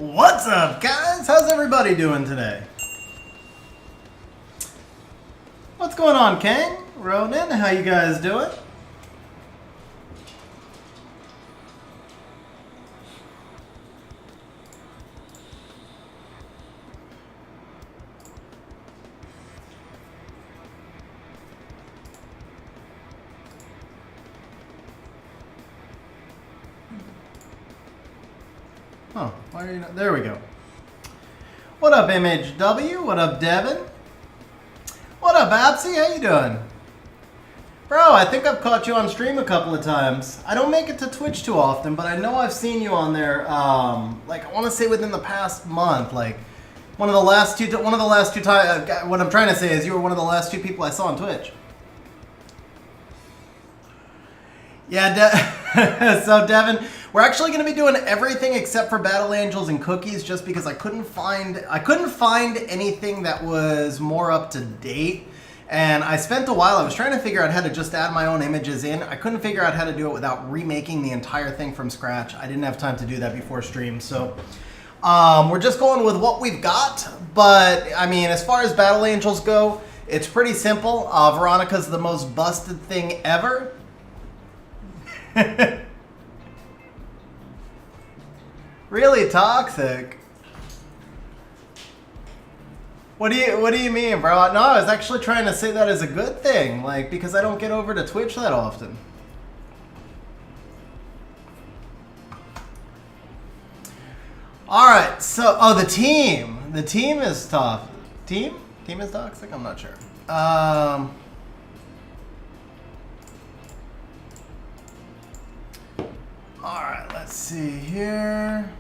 What's up, guys? How's everybody doing today? What's going on, Kang? Ronan, how you guys doing? Oh, why are you not? There we go. What up, MHW? What up, Devin? What up, Apsy? How you doing? Bro, I think I've caught you on stream a couple of times. I don't make it to Twitch too often, but I know I've seen you on there, like, I want to say within the past month, like, one of the last two times, what I'm trying to say is you were one of the last two people I saw on Twitch. Yeah, so Devin, we're actually going to be doing everything except for Battle Angels and Cookies, just because I couldn't find anything that was more up to date. And I spent a while, I was trying to figure out how to just add my own images in. I couldn't figure out how to do it without remaking the entire thing from scratch. I didn't have time to do that before stream, so we're just going with what we've got. But I mean, as far as Battle Angels go, it's pretty simple. Veronica's the most busted thing ever. Really toxic. What do you mean, bro? No, I was actually trying to say that as a good thing, like, because I don't get over to Twitch that often. All right, so the team is tough. Team is toxic. I'm not sure. All right, let's see here.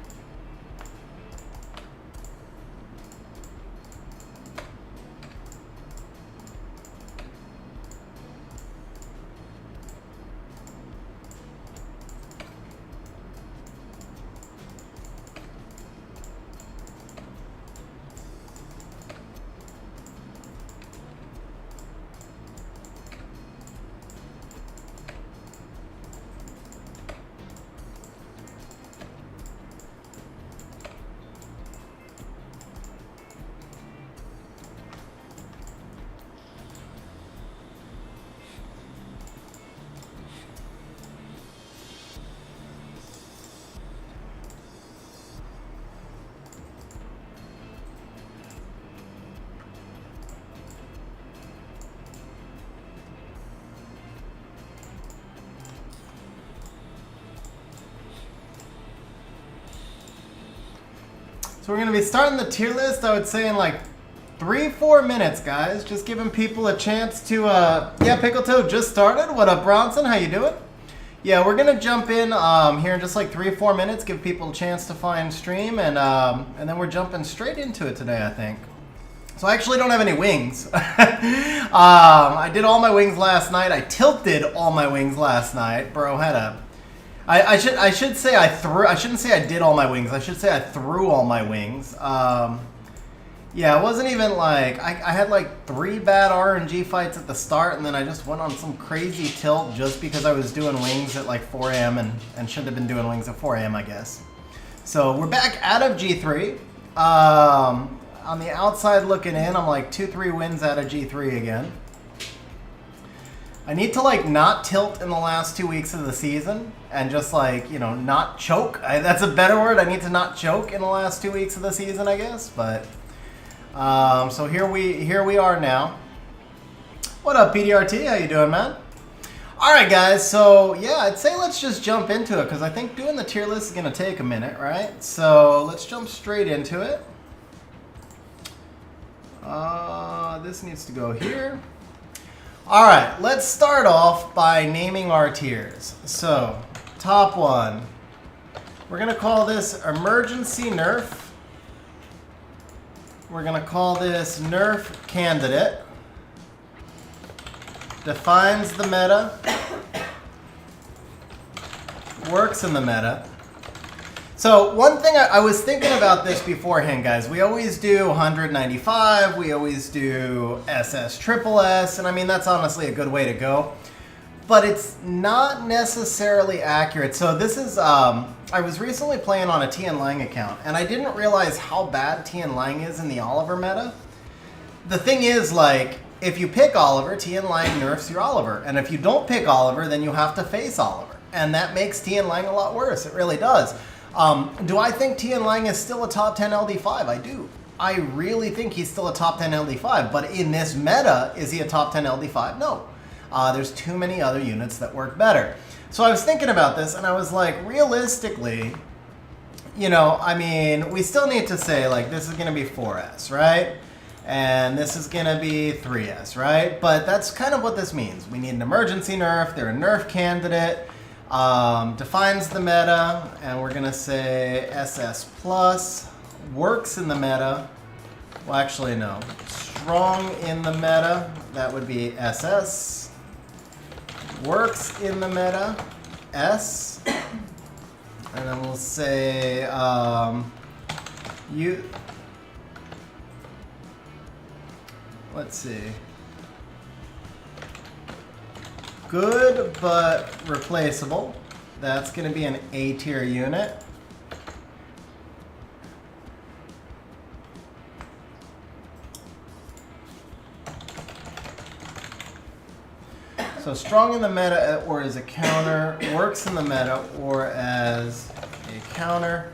So we're going to be starting the tier list, I would say, in like 3-4 minutes, guys. Just giving people a chance to, yeah, Pickletoad just started. What up, Bronson? How you doing? Yeah, we're going to jump in here in just like 3-4 minutes, give people a chance to find stream, and then we're jumping straight into it today, I think. So I actually don't have any wings. I did all my wings last night. I tilted all my wings last night. Bro had a... I should say I threw. I shouldn't say I did all my wings. I should say I threw all my wings. Yeah, it wasn't even like I had like 3 bad RNG fights at the start, and then I just went on some crazy tilt just because I was doing wings at like 4 a.m. and shouldn't have been doing wings at 4 a.m. I guess. So we're back out of G3. On the outside looking in, I'm like 2-3 wins out of G3 again. I need to like not tilt in the last 2 weeks of the season and just like, you know, not choke. That's a better word. I need to not choke in the last 2 weeks of the season, I guess. But so here we are now. What up, PDRT? How you doing, man? All right, guys. So yeah, I'd say let's just jump into it because I think doing the tier list is gonna take a minute, right? So let's jump straight into it. This needs to go here. All right, let's start off by naming our tiers. So, top one, we're gonna call this Emergency Nerf. We're gonna call this Nerf Candidate. Defines the meta. Works in the meta. So one thing I was thinking about this beforehand, guys. We always do 195. We always do SS Triple S, and I mean that's honestly a good way to go. But it's not necessarily accurate. So this is I was recently playing on a Tian Lang account, and I didn't realize how bad Tian Lang is in the Oliver meta. The thing is, like, if you pick Oliver, Tian Lang nerfs your Oliver. And if you don't pick Oliver, then you have to face Oliver. And that makes Tian Lang a lot worse. It really does. Do I think Tian Lang is still a top 10 LD5? I do. I really think he's still a top 10 LD5. But in this meta, is he a top 10 LD5? No. There's too many other units that work better. So I was thinking about this, and I was like, realistically, you know, I mean, we still need to say, like, this is going to be 4S, right? And this is going to be 3S, right? But that's kind of what this means. We need an emergency nerf. They're a nerf candidate. Defines the meta, and we're going to say SS plus. Works in the meta. Well, actually, no. Strong in the meta. That would be SS. Works in the meta, S, and then we'll say let's see, good but replaceable. That's going to be an A tier unit. So strong in the meta or as a counter, works in the meta or as a counter,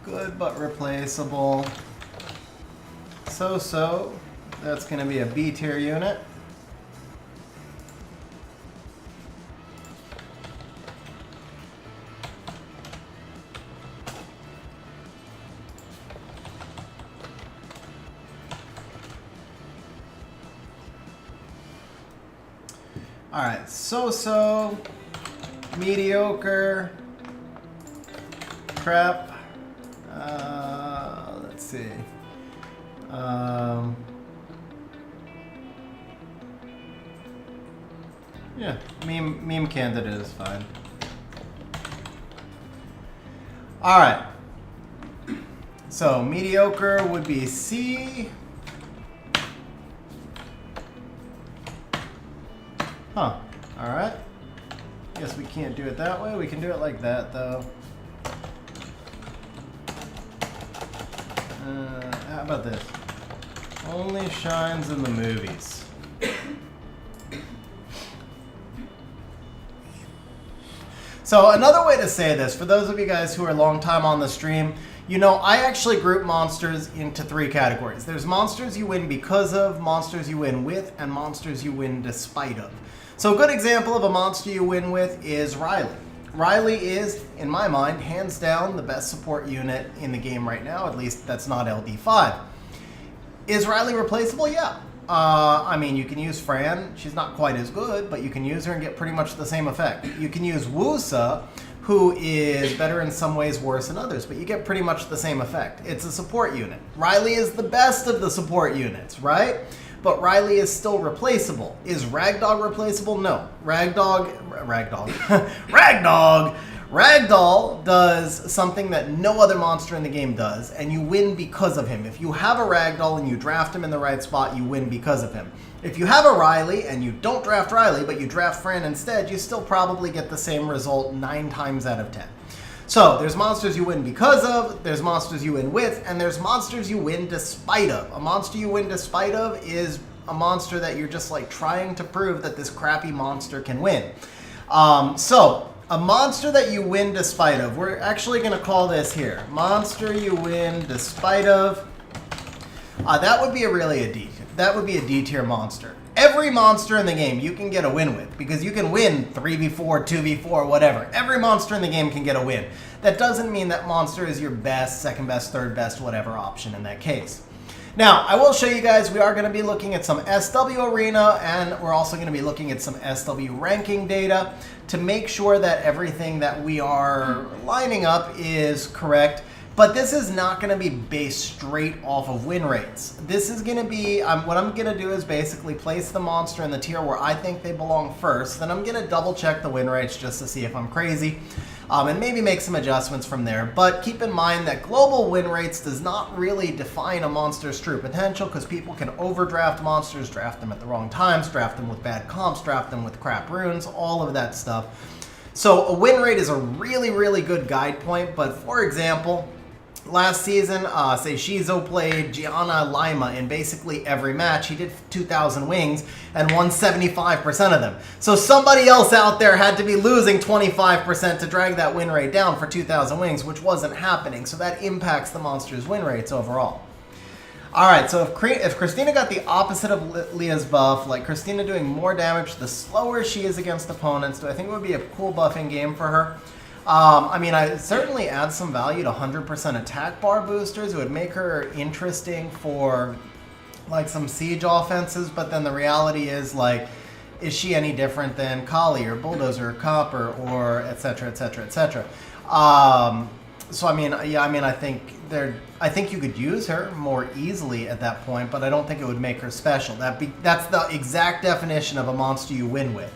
good but replaceable, so-so, that's going to be a B tier unit. All right, so-so, mediocre, crap. Let's see. Yeah, meme candidate is fine. All right. So mediocre would be C. Huh. All right. Guess we can't do it that way. We can do it like that, though. How about this? Only shines in the movies. So another way to say this, for those of you guys who are long time on the stream, you know, I actually group monsters into 3 categories. There's monsters you win because of, monsters you win with, and monsters you win despite of. So a good example of a monster you win with is Riley. Riley is, in my mind, hands down the best support unit in the game right now. At least that's not LD5. Is Riley replaceable? Yeah. I mean, you can use Fran. She's not quite as good, but you can use her and get pretty much the same effect. You can use Wusa, who is better in some ways, worse in others, but you get pretty much the same effect. It's a support unit. Riley is the best of the support units, right? But Riley is still replaceable. Is Ragdog replaceable? No. Ragdoll does something that no other monster in the game does, and you win because of him. If you have a Ragdoll and you draft him in the right spot, you win because of him. If you have a Riley and you don't draft Riley, but you draft Fran instead, you still probably get the same result 9 times out of 10. So there's monsters you win because of, there's monsters you win with, and there's monsters you win despite of. A monster you win despite of is a monster that you're just like trying to prove that this crappy monster can win. So a monster that you win despite of, we're actually going to call this here, monster you win despite of. That would be a D tier monster. Every monster in the game you can get a win with, because you can win 3v4, 2v4, whatever. Every monster in the game can get a win. That doesn't mean that monster is your best, second best, third best, whatever option in that case. Now, I will show you guys, we are going to be looking at some SW Arena, and we're also going to be looking at some SW ranking data to make sure that everything that we are lining up is correct. But this is not going to be based straight off of win rates. This is going to be, what I'm going to do is basically place the monster in the tier where I think they belong first. Then I'm going to double check the win rates just to see if I'm crazy. And maybe make some adjustments from there. But keep in mind that global win rates does not really define a monster's true potential, because people can overdraft monsters, draft them at the wrong times, draft them with bad comps, draft them with crap runes, all of that stuff. So a win rate is a really, really good guide point, but for example, last season, say Shizo played Gianna Lima in basically every match. He did 2,000 wings and won 75% of them. So somebody else out there had to be losing 25% to drag that win rate down for 2,000 wings, which wasn't happening. So that impacts the monster's win rates overall. All right, so if Christina got the opposite of Leah's buff, like Christina doing more damage the slower she is against opponents, do I think it would be a cool buffing game for her? I mean, I certainly add some value to 100% attack bar boosters. It would make her interesting for like some siege offenses, but then the reality is, like, is she any different than Kali or Bulldozer or Copper or et cetera, et cetera, et cetera? So I mean, yeah, I mean, I think you could use her more easily at that point, but I don't think it would make her special. That's the exact definition of a monster you win with.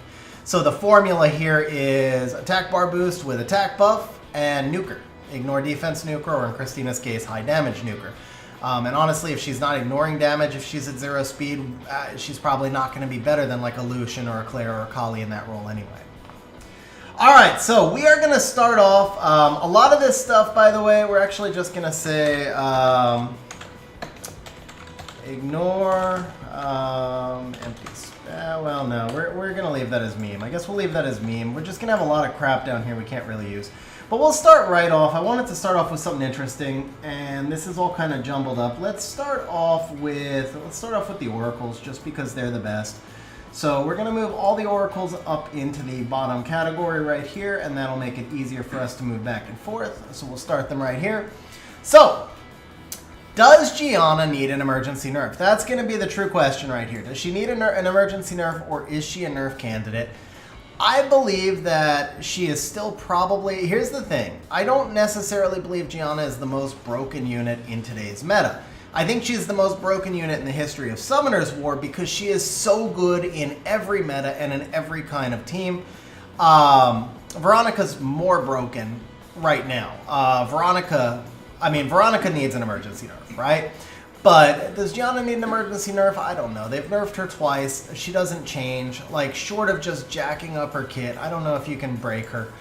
So the formula here is attack bar boost with attack buff and nuker. Ignore defense nuker, or in Christina's case, high damage nuker. And honestly, if she's not ignoring damage, if she's at 0 speed, she's probably not going to be better than like a Lucian or a Claire or a Kali in that role anyway. All right, so we are going to start off. A lot of this stuff, by the way, we're actually just going to say ignore empty space. Well, no, we're going to leave that as meme. I guess we'll leave that as meme. We're just going to have a lot of crap down here we can't really use. But we'll start right off. I wanted to start off with something interesting, and this is all kind of jumbled up. Let's start off with the oracles, just because they're the best. So we're going to move all the oracles up into the bottom category right here, and that'll make it easier for us to move back and forth. So we'll start them right here. So, does Gianna need an emergency nerf? That's going to be the true question right here. Does she need an emergency nerf, or is she a nerf candidate? I believe that she is still probably... Here's the thing. I don't necessarily believe Gianna is the most broken unit in today's meta. I think she's the most broken unit in the history of Summoner's War because she is so good in every meta and in every kind of team. Veronica's more broken right now. Veronica needs an emergency nerf, right? But does Gianna need an emergency nerf? I don't know. They've nerfed her twice. She doesn't change. Like, short of just jacking up her kit, I don't know if you can break her.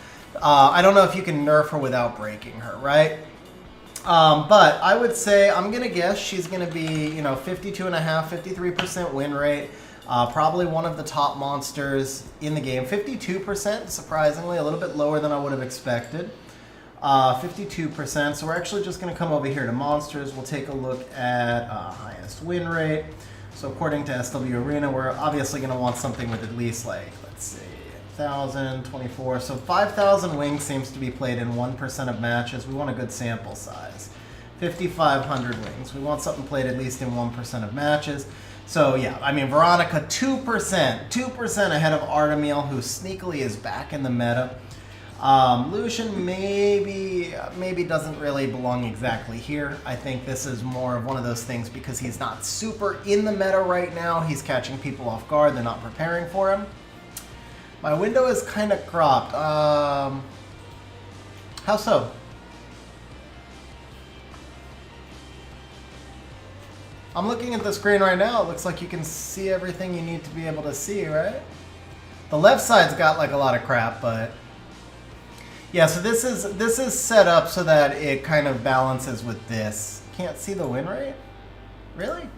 I don't know if you can nerf her without breaking her, right? But I would say, I'm going to guess she's going to be, 52.5%, 53% win rate. Probably one of the top monsters in the game. 52%, surprisingly, a little bit lower than I would have expected. 52%. So we're actually just going to come over here to monsters. We'll take a look at highest win rate. So according to SW Arena, we're obviously going to want something with at least, like, let's see, 1,000, 24. So 5,000 wings seems to be played in 1% of matches. We want a good sample size. 5,500 wings. We want something played at least in 1% of matches. So yeah, I mean, Veronica 2% ahead of Artemil, who sneakily is back in the meta. Lucian maybe doesn't really belong exactly here. I think this is more of one of those things because he's not super in the meta right now. He's catching people off guard. They're not preparing for him. My window is kind of cropped. How so? I'm looking at the screen right now. It looks like you can see everything you need to be able to see, right? The left side's got like a lot of crap, but yeah, so this is set up so that it kind of balances with this. Can't see the win rate? Really?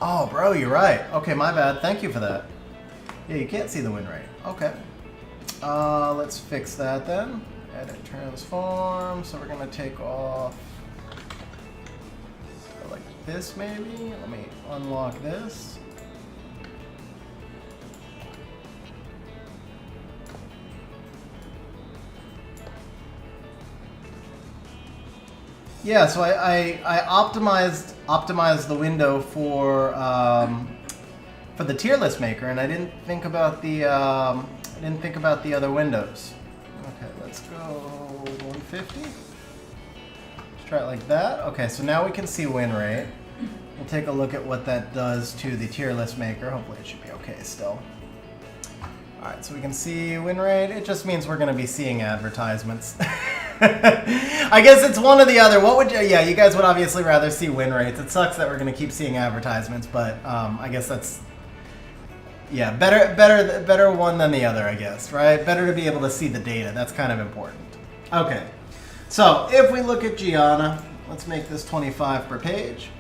Oh, bro, you're right. Okay, my bad. Thank you for that. Yeah, you can't see the win rate. Okay. Let's fix that then. Edit transform. So we're going to take off like this maybe. Let me unlock this. Yeah, so I optimized the window for the tier list maker, and I didn't think about the other windows. Okay, let's go 150. Let's try it like that. Okay, so now we can see win rate. We'll take a look at what that does to the tier list maker. Hopefully it should be okay still. All right, so we can see win rate. It just means we're going to be seeing advertisements. I guess it's one or the other. What would you? Yeah, you guys would obviously rather see win rates. It sucks that we're going to keep seeing advertisements, but I guess that's Yeah, better one than the other, I guess, right? Better to be able to see the data. That's kind of important. Okay, so if we look at Gianna, let's make this 25 per page.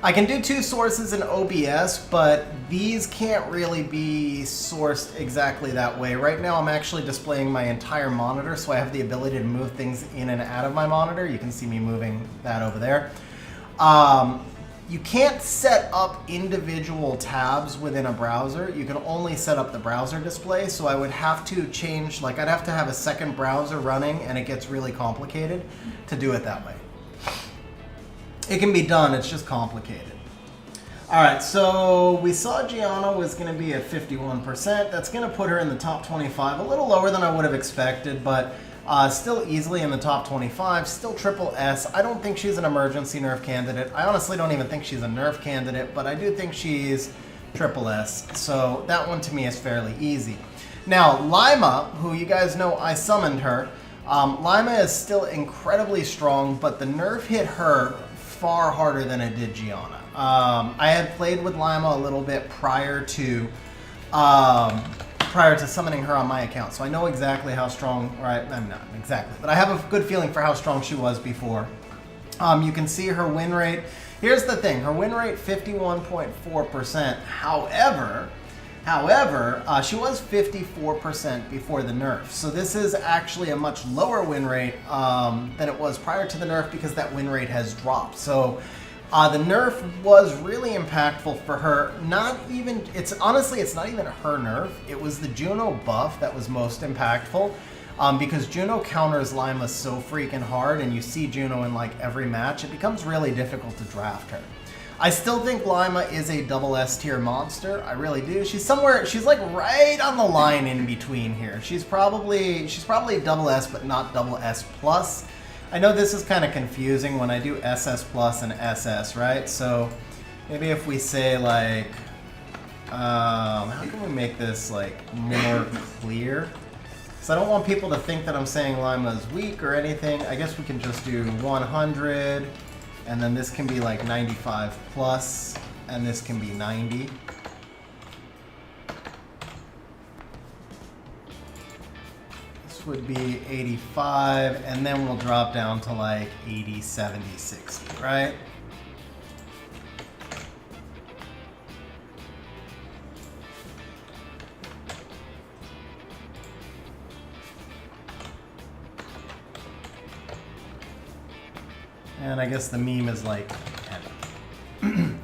I can do 2 sources in OBS, but these can't really be sourced exactly that way. Right now I'm actually displaying my entire monitor, so I have the ability to move things in and out of my monitor. You can see me moving that over there. You can't set up individual tabs within a browser. You can only set up the browser display, so I would have to change, like I'd have to have a second browser running, and it gets really complicated to do it that way. It can be done, it's just complicated. All right, so we saw Gianna was gonna be at 51%. That's gonna put her in the top 25, a little lower than I would have expected, but still easily in the top 25, still triple S. I don't think she's an emergency nerf candidate. I honestly don't even think she's a nerf candidate, but I do think she's triple S. So that one to me is fairly easy. Now, Lima, who you guys know I summoned her, Lima is still incredibly strong, but the nerf hit her far harder than it did Gianna. I had played with Lima a little bit prior to summoning her on my account, so I know exactly how strong, right, I'm not exactly, but I have a good feeling for how strong she was before. You can see her win rate. Here's the thing, her win rate 51.4%. However, she was 54% before the nerf. So this is actually a much lower win rate than it was prior to the nerf because that win rate has dropped. So the nerf was really impactful for her. Honestly, it's not even her nerf. It was the Juno buff that was most impactful because Juno counters Lima so freaking hard, and you see Juno in like every match. It becomes really difficult to draft her. I still think Lima is a double S tier monster. I really do. She's like right on the line in between here. She's probably double S, but not double S plus. I know this is kind of confusing when I do SS plus and SS, right? So maybe if we say like, how can we make this like more clear? Because I don't want people to think that I'm saying Lima's weak or anything. I guess we can just do 100. And then this can be like 95 plus, and this can be 90. This would be 85, and then we'll drop down to like 80, 70, 60, right? And I guess the meme is like 10.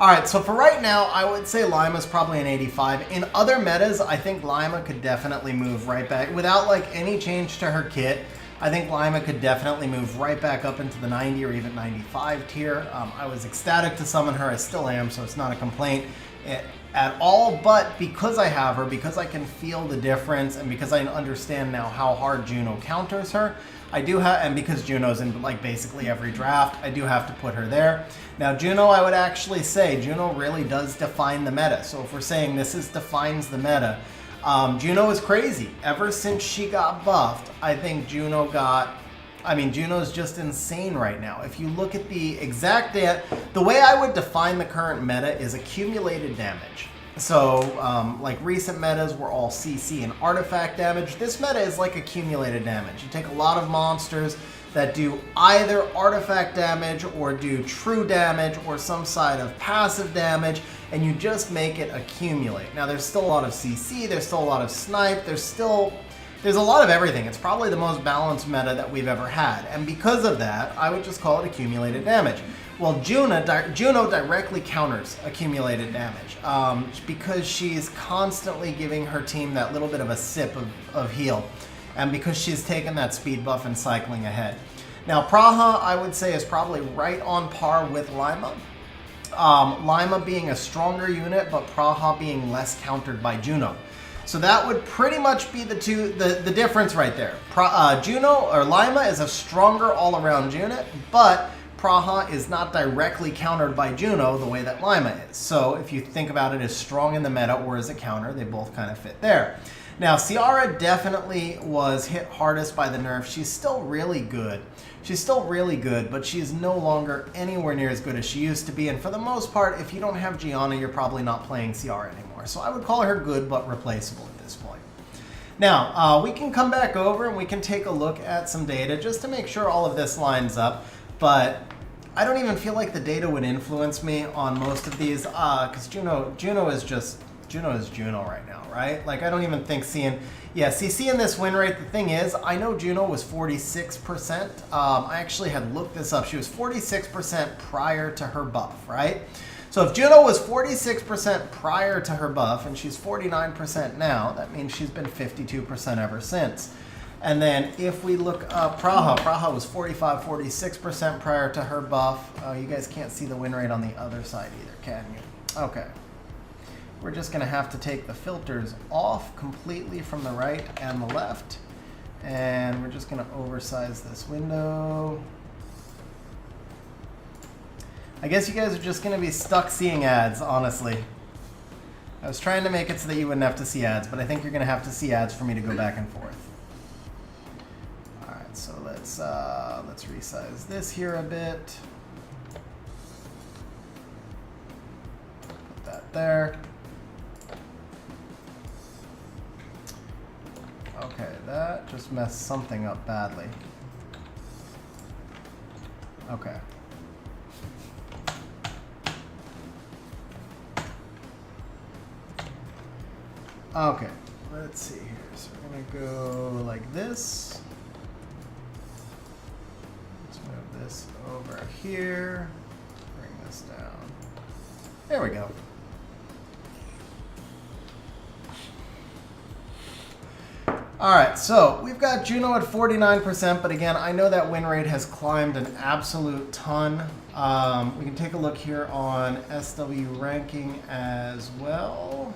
All right, so for right now, I would say Lima's probably an 85. In other metas, I think Lima could definitely move right back. Without like any change to her kit, I think Lima could definitely move right back up into the 90 or even 95 tier. I was ecstatic to summon her. I still am, so it's not a complaint at all. But because I have her, because I can feel the difference, and because I understand now how hard Juno counters her, I do have, and because Juno's in like basically every draft, I do have to put her there. Now Juno, I would actually say, Juno really does define the meta. So if we're saying this defines the meta, Juno is crazy. Ever since she got buffed, I think Juno's just insane right now. If you look at the exact data, the way I would define the current meta is accumulated damage. So, like recent metas were all CC and artifact damage. This meta is like accumulated damage. You take a lot of monsters that do either artifact damage or do true damage or some side of passive damage, and you just make it accumulate. Now, there's still a lot of CC, there's still a lot of snipe, there's a lot of everything. It's probably the most balanced meta that we've ever had, and because of that, I would just call it accumulated damage. Well, Juno directly counters accumulated damage because she's constantly giving her team that little bit of a sip of heal, and because she's taken that speed buff and cycling ahead. Now, Praha, I would say, is probably right on par with Lima. Lima being a stronger unit, but Praha being less countered by Juno. So that would pretty much be the difference right there. Lima is a stronger all-around unit, but Praha is not directly countered by Juno the way that Lima is. So if you think about it as strong in the meta or as a counter, they both kind of fit there. Now, Ciara definitely was hit hardest by the nerf. She's still really good. But she's no longer anywhere near as good as she used to be. And for the most part, if you don't have Gianna, you're probably not playing Ciara anymore. So I would call her good but replaceable at this point. Now, we can come back over and we can take a look at some data just to make sure all of this lines up, but I don't even feel like the data would influence me on most of these, because Juno is Juno right now, right? Like, I don't even think seeing this win rate, the thing is, I know Juno was 46%. I actually had looked this up. She was 46% prior to her buff, right? So if Juno was 46% prior to her buff, and she's 49% now, that means she's been 52% ever since. And then if we look up Praha was 46% prior to her buff. You guys can't see the win rate on the other side either, can you? Okay. We're just going to have to take the filters off completely from the right and the left. And we're just going to oversize this window. I guess you guys are just going to be stuck seeing ads, honestly. I was trying to make it so that you wouldn't have to see ads, but I think you're going to have to see ads for me to go back and forth. All right, so let's resize this here a bit. Put that there. Okay, that just messed something up badly. Okay. Okay, let's see here. So we're going to go like this. Let's move this over here. Bring this down. There we go. All right, so we've got Juno at 49%, but again, I know that win rate has climbed an absolute ton. We can take a look here on SW ranking as well.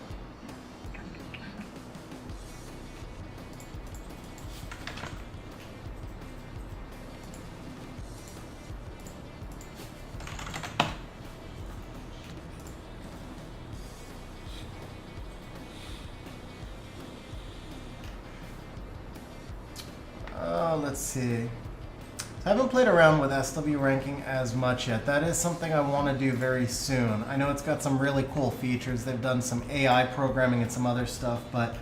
Let's see. I haven't played around with SW ranking as much yet. That is something I want to do very soon. I know it's got some really cool features. They've done some AI programming and some other stuff, but at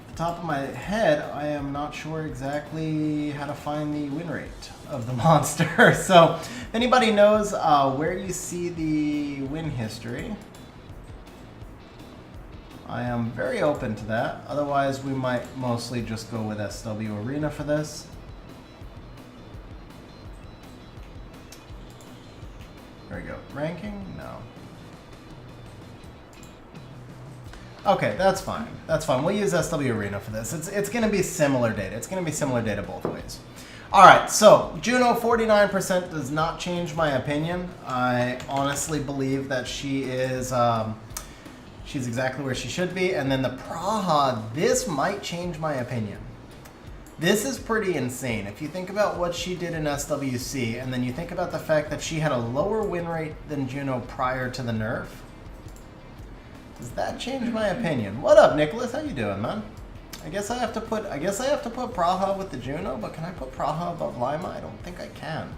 the top of my head, I am not sure exactly how to find the win rate of the monster. So if anybody knows where you see the win history, I am very open to that. Otherwise, we might mostly just go with SW Arena for this. There we go. Ranking? No. Okay, that's fine. That's fine. We'll use SW Arena for this. It's going to be similar data. It's going to be similar data both ways. All right, so Juno 49% does not change my opinion. I honestly believe that she is she's exactly where she should be. And then the Praha, this might change my opinion. This is pretty insane. If you think about what she did in SWC, and then you think about the fact that she had a lower win rate than Juno prior to the nerf, does that change my opinion? What up, Nicholas? How you doing, man? I guess I have to put Praha with the Juno, but can I put Praha above Lima? I don't think I can.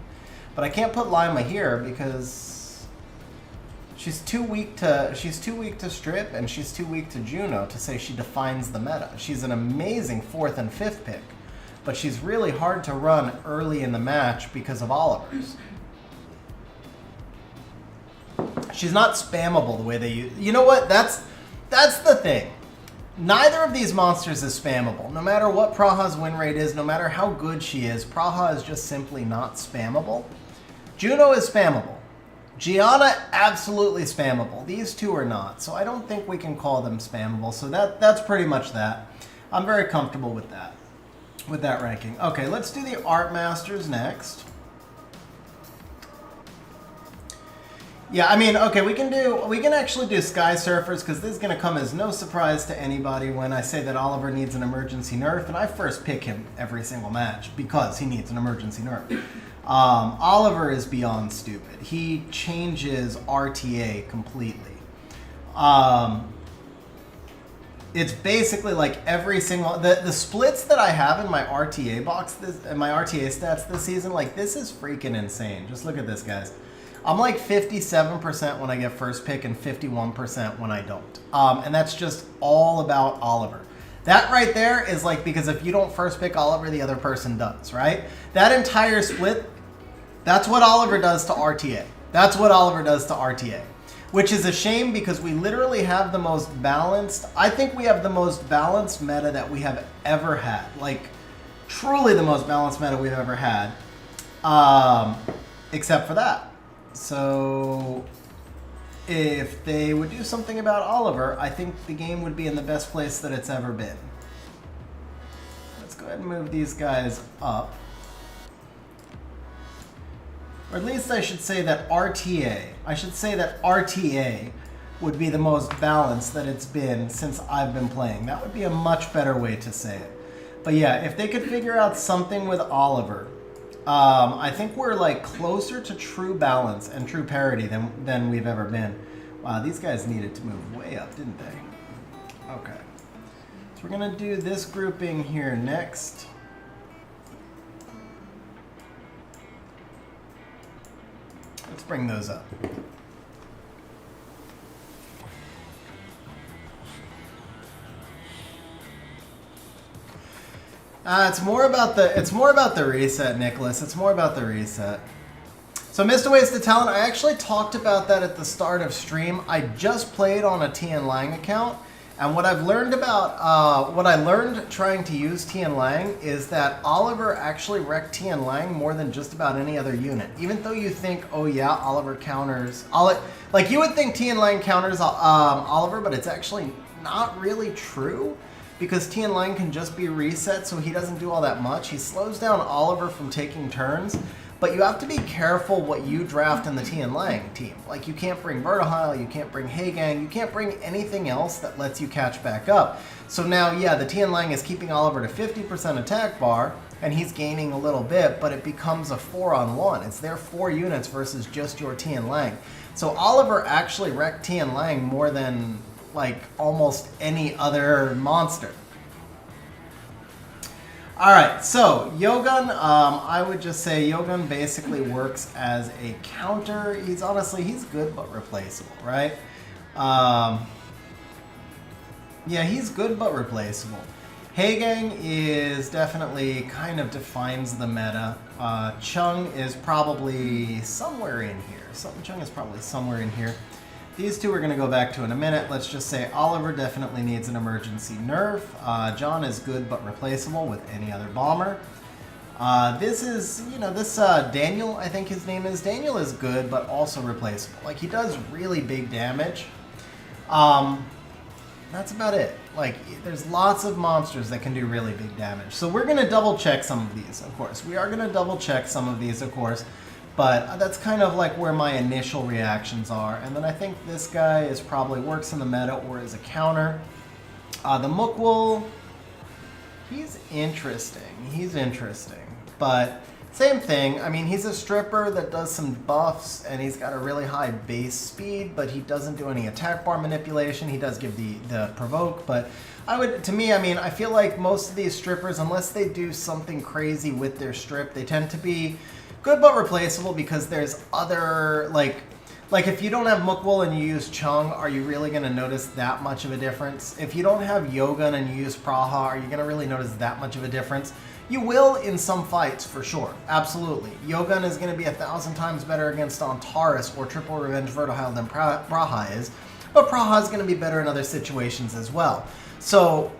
But I can't put Lima here because she's too weak to strip, and she's too weak to Juno to say she defines the meta. She's an amazing 4th and 5th pick, but she's really hard to run early in the match because of Oliver's. She's not spammable the way they use. You know what? That's the thing. Neither of these monsters is spammable. No matter what Praha's win rate is, no matter how good she is, Praha is just simply not spammable. Juno is spammable. Gianna, absolutely spammable. These two are not, so I don't think we can call them spammable. So that's pretty much that. I'm very comfortable with that ranking. Okay, let's do the Art Masters next. Yeah, I mean, okay, we can actually do Sky Surfers, because this is going to come as no surprise to anybody when I say that Oliver needs an emergency nerf, and I first pick him every single match because he needs an emergency nerf. Oliver is beyond stupid. He changes RTA completely. It's basically like every single the splits that I have in my RTA box, my RTA stats this season, like this is freaking insane. Just look at this, guys. I'm like 57% when I get first pick and 51% when I don't. And that's just all about Oliver. That right there is like, because if you don't first pick Oliver, the other person does, right? That entire split, that's what Oliver does to RTA. That's what Oliver does to RTA. Which is a shame because we literally have the most balanced, I think we have the most balanced meta that we have ever had. Like, truly the most balanced meta we've ever had. Except for that. So, if they would do something about Oliver, I think the game would be in the best place that it's ever been. Let's go ahead and move these guys up. Or at least I should say that RTA would be the most balanced that it's been since I've been playing. That would be a much better way to say it. But yeah, if they could figure out something with Oliver, I think we're like closer to true balance and true parity than we've ever been. Wow, these guys needed to move way up, didn't they? Okay. So we're gonna do this grouping here next. Let's bring those up. It's more about the reset, Nicholas. It's more about the reset. So Missed Wasted Talent, I actually talked about that at the start of stream. I just played on a Tian Lang account, and what I've learned about, what I learned trying to use Tian Lang is that Oliver actually wrecked Tian Lang more than just about any other unit. Even though you think, oh yeah, Oliver counters, like you would think Tian Lang counters Oliver, but it's actually not really true. Because Tian Lang can just be reset, so he doesn't do all that much. He slows down Oliver from taking turns, but you have to be careful what you draft in the Tian Lang team. Like, you can't bring Vertihile, you can't bring Heigang, you can't bring anything else that lets you catch back up. So now, yeah, the Tian Lang is keeping Oliver to 50% attack bar, and he's gaining a little bit, but it becomes a 4-on-1. It's their 4 units versus just your Tian Lang. So Oliver actually wrecked Tian Lang more than like almost any other monster. Alright, so Yogun, I would just say Yogun basically works as a counter. He's good but replaceable, right? Yeah, he's good but replaceable. Heigang is definitely kind of defines the meta. Chung is probably somewhere in here. Chung is probably somewhere in here. These two we're going to go back to in a minute. Let's just say Oliver definitely needs an emergency nerf. John is good but replaceable with any other bomber. This is, Daniel, I think his name is. Daniel is good but also replaceable. Like, he does really big damage. That's about it. Like, there's lots of monsters that can do really big damage. So we're going to double check some of these, of course. We are going to double check some of these, of course. But that's kind of like where my initial reactions are. And then I think this guy is probably works in the meta or is a counter. The Mukwool, he's interesting. He's interesting. But same thing. I mean, he's a stripper that does some buffs, and he's got a really high base speed, but he doesn't do any attack bar manipulation. He does give the provoke, but I feel like most of these strippers, unless they do something crazy with their strip, they tend to be good but replaceable because there's other, like if you don't have Mukwool and you use Chung, are you really going to notice that much of a difference? If you don't have Yogun and you use Praha, are you going to really notice that much of a difference? You will in some fights, for sure. Absolutely. Yogun is going to be 1,000 times better against Antares or Triple Revenge Vertihile than Praha is, but Praha is going to be better in other situations as well. So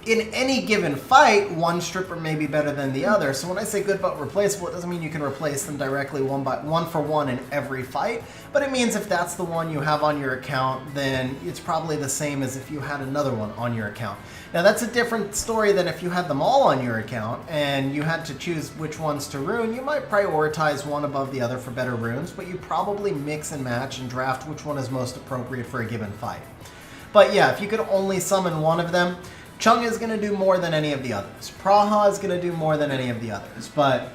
in any given fight, one stripper may be better than the other. So when I say good but replaceable, it doesn't mean you can replace them directly one for one in every fight. But it means if that's the one you have on your account, then it's probably the same as if you had another one on your account. Now that's a different story than if you had them all on your account and you had to choose which ones to rune. You might prioritize one above the other for better runes, but you probably mix and match and draft which one is most appropriate for a given fight. But yeah, if you could only summon one of them, Chung is going to do more than any of the others. Praha is going to do more than any of the others, but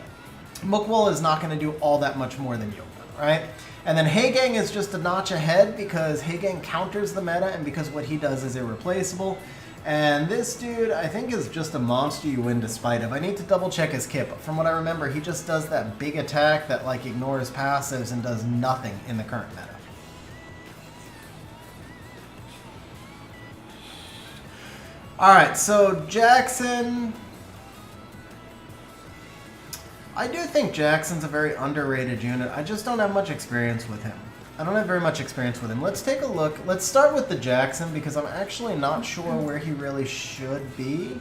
Mukwool is not going to do all that much more than Yogun, right? And then Heigang is just a notch ahead because Heigang counters the meta and because what he does is irreplaceable. And this dude, I think, is just a monster you win despite of. I need to double check his kit, but from what I remember, he just does that big attack that like ignores passives and does nothing in the current meta. Alright, so Jackson... I do think Jackson's a very underrated unit. I just don't have much experience with him. I don't have very much experience with him. Let's take a look. Let's start with the Jackson because I'm actually not sure where he really should be.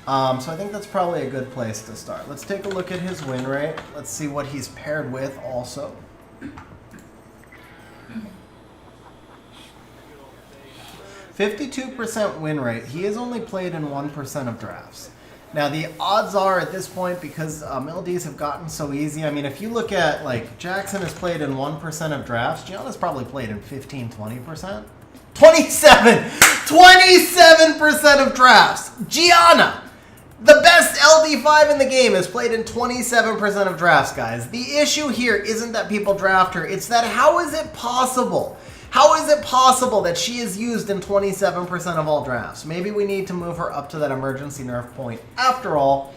So I think that's probably a good place to start. Let's take a look at his win rate. Let's see what he's paired with also. 52% win rate. He is only played in 1% of drafts. Now, the odds are at this point, because LDs have gotten so easy, I mean, if you look at, like, Jackson has played in 1% of drafts, Gianna's probably played in 15, 20%. 27% of drafts! Gianna! The best LD5 in the game is played in 27% of drafts, guys. The issue here isn't that people draft her, it's that how is it possible? How is it possible that she is used in 27% of all drafts? Maybe we need to move her up to that emergency nerf point after all,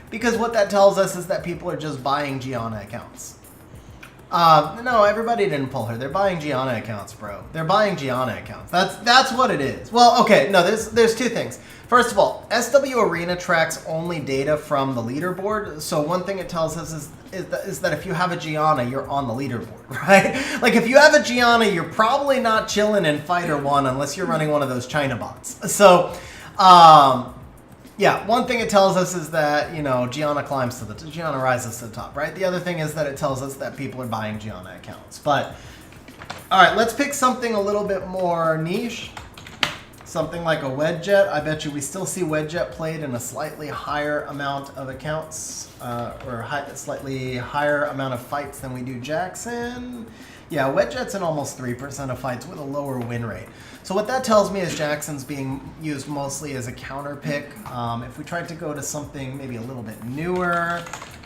because what that tells us is that people are just buying Gianna accounts. No, everybody didn't pull her. They're buying Gianna accounts, bro. They're buying Gianna accounts. That's what it is. Well, okay, no, there's two things. First of all, SW Arena tracks only data from the leaderboard, so one thing it tells us is that if you have a Gianna, you're on the leaderboard, right? Like, if you have a Gianna, you're probably not chilling in Fighter 1 unless you're running one of those China bots. So, yeah, one thing it tells us is that, you know, Gianna rises to the top, right? The other thing is that it tells us that people are buying Gianna accounts. But, all right, let's pick something a little bit more niche. Something like a Wedjet. I bet you we still see Wedjet played in a slightly higher amount of accounts, or slightly higher amount of fights than we do Jackson. Yeah, Wedjet's in almost 3% of fights with a lower win rate. So what that tells me is Jackson's being used mostly as a counter pick. If we tried to go to something maybe a little bit newer,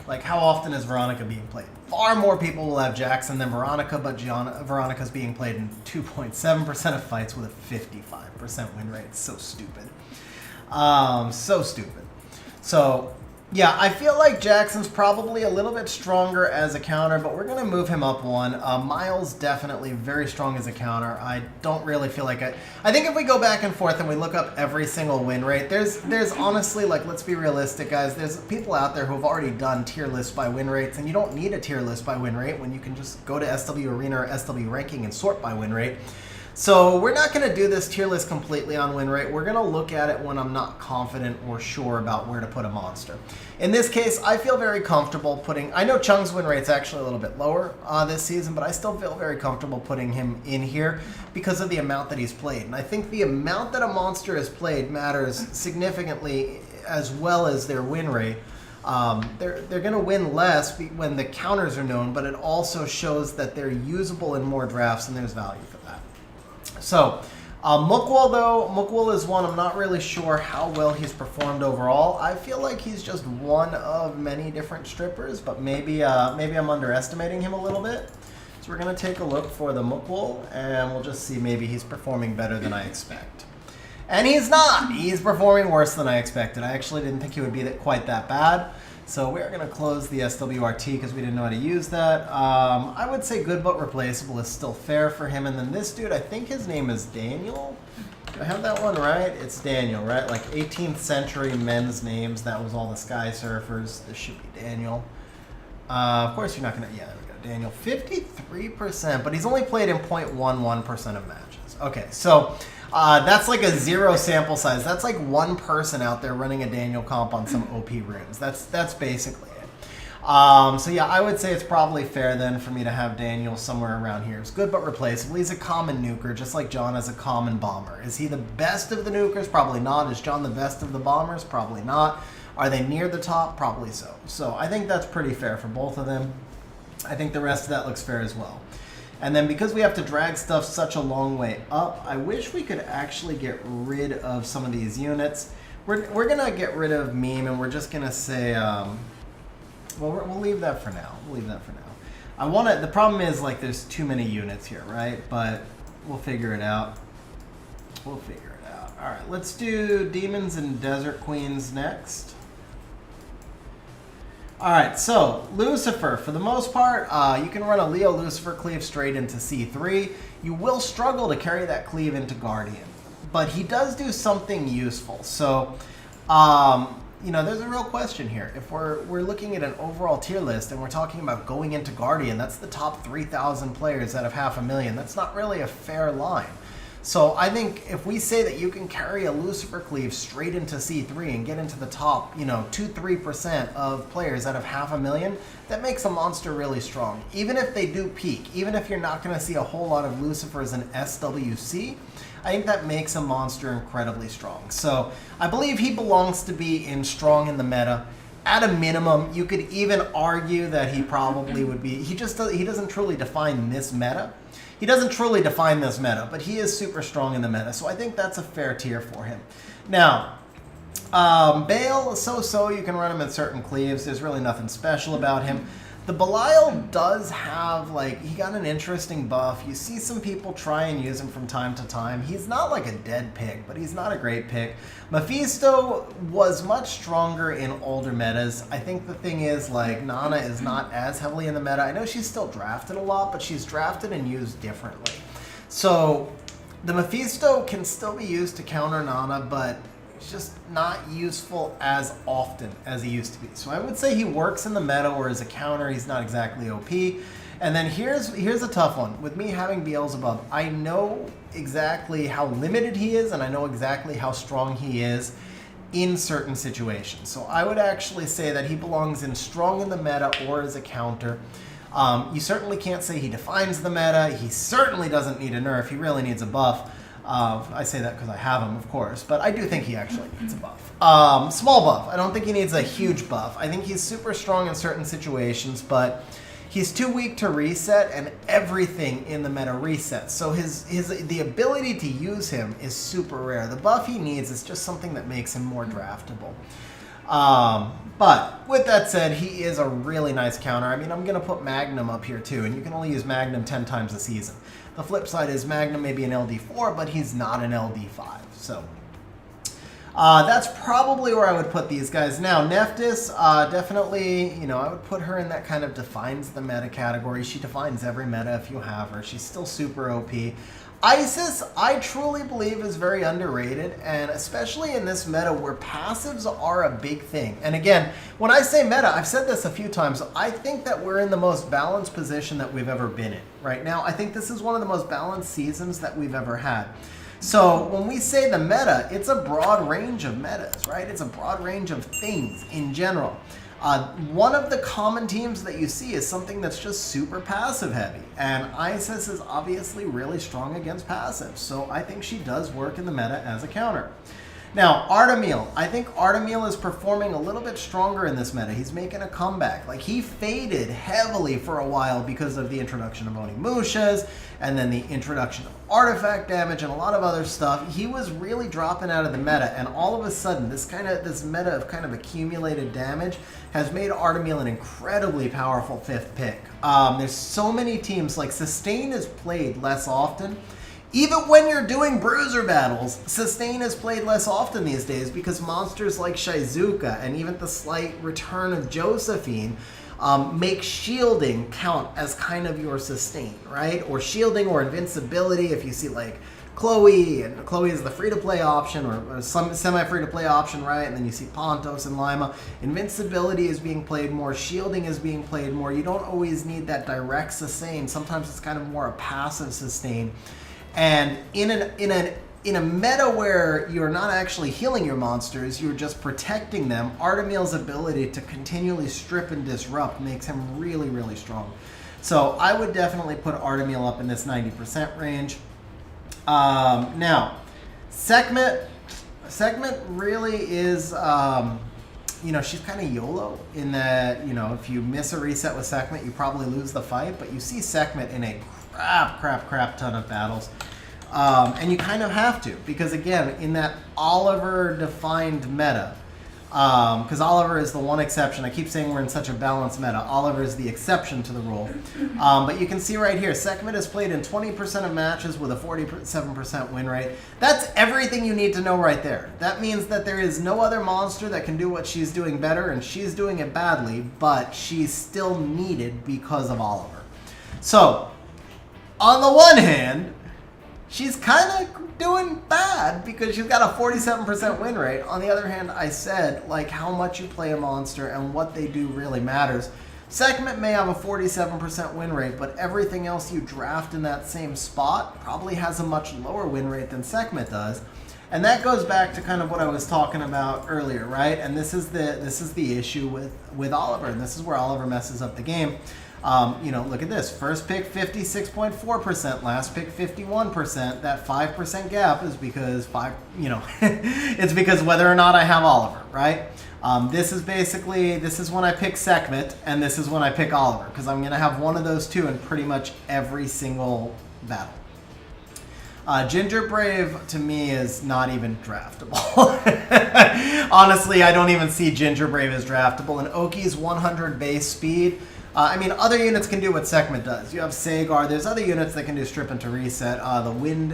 like how often is Veronica being played? Far more people will have Jackson than Veronica, but Veronica's being played in 2.7% of fights with a 55% win rate. It's so stupid. So stupid. So, yeah, I feel like Jackson's probably a little bit stronger as a counter, but we're going to move him up one. Miles definitely very strong as a counter. I don't really feel like I think if we go back and forth and we look up every single win rate, there's honestly, like, let's be realistic, guys. There's people out there who have already done tier lists by win rates, and you don't need a tier list by win rate when you can just go to SW Arena or SW Ranking and sort by win rate. So we're not going to do this tier list completely on win rate. We're going to look at it when I'm not confident or sure about where to put a monster. In this case, I feel very comfortable putting... I know Chung's win rate's actually a little bit lower this season, but I still feel very comfortable putting him in here because of the amount that he's played. And I think the amount that a monster has played matters significantly as well as their win rate. They're going to win less when the counters are known, but it also shows that they're usable in more drafts, and there's value for that. So, Mukwal, though, Mukwal is one I'm not really sure how well he's performed overall. I feel like he's just one of many different strippers, but maybe I'm underestimating him a little bit. So we're going to take a look for the Mukwal, and we'll just see maybe he's performing better than I expect. And he's not! He's performing worse than I expected. I actually didn't think he would be quite that bad. So we're going to close the SWRT because we didn't know how to use that. I would say good but replaceable is still fair for him. And then this dude, I think his name is Daniel. Do I have that one right? It's Daniel, right? Like 18th century men's names. That was all the Sky Surfers. This should be Daniel. Of course, you're not going to... Yeah, there we go. Daniel. 53%, but he's only played in 0.11% of matches. Okay, so... that's like a 0 sample size. That's like one person out there running a Daniel comp on some OP runes. That's basically it. So yeah, I would say it's probably fair then for me to have Daniel somewhere around here. It's good but replaceable. He's a common nuker, just like John is a common bomber. Is he the best of the nukers? Probably not. Is John the best of the bombers? Probably not. Are they near the top? Probably so. So I think that's pretty fair for both of them. I think the rest of that looks fair as well. And then because we have to drag stuff such a long way up, I wish we could actually get rid of some of these units. We're going to get rid of meme, and we're just going to say, well, we'll leave that for now. We'll leave that for now. The problem is, like, there's too many units here, right? But we'll figure it out. We'll figure it out. Alright, let's do Demons and Desert Queens next. Alright, so Lucifer, for the most part, you can run a Leo Lucifer cleave straight into C3. You will struggle to carry that cleave into Guardian, but he does do something useful. So, you know, there's a real question here. If we're looking at an overall tier list and we're talking about going into Guardian, that's the top 3,000 players out of 500,000. That's not really a fair line. So I think if we say that you can carry a Lucifer cleave straight into C3 and get into the top, you know, 2-3% of players out of 500,000, that makes a monster really strong. Even if they do peak, even if you're not going to see a whole lot of Lucifers in SWC, I think that makes a monster incredibly strong. So I believe he belongs to be in strong in the meta. At a minimum, you could even argue that he probably would be, he doesn't truly define this meta. He doesn't truly define this meta, but he is super strong in the meta, so I think that's a fair tier for him. Now, Bale, so-so, you can run him in certain cleaves. There's really nothing special about him. The Belial does have, like, he got an interesting buff. You see some people try and use him from time to time. He's not like a dead pick, but he's not a great pick. Mephisto was much stronger in older metas. I think the thing is, like, Nana is not as heavily in the meta. I know she's still drafted a lot, but she's drafted and used differently. So the Mephisto can still be used to counter Nana, but it's just not useful as often as he used to be. So I would say he works in the meta, or as a counter, he's not exactly OP. And then here's a tough one. With me having Beelzebub, I know exactly how limited he is, and I know exactly how strong he is in certain situations. So I would actually say that he belongs in strong in the meta or as a counter. You certainly can't say he defines the meta. He certainly doesn't need a nerf. He really needs a buff. I say that because I have him, of course, but I do think he actually needs a buff. Small buff. I don't think he needs a huge buff. I think he's super strong in certain situations, but he's too weak to reset, and everything in the meta resets. So the ability to use him is super rare. The buff he needs is just something that makes him more draftable. But with that said, he is a really nice counter. I mean, I'm going to put Magnum up here too, and you can only use Magnum 10 times a season. The flip side is Magnum may be an LD4, but he's not an LD5. So that's probably where I would put these guys. Now, Nephthys, definitely, you know, I would put her in that kind of defines the meta category. She defines every meta if you have her. She's still super OP. Isis, I truly believe, is very underrated, and especially in this meta where passives are a big thing. And again, when I say meta, I've said this a few times, I think that we're in the most balanced position that we've ever been in right now. I think this is one of the most balanced seasons that we've ever had. So when we say the meta, it's a broad range of metas, right? It's a broad range of things in general. One of the common teams that you see is something that's just super passive heavy, and Isis is obviously really strong against passive, so I think she does work in the meta as a counter. Now, Artemil. I think Artemil is performing a little bit stronger in this meta. He's making a comeback. Like, he faded heavily for a while because of the introduction of Onimushas, and then the introduction of artifact damage and a lot of other stuff. He was really dropping out of the meta, and all of a sudden, this meta of kind of accumulated damage has made Artemil an incredibly powerful 5th pick. There's so many teams, like Sustain is played less often. Even when you're doing bruiser battles, Sustain is played less often these days because monsters like Shizuka and even the slight return of Josephine make shielding count as kind of your Sustain, right? Or shielding or invincibility if you see like Chloe, and Chloe is the free-to-play option or some semi-free-to-play option, right? And then you see Pontos and Lima. Invincibility is being played more, shielding is being played more. You don't always need that direct sustain. Sometimes it's kind of more a passive sustain. And in a meta where you're not actually healing your monsters, you're just protecting them, Artemil's ability to continually strip and disrupt makes him really, really strong. So I would definitely put Artemil up in this 90% range. Now, Sekhmet really is, you know, she's kind of YOLO in that, you know, if you miss a reset with Sekhmet, you probably lose the fight, but you see Sekhmet in a crap ton of battles. And you kind of have to, because again, in that Oliver-defined meta, Because Oliver is the one exception. I keep saying we're in such a balanced meta. Oliver is the exception to the rule. But you can see right here, Sekhmet is played in 20% of matches with a 47% win rate. That's everything you need to know right there. That means that there is no other monster that can do what she's doing better, and she's doing it badly, but she's still needed because of Oliver. So, on the one hand, she's kind of doing bad because she's got a 47% win rate. On the other hand, I said, like, how much you play a monster and what they do really matters. Sekhmet may have a 47% win rate, but everything else you draft in that same spot probably has a much lower win rate than Sekhmet does. And that goes back to kind of what I was talking about earlier, right? And this is the issue with Oliver, and this is where Oliver messes up the game. Look at this. First pick 56.4%, last pick 51%. That 5% gap is because it's because whether or not I have Oliver, right? This is when I pick Sekhmet, and this is when I pick Oliver, because I'm going to have one of those two in pretty much every single battle. Ginger Brave, to me, is not even draftable. Honestly, I don't even see Ginger Brave as draftable. And Oki's 100 base speed. Other units can do what Sekhmet does. You have Sagar. There's other units that can do strip into reset. The Wind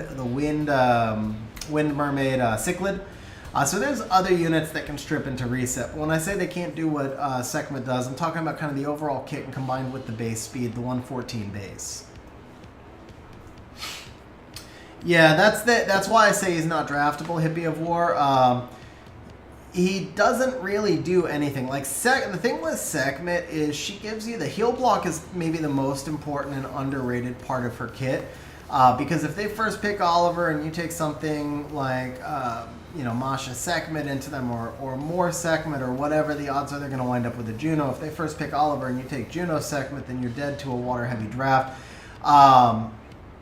Mermaid Cichlid. So there's other units that can strip into reset. But when I say they can't do what Sekhmet does, I'm talking about kind of the overall kit and combined with the base speed, the 114 base. Yeah, that's why I say he's not draftable, Hippie of War. He doesn't really do anything. Like the thing with Sekhmet is she gives you the heal block is maybe the most important and underrated part of her kit. Because if they first pick Oliver and you take something like Masha Sekhmet into them or more Sekhmet or whatever, the odds are they're going to wind up with a Juno. If they first pick Oliver and you take Juno Sekhmet, then you're dead to a water heavy draft.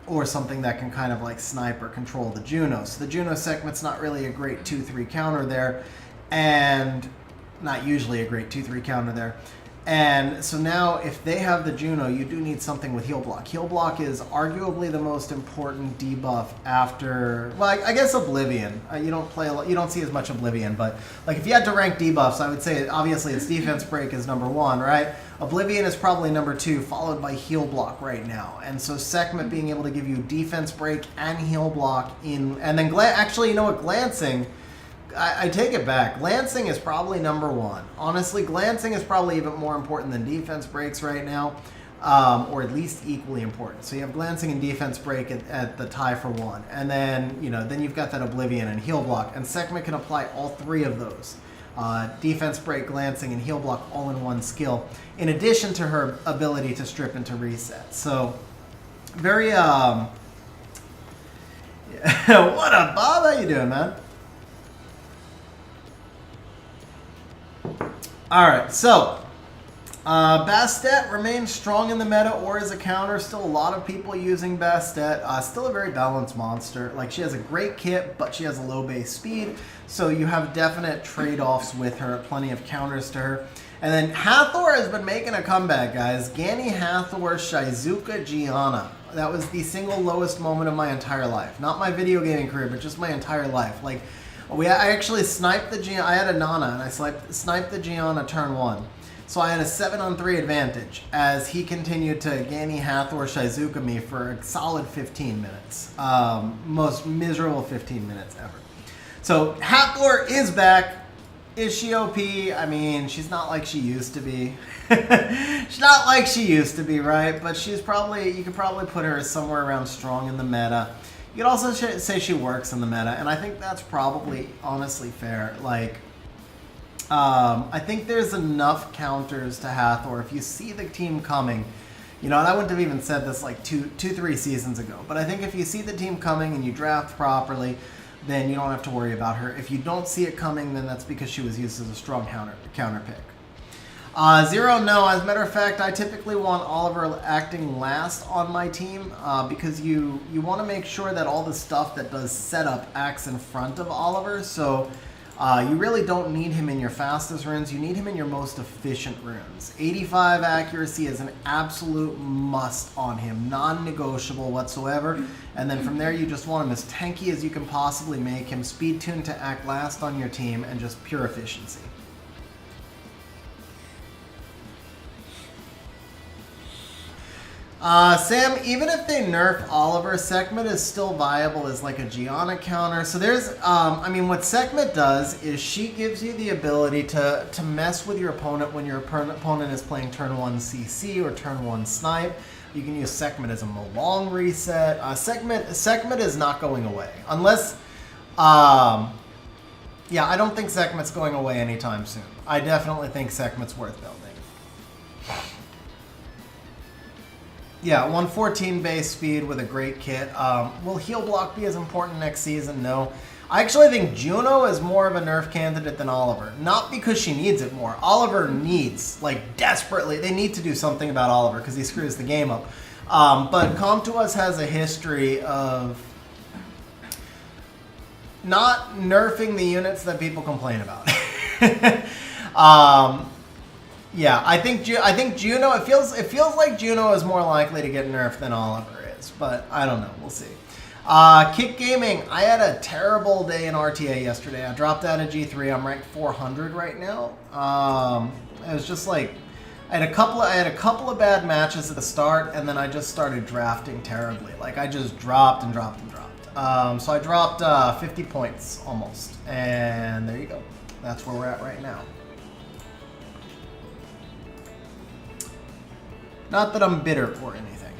Or something that can kind of like snipe or control the Juno. So the Juno Sekhmet's not really a great 2-3 counter there. And not usually a great 2-3 counter there. And so now if they have the Juno, you do need something with heal block. Heal block is arguably the most important debuff after, well, I guess Oblivion. You don't see as much Oblivion, but like if you had to rank debuffs, I would say obviously its defense break is number 1, right? Oblivion is probably number 2, followed by heal block right now. And so Sekhmet being able to give you defense break and heal block and then actually, you know what, glancing. I take it back. Glancing is probably number 1. Honestly, glancing is probably even more important than defense breaks right now, or at least equally important. So you have glancing and defense break at the tie for 1, and then then you've got that Oblivion and heal block, and Sekhmet can apply all 3 of those: defense break, glancing, and heal block all in one skill. In addition to her ability to strip into reset. So very what up, Bob? How you doing, man? Alright, so Bastet remains strong in the meta or as a counter. Still a lot of people using Bastet. Still a very balanced monster. Like, she has a great kit, but she has a low base speed. So you have definite trade-offs with her, plenty of counters to her. And then Hathor has been making a comeback, guys. Gani Hathor Shizuka Gianna. That was the single lowest moment of my entire life. Not my video gaming career, but just my entire life. Like, I actually sniped the Gianna. I had a Nana, and I sniped the Gianna turn 1. So I had a 7-on-3 advantage as he continued to Gani Hathor Shizuka me for a solid 15 minutes. Most miserable 15 minutes ever. So Hathor is back. Is she OP? I mean, she's not like she used to be. She's not like she used to be, right? But she's probably, you could probably put her somewhere around strong in the meta. You could also say she works in the meta, and I think that's probably honestly fair. Like, I think there's enough counters to Hathor. If you see the team coming, and I wouldn't have even said this like 3 seasons ago, but I think if you see the team coming and you draft properly, then you don't have to worry about her. If you don't see it coming, then that's because she was used as a strong counter pick. Zero, no. As a matter of fact, I typically want Oliver acting last on my team because you want to make sure that all the stuff that does setup acts in front of Oliver. So you really don't need him in your fastest runes. You need him in your most efficient runes. 85 accuracy is an absolute must on him, non-negotiable whatsoever. And then from there, you just want him as tanky as you can possibly make him, speed tuned to act last on your team, and just pure efficiency. Sam, even if they nerf Oliver, Sekhmet is still viable as like a Gianna counter. So there's, I mean, what Sekhmet does is she gives you the ability to mess with your opponent when your opponent is playing turn 1 CC or turn 1 snipe. You can use Sekhmet as a Molong reset. Sekhmet is not going away. Unless, yeah, I don't think Sekhmet's going away anytime soon. I definitely think Sekhmet's worth building. Yeah, 114 base speed with a great kit. Will heal block be as important next season? No. I actually think Juno is more of a nerf candidate than Oliver. Not because she needs it more. Oliver needs, like, desperately, they need to do something about Oliver because he screws the game up. But Come To Us has a history of not nerfing the units that people complain about. Yeah, I think Juno. It feels like Juno is more likely to get nerfed than Oliver is, but I don't know. We'll see. Kick Gaming. I had a terrible day in RTA yesterday. I dropped out of G3. I'm ranked 400 right now. It was just like I had a couple of bad matches at the start, and then I just started drafting terribly. Like I just dropped and dropped and dropped. So I dropped 50 points almost, and there you go. That's where we're at right now. Not that I'm bitter or anything.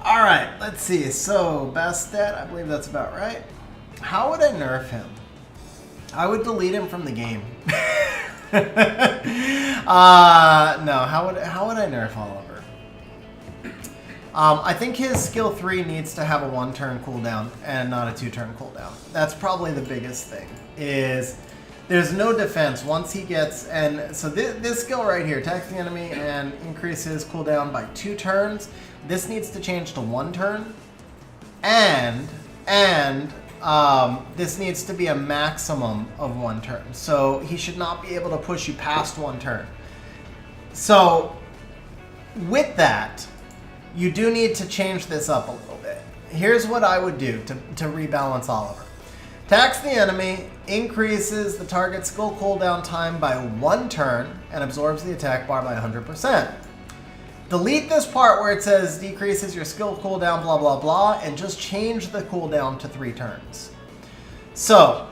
All right, let's see. So, Bastet, I believe that's about right. How would I nerf him? I would delete him from the game. No, how would I nerf Oliver? I think his skill 3 needs to have a 1-turn cooldown and not a 2-turn cooldown. That's probably the biggest thing. There's no defense once he gets, and so this skill right here, attack the enemy and increase his cooldown by 2 turns. This needs to change to 1 turn, and this needs to be a maximum of 1 turn. So he should not be able to push you past 1 turn. So with that, you do need to change this up a little bit. Here's what I would do to rebalance Oliver. Attacks the enemy, increases the target skill cooldown time by 1 turn, and absorbs the attack bar by 100%. Delete this part where it says decreases your skill cooldown, blah, blah, blah, and just change the cooldown to 3 turns. So,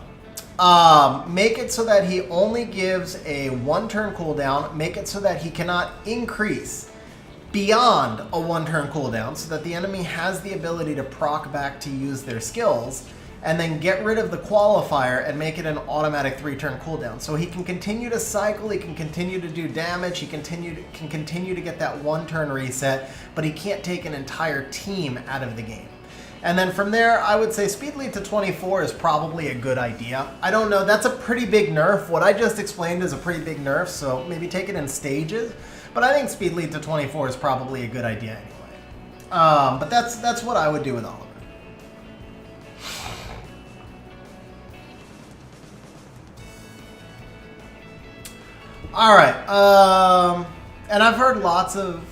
make it so that he only gives a 1-turn cooldown. Make it so that he cannot increase beyond a 1-turn cooldown, so that the enemy has the ability to proc back to use their skills, and then get rid of the qualifier and make it an automatic 3-turn cooldown. So he can continue to cycle, he can continue to do damage, he can continue to get that 1-turn reset, but he can't take an entire team out of the game. And then from there, I would say speed lead to 24 is probably a good idea. I don't know, that's a pretty big nerf. What I just explained is a pretty big nerf, so maybe take it in stages. But I think speed lead to 24 is probably a good idea anyway. But that's what I would do with Oliver. All right, and I've heard lots of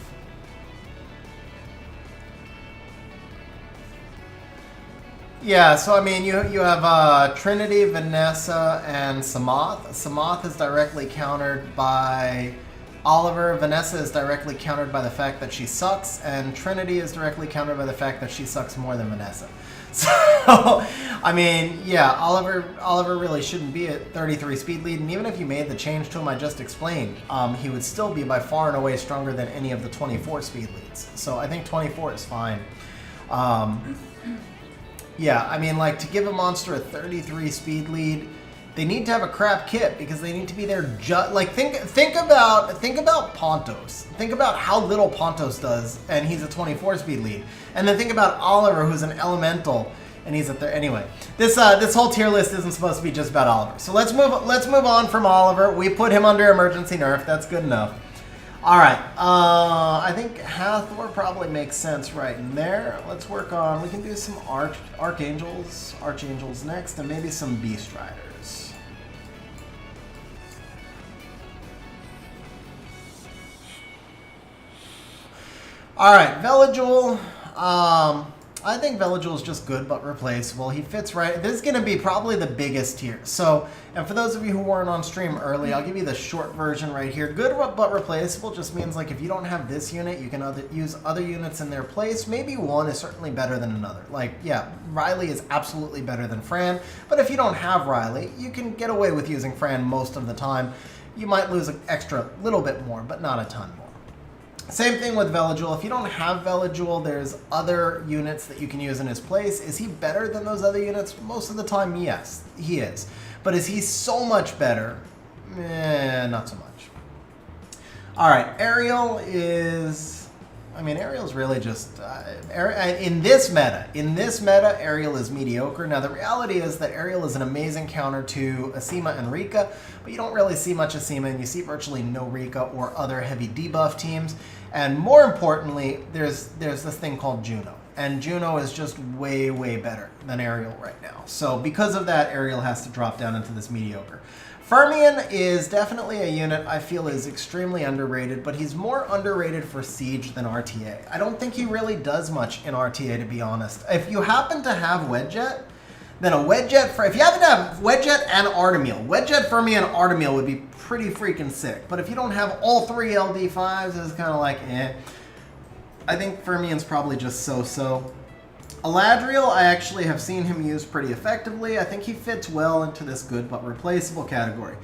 yeah. So I mean, you have Trinity, Vanessa, and Samath. Samath is directly countered by Oliver. Vanessa is directly countered by the fact that she sucks, and Trinity is directly countered by the fact that she sucks more than Vanessa. So, I mean, yeah, Oliver really shouldn't be at 33 speed lead, and even if you made the change to him I just explained, he would still be by far and away stronger than any of the 24 speed leads. So I think 24 is fine. Yeah, I mean, like, to give a monster a 33 speed lead, they need to have a crap kit because they need to be there like, think about Pontos. Think about how little Pontos does, and he's a 24 speed lead. And then think about Oliver, who's an elemental, and he's at anyway. This whole tier list isn't supposed to be just about Oliver. So let's move on from Oliver. We put him under emergency nerf. That's good enough. All right. I think Hathor probably makes sense right in there. Let's work on. We can do some Archangels next, and maybe some Beast Riders. All right, Velajul. I think Velajuel is just good but replaceable. He fits right. This is going to be probably the biggest here. So, and for those of you who weren't on stream early, I'll give you the short version right here. Good but replaceable just means like if you don't have this unit, you can use other units in their place. Maybe one is certainly better than another. Like, yeah, Riley is absolutely better than Fran. But if you don't have Riley, you can get away with using Fran most of the time. You might lose an extra little bit more, but not a ton more. Same thing with Velajuel. If you don't have Velajuel, there's other units that you can use in his place. Is he better than those other units? Most of the time, yes, he is. But is he so much better? Not so much. All right, Ariel is... I mean, Ariel's really just... in this meta, Ariel is mediocre. Now, the reality is that Ariel is an amazing counter to Asima and Rika, but you don't really see much Asima, and you see virtually no Rika or other heavy debuff teams. And more importantly, there's this thing called Juno. And Juno is just way, way better than Ariel right now. So because of that, Ariel has to drop down into this mediocre. Fermion is definitely a unit I feel is extremely underrated, but he's more underrated for Siege than RTA. I don't think he really does much in RTA, to be honest. If you happen to have Wedjet, then a Wedjet, if you happen to have Wedjet and Artemeal, Wedjet, Fermion, and Artemeal would be pretty freaking sick. But if you don't have all three LD5s, it's kind of like, eh. I think Fermion's probably just so-so. Eladriel, I actually have seen him used pretty effectively. I think he fits well into this good but replaceable category.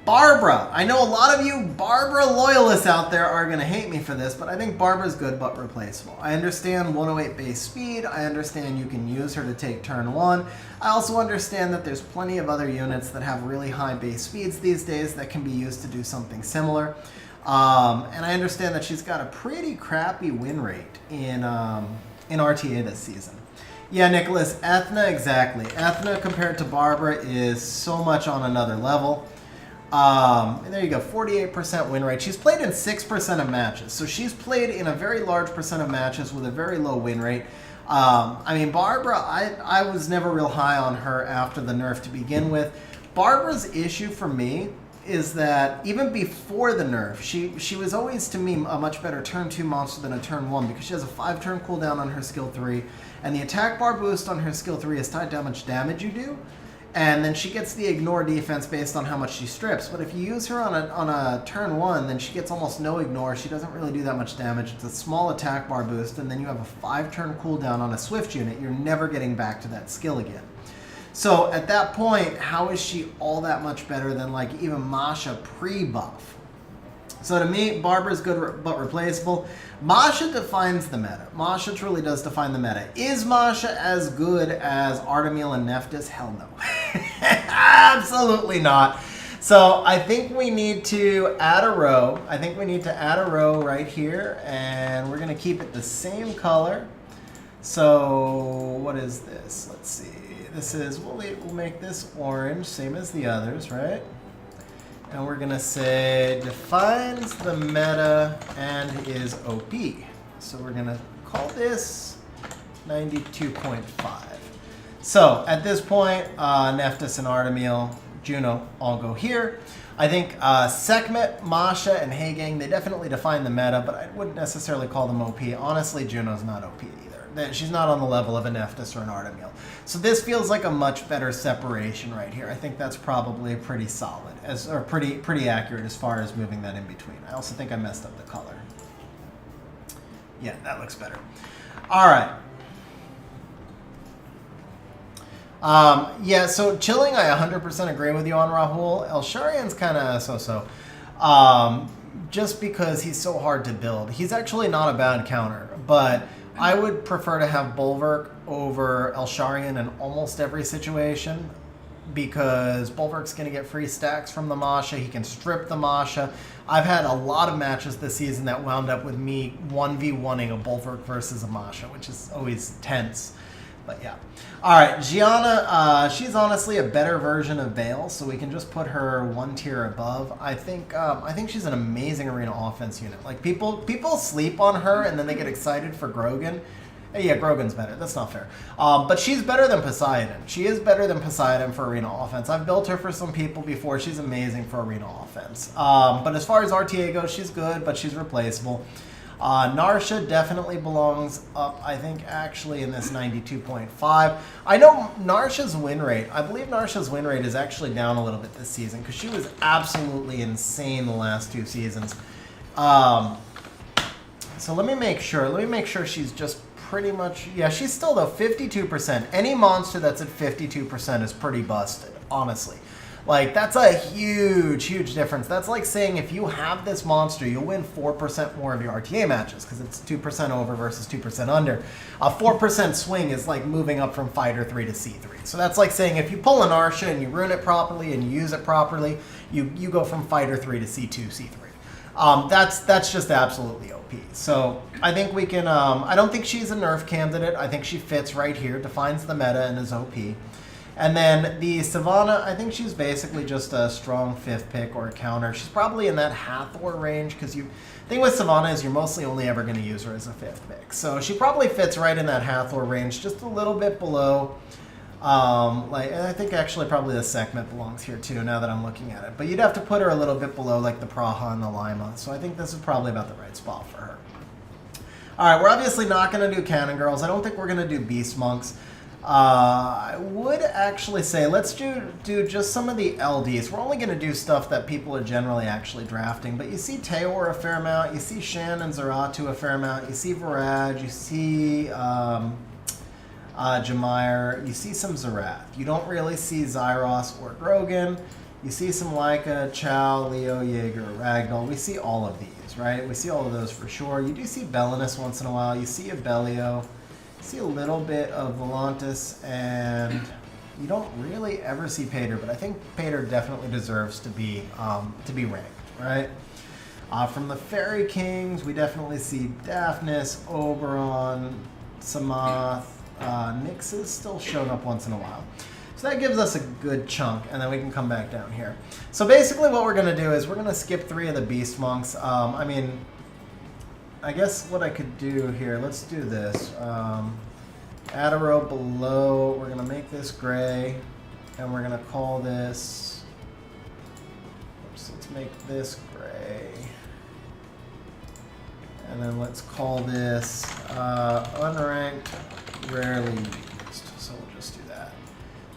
Barbara. I know a lot of you Barbara loyalists out there are going to hate me for this, but I think Barbara's good but replaceable. I understand 108 base speed. I understand you can use her to take turn 1. I also understand that there's plenty of other units that have really high base speeds these days that can be used to do something similar. And I understand that she's got a pretty crappy win rate in RTA this season. Yeah, Nicholas, Ethna, exactly. Ethna compared to Barbara is so much on another level. And there you go, 48% win rate. She's played in 6% of matches. So she's played in a very large percent of matches with a very low win rate. I mean, Barbara, I was never real high on her after the nerf to begin with. Barbara's issue for me is that even before the nerf, she was always, to me, a much better turn 2 monster than a turn 1 because she has a 5-turn cooldown on her skill 3, and the attack bar boost on her skill 3 is tied to how much damage you do, and then she gets the ignore defense based on how much she strips. But if you use her on a turn 1, then she gets almost no ignore. She doesn't really do that much damage. It's a small attack bar boost, and then you have a 5-turn cooldown on a swift unit. You're never getting back to that skill again. So at that point, how is she all that much better than like even Masha pre-buff? So to me, Barbara's good but replaceable. Masha defines the meta. Masha truly does define the meta. Is Masha as good as Artemeal and Nephthys? Hell no. Absolutely not. So I think we need to add a row. I think we need to add a row right here, and we're going to keep it the same color. So what is this? Let's see. This is, we'll make this orange, same as the others, right? And we're going to say defines the meta and is OP. So we're going to call this 92.5. So at this point, Nephthys and Artemeal, Juno all go here. I think Sekhmet, Masha, and Hagang, they definitely define the meta, but I wouldn't necessarily call them OP. Honestly, Juno's not OP either. She's not on the level of a Nephthys or an Artemeal. So this feels like a much better separation right here. I think that's probably pretty solid, or pretty accurate as far as moving that in between. I also think I messed up the color. Yeah, that looks better. All right. Yeah, so Chilling, I 100% agree with you on Rahul. Elsharian's kind of so-so. Just because he's so hard to build. He's actually not a bad counter, but I would prefer to have Bulwark over Elsharian in almost every situation because Bulwark's going to get free stacks from the Masha. He can strip the Masha. I've had a lot of matches this season that wound up with me 1v1ing a Bulwark versus a Masha, which is always tense. But yeah. All right, Gianna, she's honestly a better version of Vale, so we can just put her one tier above. I think she's an amazing arena offense unit. Like people sleep on her and then they get excited for Grogan. Yeah, Grogan's better. That's not fair. But she's better than Poseidon. She is better than Poseidon for arena offense. I've built her for some people before. She's amazing for arena offense. But as far as RTA goes, she's good, but she's replaceable. Narsha definitely belongs up, I think, actually in this 92.5. I know Narsha's win rate, I believe Narsha's win rate is actually down a little bit this season because she was absolutely insane the last 2 seasons. So let me make sure she's just pretty much, yeah, she's still though 52%. Any monster that's at 52% is pretty busted, honestly. Like, that's a huge, huge difference. That's like saying if you have this monster, you'll win 4% more of your RTA matches because it's 2% over versus 2% under. A 4% swing is like moving up from Fighter 3 to C3. So that's like saying if you pull an Arsha and you rune it properly and you use it properly, you go from Fighter 3 to C2, C3. That's just absolutely OP. So I think we can, I don't think she's a nerf candidate. I think she fits right here, defines the meta and is OP. And then the Savannah, I think she's basically just a strong 5th pick or a counter. She's probably in that Hathor range because the thing with Savannah is you're mostly only ever going to use her as a 5th pick. So she probably fits right in that Hathor range, just a little bit below. And I think actually probably the Sekhmet belongs here too now that I'm looking at it. But you'd have to put her a little bit below like the Praha and the Lima. So I think this is probably about the right spot for her. All right, we're obviously not going to do Cannon Girls. I don't think we're going to do Beast Monks. I would actually say let's do just some of the LDs. We're only going to do stuff that people are generally actually drafting. But you see Teor a fair amount. You see Shan and Zaratu a fair amount. You see Varad. You see Jameir. You see some Zerath. You don't really see Zyros or Grogan. You see some Leica, Chow, Leo, Jaeger, Ragdoll. We see all of these, right? We see all of those for sure. You do see Belinus once in a while. You see Abellio. See a little bit of Volantis, and you don't really ever see Pater, but I think Pater definitely deserves to be ranked, right? From the Fairy Kings, we definitely see Daphnis, Oberon, Samath, Nyx is still showing up once in a while. So that gives us a good chunk, and then we can come back down here. So basically what we're going to do is we're going to skip 3 of the Beast Monks. I guess what I could do here, let's do this. Add a row below, we're going to make this gray, and we're going to call this, oops, let's make this gray. And then let's call this unranked, rarely used. So we'll just do that.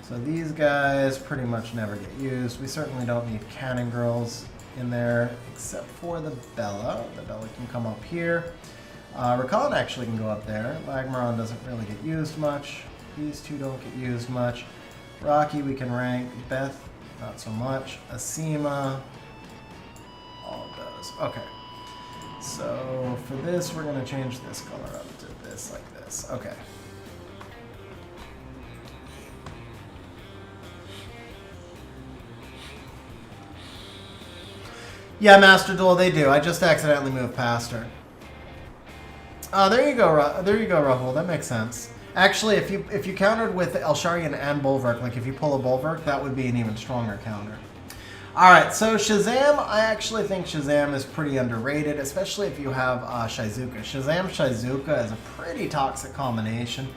So these guys pretty much never get used. We certainly don't need Cannon Girls in there, except for the Bella. The Bella can come up here. Rakan actually can go up there. Lagmaron doesn't really get used much. These 2 don't get used much. Rocky we can rank. Beth, not so much. Asima, all of those. Okay. So for this, we're going to change this color up to this, like this. Okay. Yeah, Master Duel, they do. I just accidentally moved past her. There you go, Rahul. That makes sense. Actually, if you countered with Elsharian and Bulwark, like if you pull a Bulwark, that would be an even stronger counter. All right, so Shazam, I actually think Shazam is pretty underrated, especially if you have Shizuka. Shazam-Shizuka is a pretty toxic combination.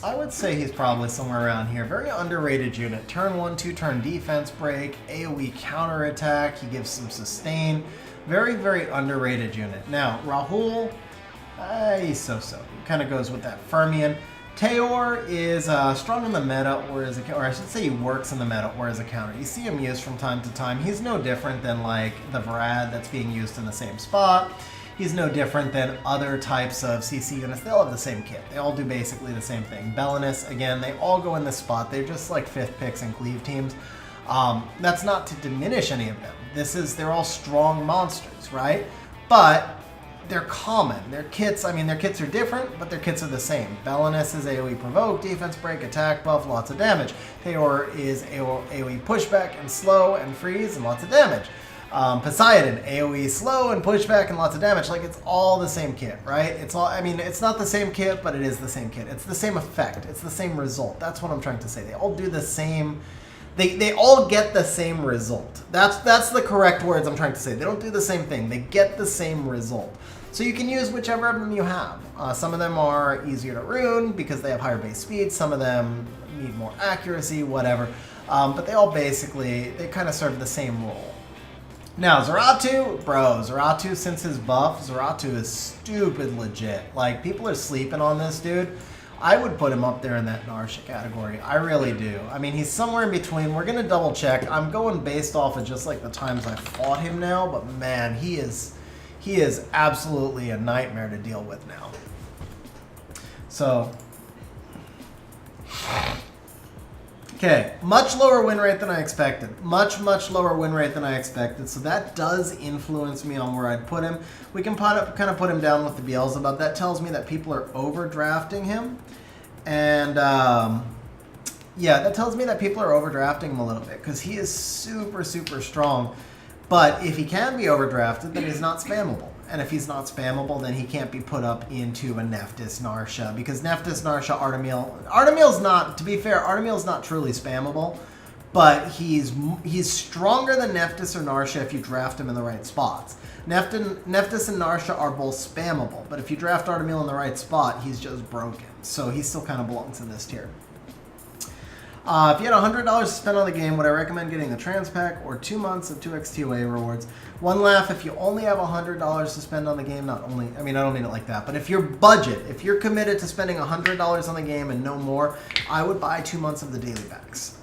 I would say he's probably somewhere around here. Very underrated unit. Turn 1, 2 turn defense break, AoE counterattack. He gives some sustain. Very, very underrated unit. Now, Rahul, he's so-so. He kind of goes with that Fermion. Teor is strong in the meta, or I should say he works in the meta or as a counter. You see him used from time to time. He's no different than like the Varad that's being used in the same spot. He's no different than other types of CC units. They all have the same kit. They all do basically the same thing. Belinus, again, they all go in this spot. They're just like 5th picks and cleave teams. That's not to diminish any of them. They're all strong monsters, right? But they're common. Their kits, their kits are different, but their kits are the same. Belinus is AoE provoke, defense break, attack buff, lots of damage. Theor is AoE pushback and slow and freeze and lots of damage. Poseidon, AoE slow and pushback and lots of damage. Like, it's all the same kit, right? It's all, it's not the same kit, but it is the same kit. It's the same effect. It's the same result. That's what I'm trying to say. They all do the same, they all get the same result. That's the correct words I'm trying to say. They don't do the same thing. They get the same result. So you can use whichever of them you have. Some of them are easier to rune because they have higher base speed. Some of them need more accuracy, whatever. But they all basically, they kind of serve the same role. Now, Zeratu, bro, Zeratu, since his buff, Zeratu is stupid legit. Like, people are sleeping on this dude. I would put him up there in that Narsha category. I really do. I mean, he's somewhere in between. We're going to double check. I'm going based off of just like the times I fought him now, but man, he is absolutely a nightmare to deal with now. So, okay, much lower win rate than I expected. Much lower win rate than I expected. So that does influence me on where I'd put him. We can kind of put him down with the Beelzebub. That tells me that people are overdrafting him. And yeah, that tells me that people are overdrafting him a little bit because he is super strong. But if he can be overdrafted, then he's not spammable. And if he's not spammable, then he can't be put up into a Nephthys Narsha. Because Nephthys Narsha, Artemeel's not, to be fair, Artemeel's not truly spammable. But he's stronger than Nephthys or Narsha if you draft him in the right spots. Nephthys and Narsha are both spammable. But if you draft Artemeel in the right spot, he's just broken. So he still kind of belongs in this tier. If you had $100 to spend on the game, would I recommend getting the Trans Pack or 2 months of 2x TOA rewards? One laugh, if you only have $100 to spend on the game, I don't mean it like that, but if your budget, if you're committed to spending $100 on the game and no more, I would buy 2 months of the daily packs.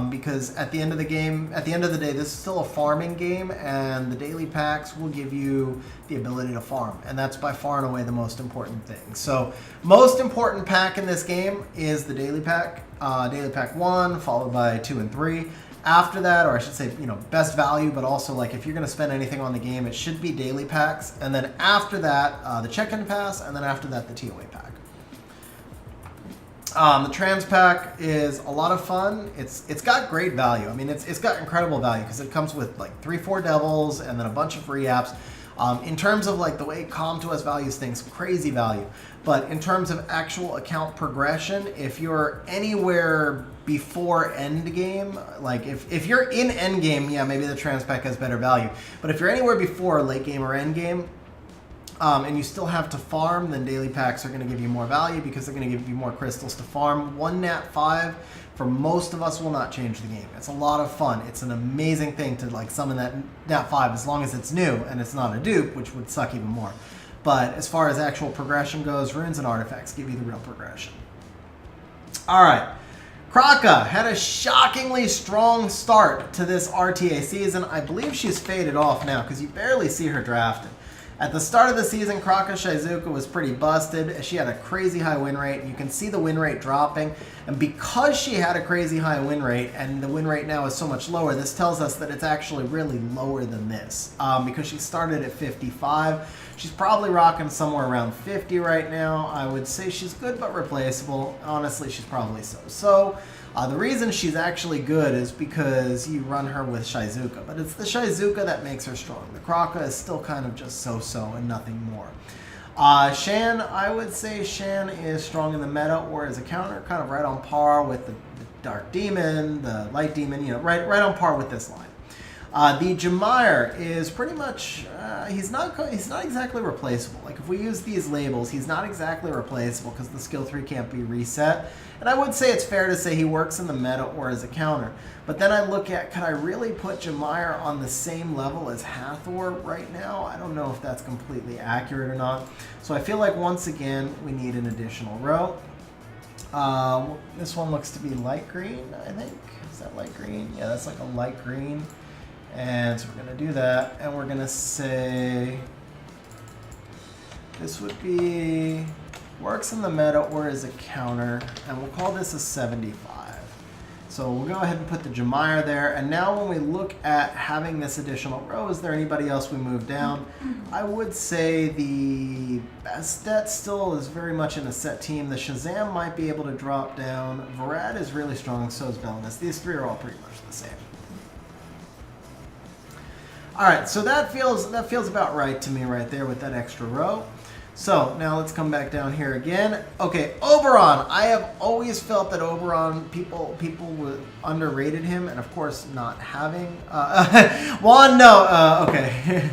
Because at the end of the day, this is still a farming game, and the daily packs will give you the ability to farm, and that's by far and away the most important thing. So, most important pack in this game is the daily pack. Daily pack 1, followed by 2 and 3. After that, or I should say, best value, but also like if you're going to spend anything on the game, it should be daily packs. And then after that, the check-in pass, and then after that, the TOA pack. The Trans Pack is a lot of fun. It's got great value. I mean, it's got incredible value because it comes with like 3-4 devils and then a bunch of free apps. In terms of like the way Com2uS values things, crazy value. But in terms of actual account progression, if you're anywhere before endgame, like if you're in endgame, yeah, maybe the Trans Pack has better value. But if you're anywhere before late game or endgame, and you still have to farm, then daily packs are going to give you more value because they're going to give you more crystals to farm. 1 Nat 5 for most of us will not change the game. It's a lot of fun. It's an amazing thing to like summon that Nat 5 as long as it's new and it's not a dupe, which would suck even more. But as far as actual progression goes, runes and artifacts give you the real progression. All right. Kraka had a shockingly strong start to this RTA season. I believe she's faded off now because you barely see her drafted. At the start of the season, Kraka Shizuka was pretty busted. She had a crazy high win rate. You can see the win rate dropping. And because she had a crazy high win rate, and the win rate now is so much lower, this tells us that it's actually really lower than this. Because she started at 55. She's probably rocking somewhere around 50 right now. I would say she's good but replaceable. Honestly, she's probably so. The reason she's actually good is because you run her with Shizuka, but it's the Shizuka that makes her strong. The Kraka is still kind of just so-so and nothing more. Shan, I would say Shan is strong in the meta or as a counter, kind of right on par with the Dark Demon, the Light Demon, right on par with this line. The Jemire is pretty much, he's not exactly replaceable. Like if we use these labels, he's not exactly replaceable because the skill 3 can't be reset. And I would say it's fair to say he works in the meta or as a counter. But then I look at, can I really put Jemire on the same level as Hathor right now? I don't know if that's completely accurate or not. So I feel like once again, we need an additional row. This one looks to be light green, I think. Is that light green? Yeah, that's like a light green. And so we're going to do that, and we're going to say this would be works in the meta or as a counter, and we'll call this a 75. So we'll go ahead and put the Jemire there, and now when we look at having this additional row, is there anybody else we move down? I would say the Bastet still is very much in a set team. The Shazam might be able to drop down. Varad is really strong, so is Belinus. These three are all pretty much the same. All right, so that feels about right to me right there with that extra row. So now let's come back down here again. Okay, Oberon. I have always felt that Oberon, people underrated him, and of course not having. Juan, no. Okay.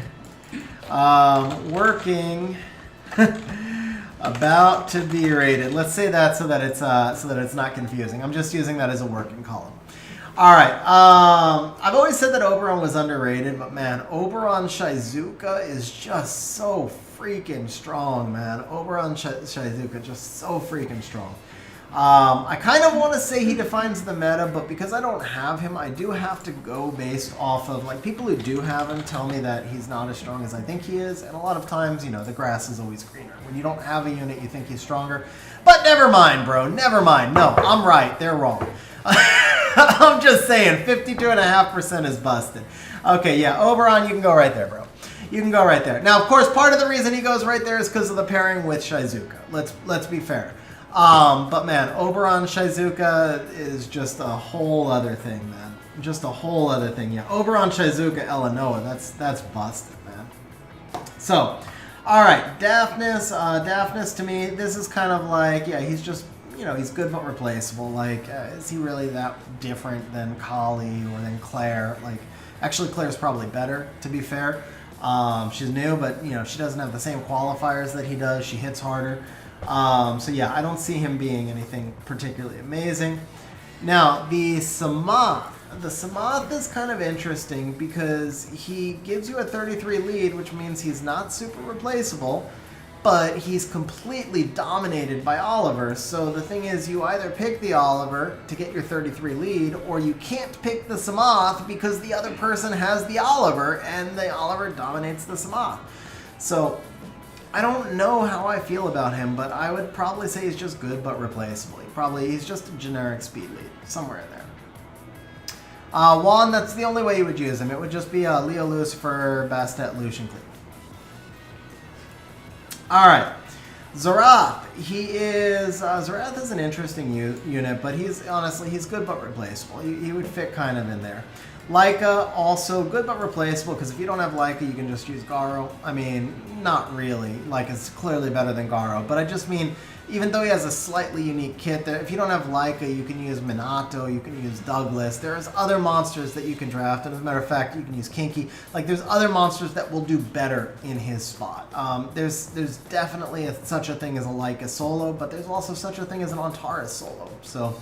Working. About to be rated. Let's say that so that it's not confusing. I'm just using that as a working column. All right. I've always said that Oberon was underrated, but man, Oberon Shizuka is just so freaking strong, man. Oberon Shizuka just so freaking strong. I kind of want to say he defines the meta, but because I don't have him, I do have to go based off of, like, people who do have him tell me that he's not as strong as I think he is, and a lot of times, you know, the grass is always greener. When you don't have a unit, you think he's stronger, but never mind, bro, never mind. No, I'm right, they're wrong. I'm just saying, 52.5% is busted. Okay, yeah, Oberon, you can go right there, bro. You can go right there. Now, of course, part of the reason he goes right there is because of the pairing with Shizuka. Let's be fair. But man, Oberon Shizuka is just a whole other thing, man. Just a whole other thing. Yeah, Oberon Shizuka Elanoa, that's busted, man. So, all right, Daphnis. Daphnis to me, this is kind of like, yeah, he's just, you know, he's good but replaceable. Like, is he really that different than Kali or than Claire? Like, actually, Claire's probably better, to be fair. She's new, but, you know, she doesn't have the same qualifiers that he does. She hits harder. So yeah, I don't see him being anything particularly amazing. Now, the Samath. The Samath is kind of interesting because he gives you a 33 lead, which means he's not super replaceable, but he's completely dominated by Oliver. So the thing is, you either pick the Oliver to get your 33 lead, or you can't pick the Samath because the other person has the Oliver, and the Oliver dominates the Samath. So I don't know how I feel about him, but I would probably say he's just good but replaceable. He's just a generic speed lead, somewhere in there. Juan, that's the only way you would use him. It would just be Leo Lucifer, Bastet, Lucian Cleave. Alright, Zarath. Zarath is an interesting unit, but honestly, he's good but replaceable. He would fit kind of in there. Leica, also good but replaceable, because if you don't have Leica, you can just use Garo. I mean, not really. Leica's clearly better than Garo, but I just mean, even though he has a slightly unique kit, if you don't have Leica, you can use Minato, you can use Douglas. There's other monsters that you can draft, and as a matter of fact, you can use Kinky. Like, there's other monsters that will do better in his spot. There's definitely such a thing as a Leica solo, but there's also such a thing as an Antares solo, so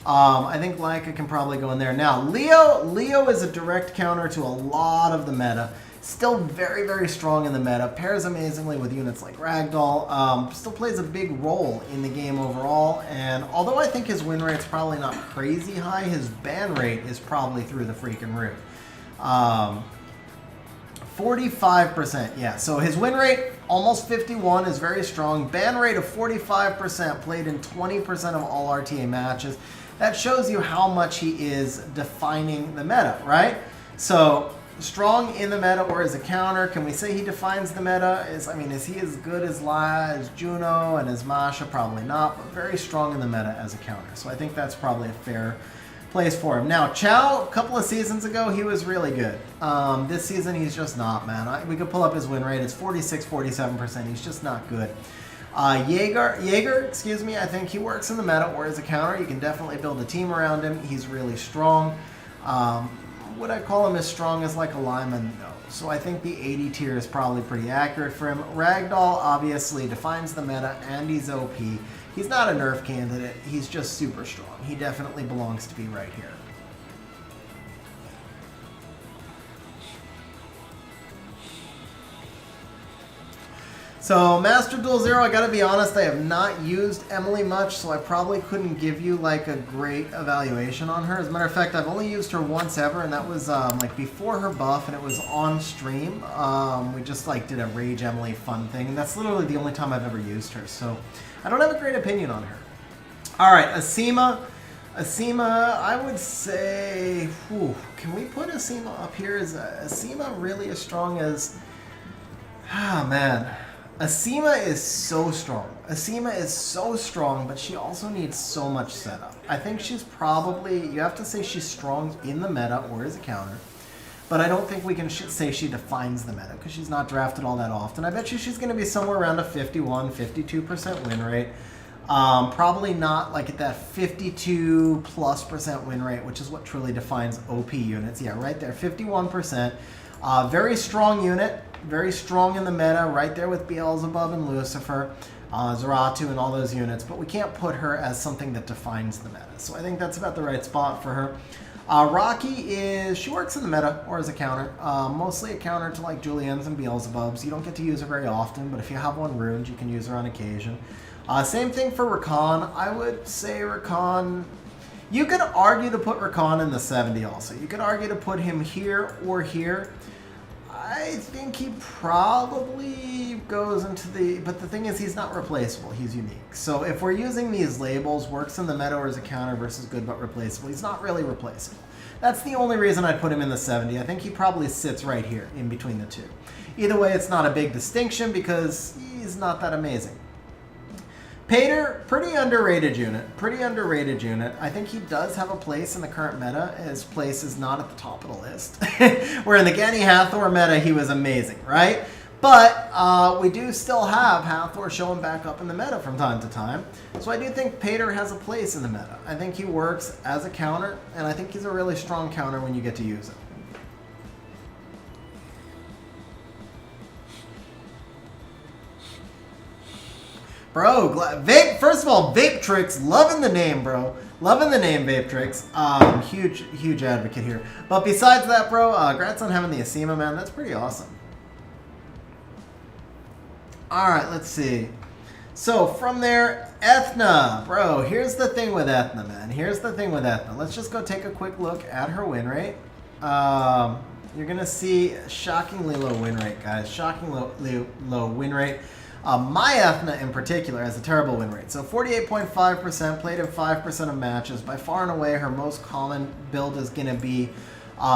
I think Leica can probably go in there. Now, Leo is a direct counter to a lot of the meta. Still very, very strong in the meta. Pairs amazingly with units like Ragdoll. Still plays a big role in the game overall. And although I think his win rate's probably not crazy high, his ban rate is probably through the freaking roof. 45%, yeah. So his win rate, almost 51, is very strong. Ban rate of 45%, played in 20% of all RTA matches. That shows you how much he is defining the meta, right? So, strong in the meta or as a counter. Can we say he defines the meta? Is he as good as as Juno and as Masha? Probably not, but very strong in the meta as a counter. So I think that's probably a fair place for him. Now, Chow, a couple of seasons ago, he was really good. This season, he's just not, man. We could pull up his win rate. It's 46, 47%. He's just not good. Jaeger, excuse me, I think he works in the meta or as a counter. You can definitely build a team around him. He's really strong. Would I call him as strong as like a Lyman? No. So I think the 80 tier is probably pretty accurate for him. Ragdoll obviously defines the meta, and he's OP. He's not a nerf candidate. He's just super strong. He definitely belongs to be right here. So, Master Duel Zero, I gotta be honest, I have not used Emily much, so I probably couldn't give you like a great evaluation on her. As a matter of fact, I've only used her once ever, and that was like before her buff, and it was on stream. We just like did a Rage Emily fun thing, and that's literally the only time I've ever used her, so I don't have a great opinion on her. Alright, Asima. Asima, I would say, can we put Asima up here? Is Asima really as strong as, man. Asima is so strong. Asima is so strong, but she also needs so much setup. I think she's probably, you have to say she's strong in the meta or as a counter, but I don't think we can say she defines the meta because she's not drafted all that often. I bet you she's going to be somewhere around a 51, 52% win rate. Probably not like at that 52+% win rate, which is what truly defines OP units. Yeah, right there, 51%. Very strong unit. Very strong in the meta, right there with Beelzebub and Lucifer, Zaratu and all those units, but we can't put her as something that defines the meta. So I think that's about the right spot for her. Rocky she works in the meta or as a counter, mostly a counter to like Juliennes and Beelzebubs. You don't get to use her very often, but if you have one ruined, you can use her on occasion. Same thing for Rakan. I would say Rakan, you could argue to put Rakan in the 70 also. You could argue to put him here or here. I think he probably goes into the, but the thing is he's not replaceable, he's unique. So if we're using these labels, works in the meta or as a counter versus good but replaceable, he's not really replaceable. That's the only reason I'd put him in the 70. I think he probably sits right here in between the two. Either way, it's not a big distinction because he's not that amazing. Pater, pretty underrated unit. I think he does have a place in the current meta. His place is not at the top of the list. Where in the Genny Hathor meta, he was amazing, right? But we do still have Hathor showing back up in the meta from time to time. So I do think Pater has a place in the meta. I think he works as a counter, and I think he's a really strong counter when you get to use him. Bro, Vape, first of all, Vape Tricks, loving the name, bro. Loving the name, Vape Tricks. Huge advocate here. But besides that, bro, congrats on having the Asima, man. That's pretty awesome. All right, let's see. So from there, Ethna. Bro, here's the thing with Ethna, man. Here's the thing with Ethna. Let's just go take a quick look at her win rate. You're going to see shockingly low win rate, guys. Shockingly low win rate. My Ethna in particular has a terrible win rate. So 48.5%, played in 5% of matches. By far and away, her most common build is going to be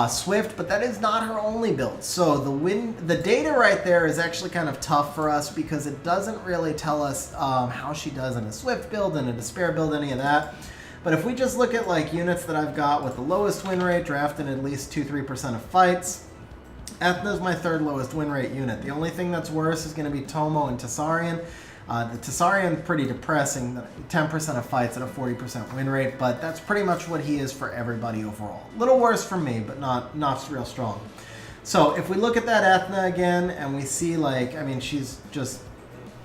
Swift, but that is not her only build. So the data right there is actually kind of tough for us because it doesn't really tell us how she does in a Swift build and a Despair build, any of that. But if we just look at like units that I've got with the lowest win rate, drafted at least 2-3% of fights, Ethna is my third lowest win rate unit. The only thing that's worse is going to be Tomo and Tessarian. The Tessarian, pretty depressing, 10% of fights at a 40% win rate, but that's pretty much what he is for everybody overall. A little worse for me, but not real strong. So if we look at that Ethna again, and we see like, I mean, she's just,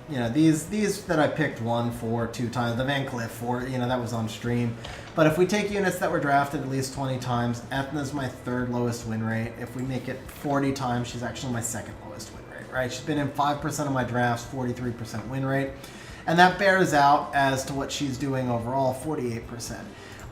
you know, these that I picked 1, 4, 2 times, the Van Cliff 4, you know, that was on stream. But if we take units that were drafted at least 20 times, Ethna's my third lowest win rate. If we make it 40 times, she's actually my second lowest win rate, right? She's been in 5% of my drafts, 43% win rate. And that bears out as to what she's doing overall, 48%.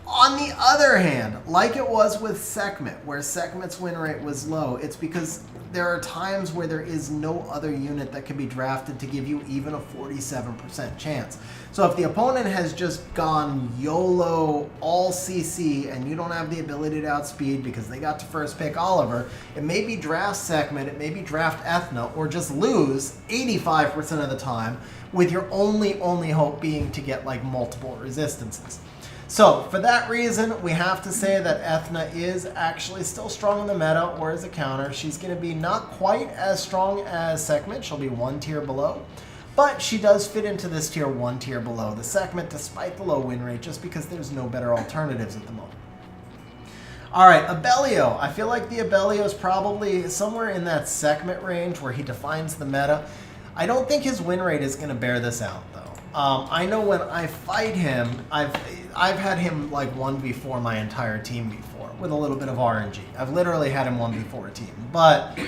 On the other hand, like it was with Sekhmet, where Sekhmet's win rate was low, it's because there are times where there is no other unit that can be drafted to give you even a 47% chance. So if the opponent has just gone YOLO all CC and you don't have the ability to outspeed because they got to first pick Oliver, it may be draft Sekhmet, it may be draft Ethna, or just lose 85% of the time with your only hope being to get like multiple resistances. So, for that reason, we have to say that Ethna is actually still strong in the meta or as a counter. She's going to be not quite as strong as Sekhmet. She'll be 1 tier below. But she does fit into this tier 1 tier below the Sekhmet despite the low win rate just because there's no better alternatives at the moment. Alright, Abellio. I feel like the Abellio is probably somewhere in that Sekhmet range where he defines the meta. I don't think his win rate is going to bear this out, though. I know when I fight him, I've had him like 1v4 my entire team before with a little bit of RNG. I've literally had him 1v4 a team, but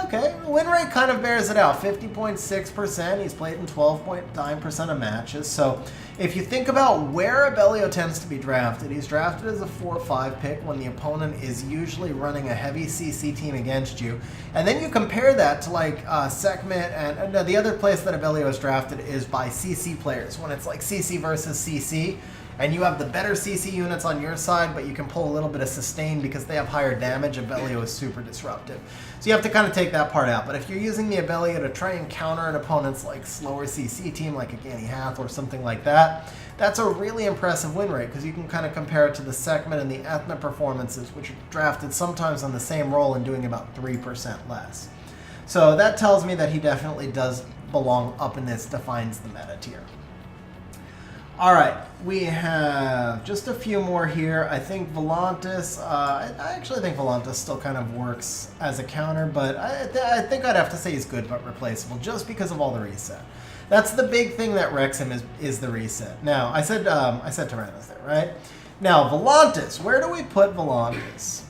okay, win rate kind of bears it out. 50.6%. He's played in 12.9% of matches. So if you think about where Abellio tends to be drafted, he's drafted as a 4-5 pick when the opponent is usually running a heavy CC team against you. And then you compare that to like Sekhmet and the other place that Abellio is drafted is by CC players, when it's like CC versus CC. And you have the better CC units on your side, but you can pull a little bit of sustain because they have higher damage. Abellio is super disruptive. So you have to kind of take that part out. But if you're using the Abellio to try and counter an opponent's like slower CC team, like a Genny Hath or something like that, that's a really impressive win rate because you can kind of compare it to the Sekhmet and the Ethna performances, which are drafted sometimes on the same role and doing about 3% less. So that tells me that he definitely does belong up in this defines the meta tier. All right, we have just a few more here. I think Volantis, I actually think Volantis still kind of works as a counter, but I think I'd have to say he's good but replaceable just because of all the reset. That's the big thing that wrecks him is the reset. Now, I said Tyrannus there, right? Now, Volantis. Where do we put Volantis?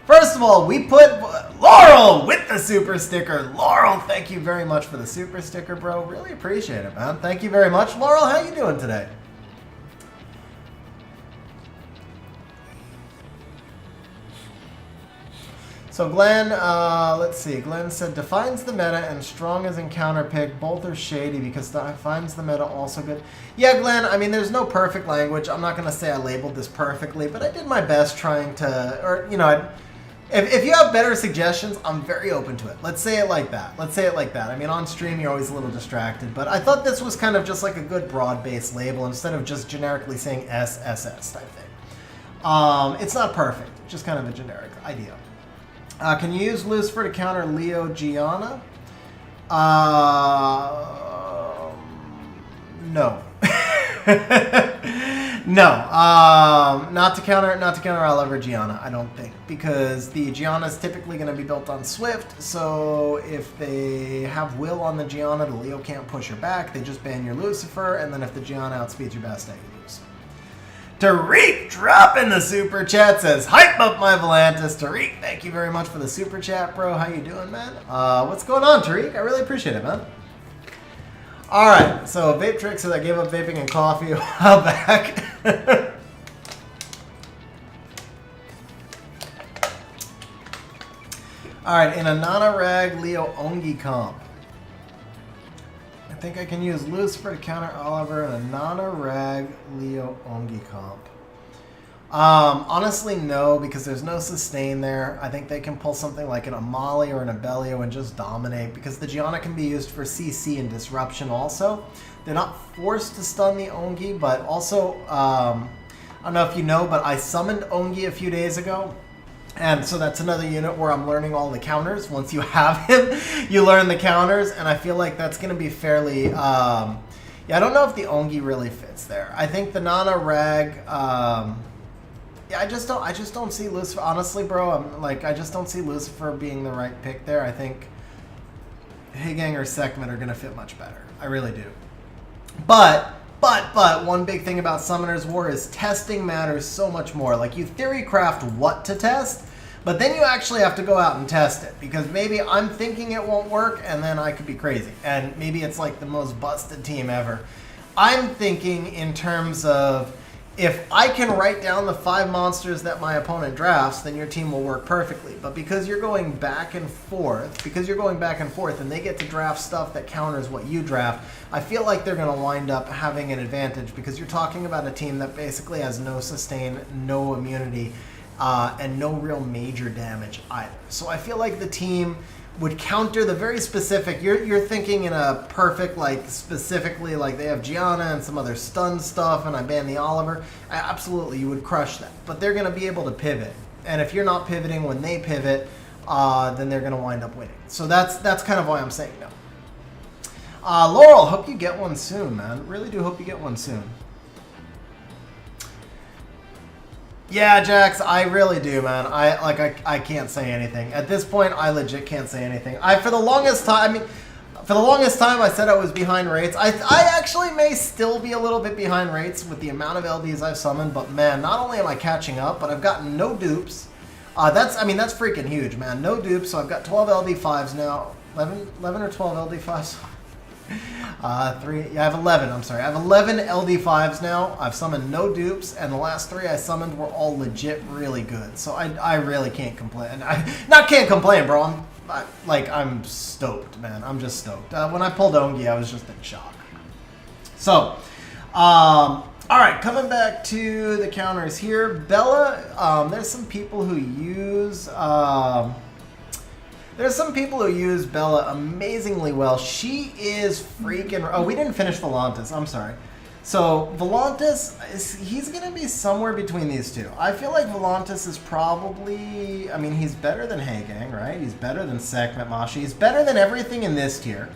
First of all, we put Laurel with the super sticker. Laurel, thank you very much for the super sticker, bro. Really appreciate it, man. Thank you very much. Laurel, how you doing today? So Glenn, let's see. Glenn said, defines the meta and strong as encounter pick. Both are shady because defines the meta also good. Yeah, Glenn, I mean, there's no perfect language. I'm not going to say I labeled this perfectly, but I did my best trying to, or, you know, if you have better suggestions, I'm very open to it. Let's say it like that. Let's say it like that. I mean, on stream, you're always a little distracted, but I thought this was kind of just like a good broad-based label instead of just generically saying SSS type thing. It's not perfect, just kind of a generic idea. Can you use Lucifer to counter Leo Gianna? No. No. Not to counter Oliver Gianna, I don't think. Because the Gianna is typically going to be built on Swift, so if they have Will on the Gianna, the Leo can't push her back. They just ban your Lucifer, and then if the Gianna outspeeds your Bastet, you lose. Tariq dropping the super chat says, hype up my Volantis. Tariq, thank you very much for the super chat, bro. How you doing, man? What's going on, Tariq? I really appreciate it, man. All right, so Vape Trick says I gave up vaping and coffee a while back. All right, in a Nana Rag Leo Ongi comp. I think I can use Lucifer to counter Oliver in a Nana Rag Leo Ongi comp. Honestly, no, because there's no sustain there. I think they can pull something like an Amali or an Abelio and just dominate, because the Gianna can be used for CC and disruption also. They're not forced to stun the Ongi, but also, I don't know if you know, but I summoned Ongi a few days ago. And so that's another unit where I'm learning all the counters. Once you have him, you learn the counters, and I feel like that's going to be fairly... yeah, I don't know if the Ongi really fits there. I think the Nana Rag... yeah, I just don't see Lucifer. Honestly, bro, I just don't see Lucifer being the right pick there. I think Higang or Sekhmet are going to fit much better. I really do. But one big thing about Summoner's War is testing matters so much more. Like, you theory craft what to test, but then you actually have to go out and test it, because maybe I'm thinking it won't work and then I could be crazy, and maybe it's like the most busted team ever. I'm thinking in terms of, if I can write down the 5 monsters that my opponent drafts, then your team will work perfectly. But because you're going back and forth, and they get to draft stuff that counters what you draft, I feel like they're going to wind up having an advantage, because you're talking about a team that basically has no sustain, no immunity, and no real major damage either. So I feel like the team would counter the very specific, you're thinking in a perfect, like, specifically, like, they have Gianna and some other stun stuff, and I ban the Oliver. Absolutely, you would crush that. But they're going to be able to pivot. And if you're not pivoting when they pivot, then they're going to wind up winning. So that's kind of why I'm saying no. Laurel, hope you get one soon, man. Really do hope you get one soon. Yeah, Jax, I really do, man. I can't say anything. At this point, I legit can't say anything. For the longest time, I said I was behind rates. I actually may still be a little bit behind rates with the amount of LDs I've summoned, but man, not only am I catching up, but I've gotten no dupes. That's freaking huge, man. No dupes, so I've got 12 LD5s now. 11 or 12 LD5s? I have 11, I'm sorry. I have 11 LD5s now. I've summoned no dupes, and the last 3 I summoned were all legit really good. So I really can't complain. Can't complain, bro. I'm stoked, man. I'm just stoked. When I pulled Ongi, I was just in shock. So, alright, coming back to the counters here. Bella, there's some people who use... There's some people who use Bella amazingly well. She is freaking... Oh, we didn't finish Volantis. I'm sorry. So, Volantis, he's going to be somewhere between these two. I feel like Volantis is probably... I mean, he's better than Higang, right? He's better than Sekhmet Mashi. He's better than everything in this tier.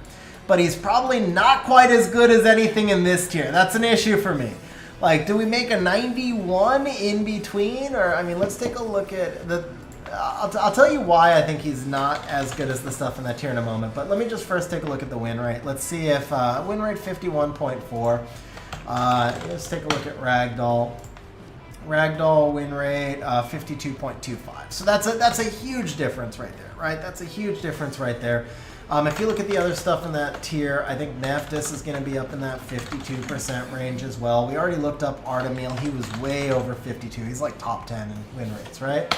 But he's probably not quite as good as anything in this tier. That's an issue for me. Like, do we make a 91 in between? Or, I mean, let's take a look at the... I'll tell you why I think he's not as good as the stuff in that tier in a moment, but let me just first take a look at the win rate. Let's see if win rate 51.4. Let's take a look at Ragdoll. Ragdoll win rate 52.25. So that's a huge difference right there, right? That's a huge difference right there. If you look at the other stuff in that tier, I think Nephthys is going to be up in that 52% range as well. We already looked up Artemil. He was way over 52. He's like top 10 in win rates, right?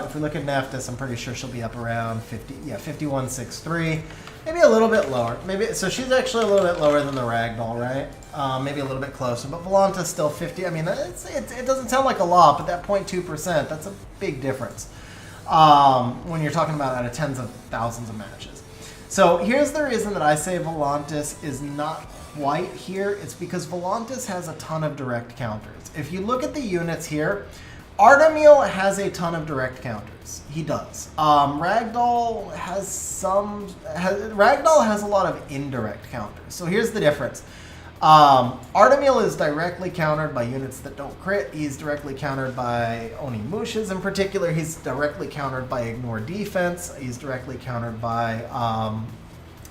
If we look at Nephthys, I'm pretty sure she'll be up around 51.63. Maybe a little bit lower. Maybe so she's actually a little bit lower than the Ragdoll, right? Maybe a little bit closer. But Volanta's still 50. I mean, it doesn't sound like a lot, but that 0.2%, that's a big difference when you're talking about out of tens of thousands of matches. So here's the reason that I say Volantis is not quite here. It's because Volantis has a ton of direct counters. If you look at the units here, Artemil has a ton of direct counters. He does. Ragdoll has a lot of indirect counters. So here's the difference. Artemil is directly countered by units that don't crit. He's directly countered by Onimushas in particular. He's directly countered by ignore defense. He's directly countered by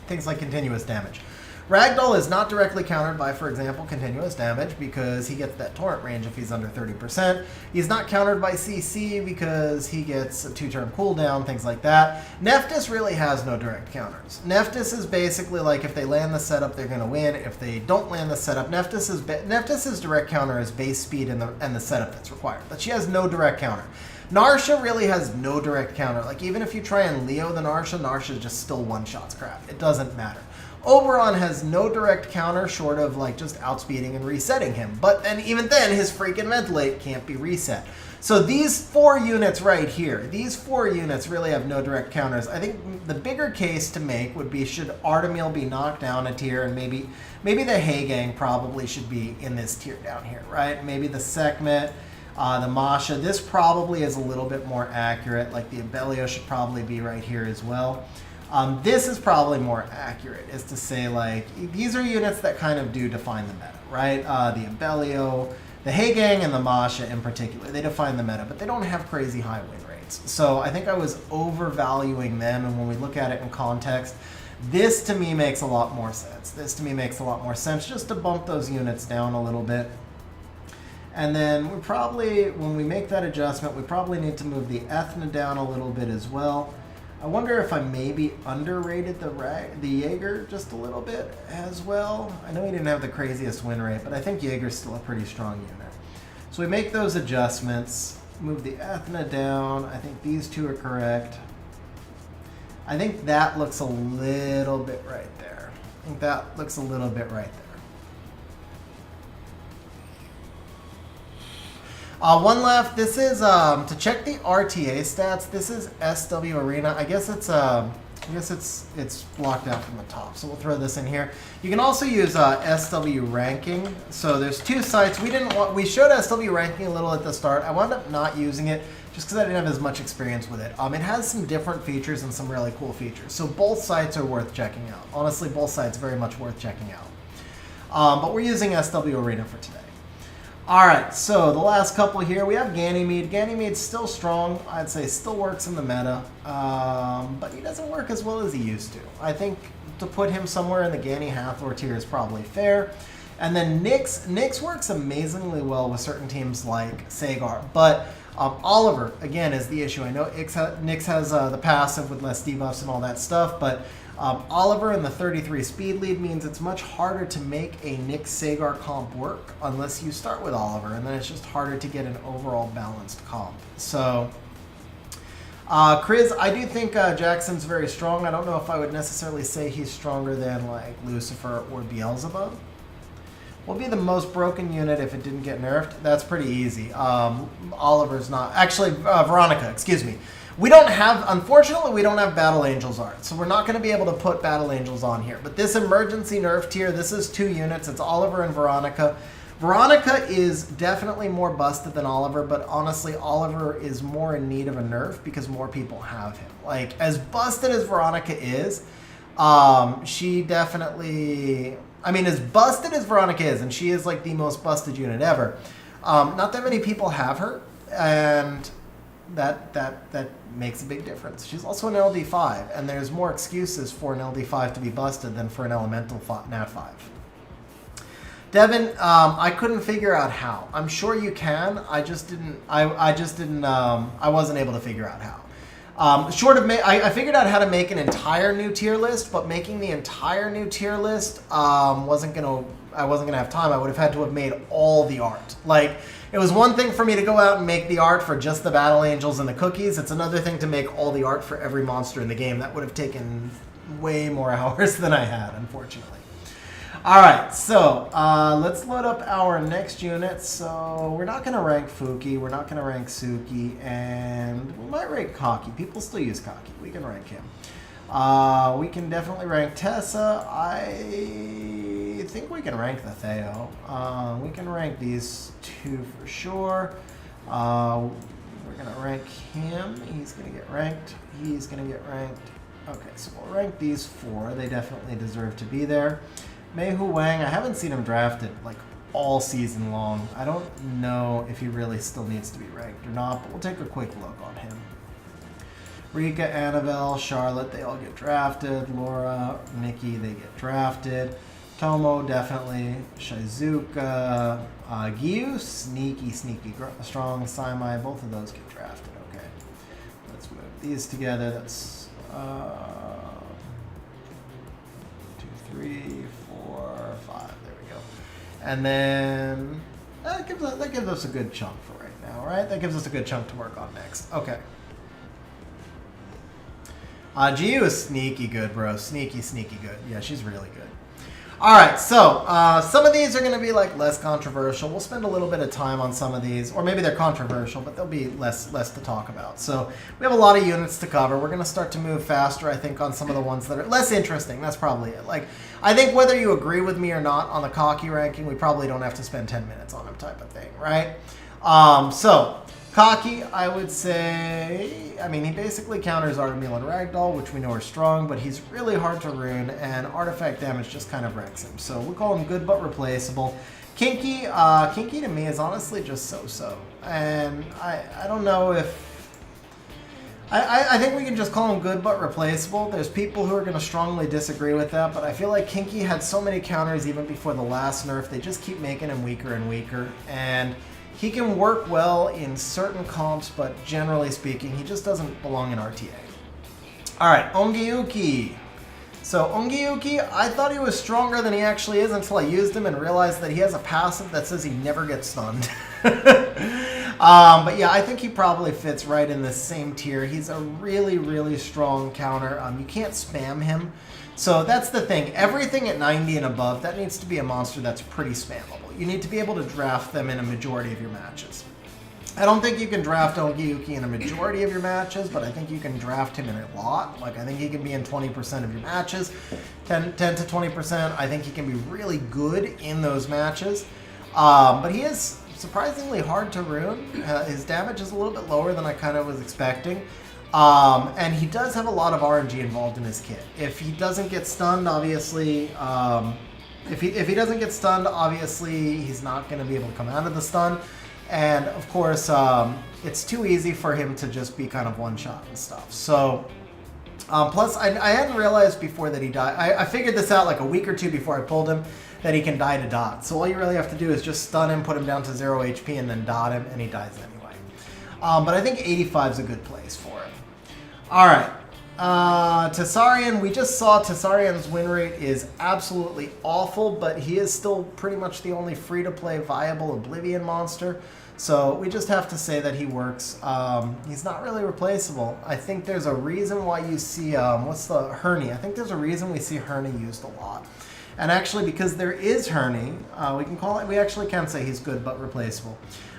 things like continuous damage. Ragdoll is not directly countered by, for example, continuous damage because he gets that torrent range if he's under 30%. He's not countered by CC because he gets a 2-turn cooldown, things like that. Nephthys really has no direct counters. Nephthys is basically like if they land the setup, they're going to win. If they don't land the setup, Nephthys's direct counter is base speed and the setup that's required. But she has no direct counter. Narsha really has no direct counter. Like even if you try and Leo the Narsha just still one-shots crap. It doesn't matter. Oberon has no direct counter short of like just outspeeding and resetting him. But then even then, his freaking ventilate can't be reset. So these 4 units right here, these 4 units really have no direct counters. I think the bigger case to make would be should Artemil be knocked down a tier, and maybe the Hay Gang probably should be in this tier down here, right? Maybe the Sekhmet, the Masha. This probably is a little bit more accurate. Like the Abellio should probably be right here as well. This is probably more accurate, is to say like these are units that kind of do define the meta, right? The Abellio, the Hay Gang, and the Masha in particular, they define the meta, but they don't have crazy high win rates. So I think I was overvaluing them, and when we look at it in context, this to me makes a lot more sense. This to me makes a lot more sense just to bump those units down a little bit. And then we probably, when we make that adjustment, we probably need to move the Ethna down a little bit as well. I wonder if I maybe underrated the Jaeger just a little bit as well. I know he didn't have the craziest win rate, but I think Jaeger's still a pretty strong unit. So we make those adjustments, move the Ethna down. I think these 2 are correct. I think that looks a little bit right there. I think that looks a little bit right there. One left. This is to check the RTA stats. This is SW Arena. I guess it's blocked out from the top. So we'll throw this in here. You can also use SW ranking. So there's 2 sites. We showed SW ranking a little at the start. I wound up not using it just because I didn't have as much experience with it. It has some different features and some really cool features. So both sites are worth checking out. Honestly, both sites very much worth checking out. But we're using SW Arena for today. All right, so the last couple here, we have Ganymede. Ganymede's still strong. I'd say still works in the meta, but he doesn't work as well as he used to. I think to put him somewhere in the Gany Hathor tier is probably fair. And then Nyx works amazingly well with certain teams like Sagar, but Oliver, again, is the issue. I know Nyx has the passive with less debuffs and all that stuff, but Oliver in the 33 speed lead means it's much harder to make a Nyx Sagar comp work unless you start with Oliver, and then it's just harder to get an overall balanced comp. So, Kriz, I do think Jackson's very strong. I don't know if I would necessarily say he's stronger than like Lucifer or Beelzebub. What would be the most broken unit if it didn't get nerfed? That's pretty easy. Oliver's not. Actually, Veronica, excuse me. Unfortunately, we don't have Battle Angels art, so we're not going to be able to put Battle Angels on here. But this emergency nerf tier, this is 2 units. It's Oliver and Veronica. Veronica is definitely more busted than Oliver, but honestly, Oliver is more in need of a nerf because more people have him. Like, as busted as Veronica is, she definitely... I mean, as busted as Veronica is, and she is like the most busted unit ever, not that many people have her, and that makes a big difference. She's also an LD5, and there's more excuses for an LD5 to be busted than for an elemental Nat 5. Devin, I couldn't figure out how. I'm sure you can. I just didn't. I wasn't able to figure out how. I figured out how to make an entire new tier list, but making the entire new tier list I wasn't gonna have time. I would have had to have made all the art. Like, it was one thing for me to go out and make the art for just the Battle Angels and the cookies. It's another thing to make all the art for every monster in the game. That would have taken way more hours than I had, unfortunately. All right, so let's load up our next unit. So we're not going to rank Fuki, we're not going to rank Suki, and we might rank Kaki. People still use Kaki. We can rank him. We can definitely rank Tessa. I think we can rank the Theo. We can rank these two for sure. We're going to rank him. He's going to get ranked. He's going to get ranked. Okay, so we'll rank these four. They definitely deserve to be there. Mei Hu Wang, I haven't seen him drafted like all season long. I don't know if he really still needs to be ranked or not, but we'll take a quick look on him. Rika, Annabelle, Charlotte, they all get drafted. Laura, Nikki, they get drafted. Tomo, definitely. Shizuka, Gyu, sneaky, strong. Saimai, both of those get drafted. Okay, let's move these together. That's 2, 3, 4, 5. There we go. And then that gives us a good chunk for right now, right? That gives us a good chunk to work on next. Okay. Gyu is sneaky good, bro. Sneaky good. Yeah, she's really good. All right, so some of these are going to be like less controversial. We'll spend a little bit of time on some of these, or maybe they're controversial, but they'll be less to talk about. So we have a lot of units to cover. We're going to start to move faster, I think, on some of the ones that are less interesting. That's probably it. Like, I think whether you agree with me or not on the Kaki ranking, we probably don't have to spend 10 minutes on him type of thing, right? So Kaki, I would say, I mean, he basically counters Artemil and Ragdoll, which we know are strong, but he's really hard to rune, and artifact damage just kind of wrecks him. So we call him good but replaceable. Kinky, Kinky to me is honestly just so-so. And I don't know if... I think we can just call him good but replaceable. There's people who are going to strongly disagree with that, but I feel like Kinky had so many counters even before the last nerf. They just keep making him weaker and weaker, and he can work well in certain comps, but generally speaking, he just doesn't belong in RTA. All right, Ongyuki. So Ongyuki, I thought he was stronger than he actually is until I used him and realized that he has a passive that says he never gets stunned. But yeah, I think he probably fits right in the same tier. He's a really strong counter. You can't spam him. So that's the thing. Everything at 90 and above, that needs to be a monster that's pretty spammable. You need to be able to draft them in a majority of your matches. I don't think you can draft Ongyuki in a majority of your matches, but I think you can draft him in a lot. Like, I think he can be in 20% of your matches, 10 to 20%. I think he can be really good in those matches. But he is surprisingly hard to rune. His damage is a little bit lower than I kind of was expecting. And he does have a lot of RNG involved in his kit. If he doesn't get stunned, obviously, if he doesn't get stunned, obviously he's not going to be able to come out of the stun. And of course, it's too easy for him to just be kind of one-shot and stuff. So, plus I hadn't realized before that he died. I figured this out like a week or two before I pulled him, that he can die to dot. So all you really have to do is just stun him, put him down to 0 HP, and then dot him, and he dies anyway. But I think 85 is a good place for him. All right. Tessarian, we just saw Tessarian's win rate is absolutely awful, but he is still pretty much the only free-to-play viable Oblivion monster. So we just have to say that he works. He's not really replaceable. I think there's a reason why you see, what's the Herney? I think there's a reason we see Herney used a lot. And actually, because there is Herney, we actually can say he's good but replaceable.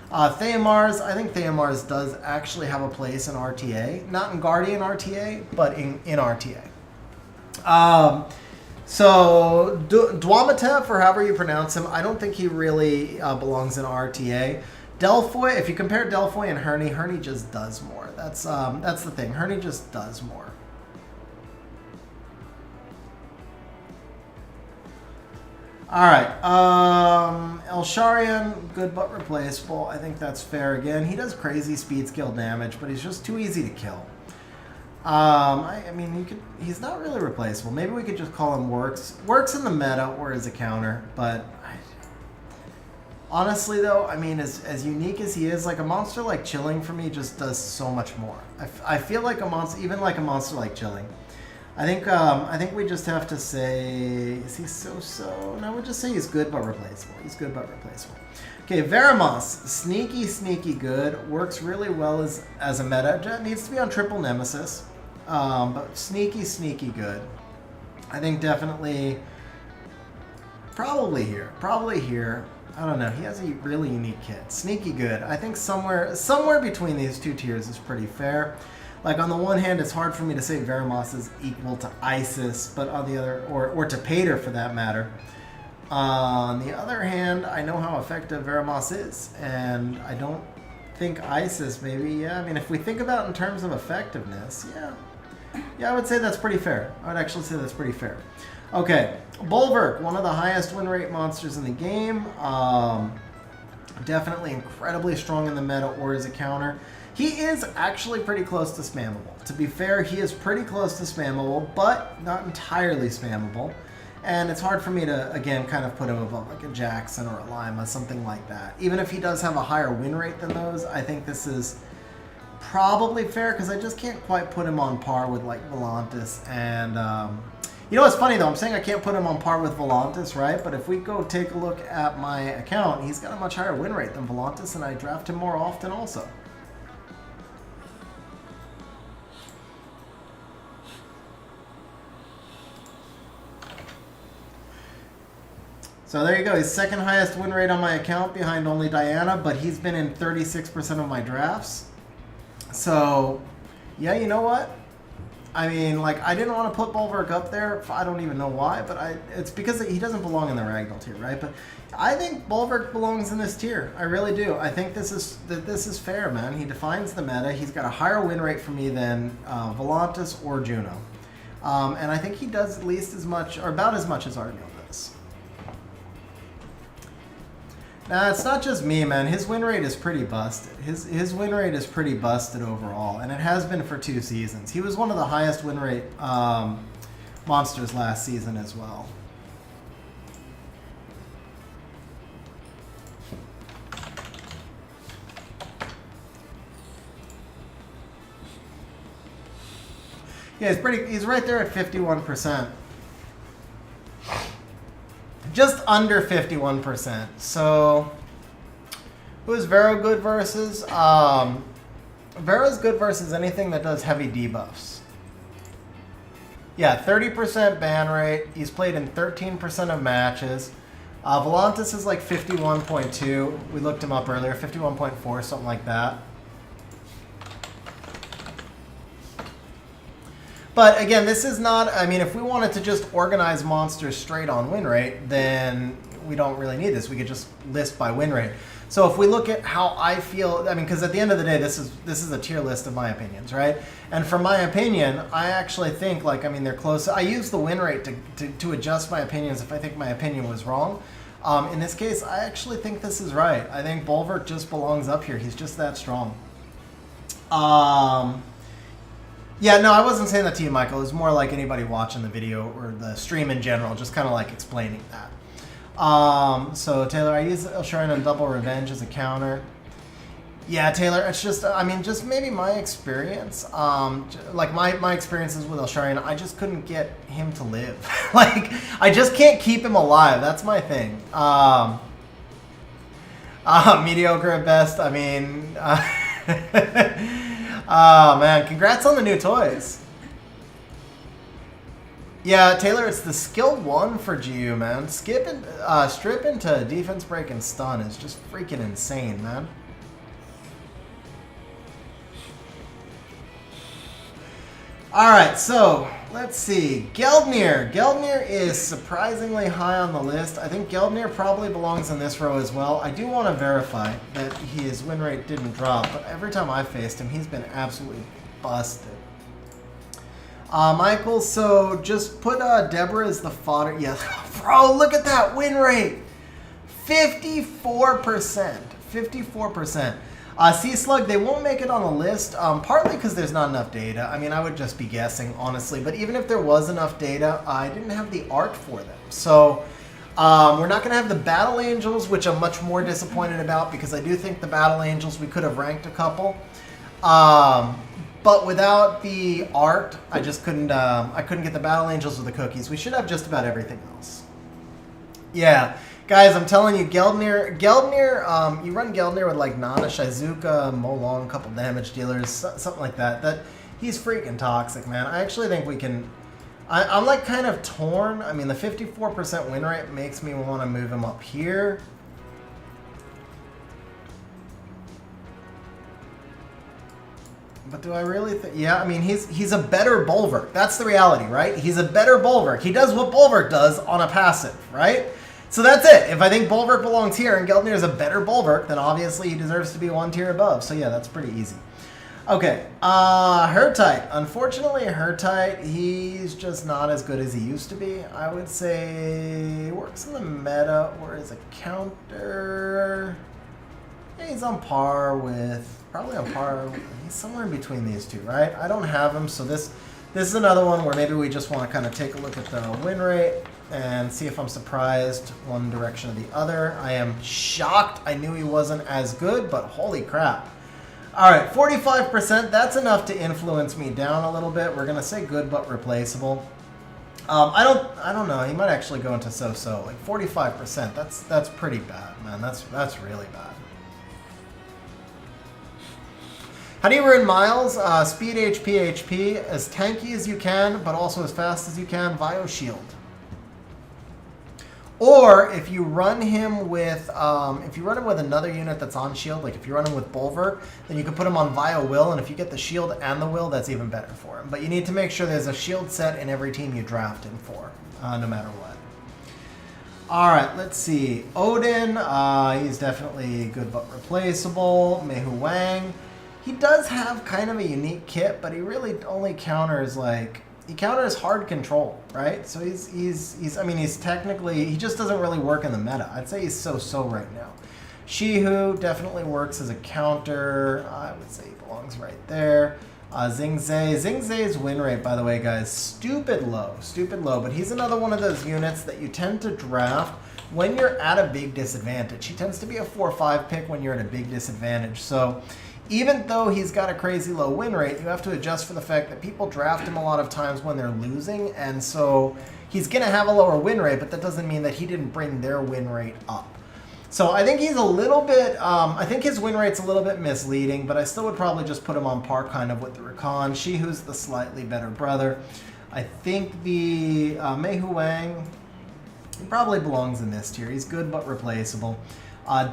Theomars, I think Theomars does actually have a place in RTA. Not in Guardian RTA, but in RTA. So Dwamatev, or however you pronounce him, I don't think he really belongs in RTA. Delphoy, if you compare Delphoy and Herney, Herney just does more. That's the thing. Herney just does more. All right, Elsharian, good but replaceable. I think that's fair again. He does crazy speed skill damage, but he's just too easy to kill. I mean, he's not really replaceable. Maybe we could just call him Works. Works in the meta or as a counter, but Honestly, though, I mean, as unique as he is, like a monster like Chilling for me just does so much more. I feel like a monster, even like a monster like Chilling. I think we just have to say, is he so? No, we'll just say he's good but replaceable. He's good but replaceable. Okay, Veramos, sneaky good. Works really well as a meta. Needs to be on triple nemesis, but sneaky good. I think definitely, probably here. I don't know. He has a really unique kit. Sneaky good. I think somewhere between these two tiers is pretty fair. Like on the one hand, it's hard for me to say Veramos is equal to Isis, but on the other, or to Pater for that matter. On the other hand, I know how effective Veramos is, and I don't think Isis maybe. Yeah, I mean, if we think about it in terms of effectiveness, yeah, I would say that's pretty fair. I would actually say that's pretty fair. Okay, Bulwark, one of the highest win rate monsters in the game. Definitely incredibly strong in the meta or as a counter. He is actually pretty close to spammable. To be fair, he is pretty close to spammable, but not entirely spammable. And it's hard for me to, again, kind of put him above like a Jackson or a Lima, something like that. Even if he does have a higher win rate than those, I think this is probably fair because I just can't quite put him on par with like Volantis and... you know what's funny though? I'm saying I can't put him on par with Volantis, right? But if we go take a look at my account, he's got a much higher win rate than Volantis, and I draft him more often also. So there you go. He's second highest win rate on my account behind only Diana, but he's been in 36% of my drafts. So, yeah, you know what? I mean, like, I didn't want to put Bulwark up there. I don't even know why, but it's because he doesn't belong in the Ragdoll tier, right? But I think Bulwark belongs in this tier. I really do. I think this is fair, man. He defines the meta. He's got a higher win rate for me than Volantis or Juno. And I think he does at least as much, or about as much as Archangels does. Now, it's not just me, man. His win rate is pretty busted. His win rate is pretty busted overall, and it has been for 2 seasons. He was one of the highest win rate monsters last season as well. Yeah, he's right there at 51%. Just under 51%. So, who is Vero good versus? Vero's good versus anything that does heavy debuffs. Yeah, 30% ban rate. He's played in 13% of matches. Volantis is like 51.2. We looked him up earlier. 51.4, something like that. But again, this is not, I mean, if we wanted to just organize monsters straight on win rate, then we don't really need this. We could just list by win rate. So if we look at how I feel, I mean, because at the end of the day, this is a tier list of my opinions, right? And from my opinion, I actually think, like, I mean, they're close. I use the win rate to adjust my opinions if I think my opinion was wrong. In this case, I actually think this is right. I think Bulwark just belongs up here. He's just that strong. Yeah, no, I wasn't saying that to you, Michael. It was more like anybody watching the video or the stream in general, just kind of like explaining that. So, Taylor, I use Elsharion on Double Revenge as a counter. Yeah, Taylor, it's just, I mean, just maybe my experience. Like, my experiences with Elsharion, I just couldn't get him to live. Like, I just can't keep him alive. That's my thing. Mediocre at best, I mean... Oh, man. Congrats on the new toys. Yeah, Taylor, it's the skill 1 for GU, man. Strip into defense break and stun is just freaking insane, man. Alright, so let's see. Geldnir. Geldnir is surprisingly high on the list. I think Geldnir probably belongs in this row as well. I do want to verify that his win rate didn't drop, but every time I faced him, he's been absolutely busted. Michael, so just put Deborah as the fodder. Yeah, bro, look at that win rate. 54%. 54%. Sea Slug, they won't make it on the list, partly because there's not enough data. I mean, I would just be guessing, honestly. But even if there was enough data, I didn't have the art for them. So We're not going to have the Battle Angels, which I'm much more disappointed about because I do think the Battle Angels, we could have ranked a couple. But without the art, I just couldn't, I couldn't get the Battle Angels or the cookies. We should have just about everything else. Yeah, guys, I'm telling you, Geldnir, you run Geldnir with like Nana, Shizuka, Molong, a couple damage dealers, something like that. He's freaking toxic, man. I actually think we can... I'm like kind of torn. I mean, the 54% win rate makes me want to move him up here. But do I really think... Yeah, I mean, he's a better Bulwark. That's the reality, right? He's a better Bulwark. He does what Bulwark does on a passive, right? So that's it. If I think Bulwark belongs here and Geldnir is a better Bulwark, then obviously he deserves to be one tier above. So yeah, that's pretty easy. Okay, Hertite. Unfortunately, Hertite, he's just not as good as he used to be. I would say works in the meta or as a counter. Yeah, he's on par with, probably on par. He's somewhere in between these two, right? I don't have him, so this is another one where maybe we just want to kind of take a look at the win rate and see if I'm surprised one direction or the other. I am shocked. I knew he wasn't as good, but holy crap. All right, 45%, that's enough to influence me down a little bit. We're going to say good but replaceable. I don't know. He might actually go into so-so. Like 45%, that's pretty bad, man. That's really bad. How do you run Miles? Speed HP, as tanky as you can, but also as fast as you can, Vio Shield. Or if you run him with another unit that's on shield, like if you run him with Bulwark, then you can put him on Vio Will, and if you get the shield and the will, that's even better for him. But you need to make sure there's a shield set in every team you draft him for, no matter what. All right, let's see. Odin, he's definitely good but replaceable. Mehu Wang, he does have kind of a unique kit, but he really only counters like... He counters hard control, right? So I mean, he's technically, he just doesn't really work in the meta. I'd say he's so-so right now. Shihu definitely works as a counter. I would say he belongs right there. Xingzei's win rate, by the way, guys, stupid low, but he's another one of those units that you tend to draft when you're at a big disadvantage. He tends to be a 4 or 5 pick when you're at a big disadvantage. So even though he's got a crazy low win rate, you have to adjust for the fact that people draft him a lot of times when they're losing, and so he's going to have a lower win rate, but that doesn't mean that he didn't bring their win rate up. So I think he's a little bit, I think his win rate's a little bit misleading, but I still would probably just put him on par kind of with the Rakan. Shihu's the slightly better brother. I think the Mehu Wang, he probably belongs in this tier. He's good but replaceable.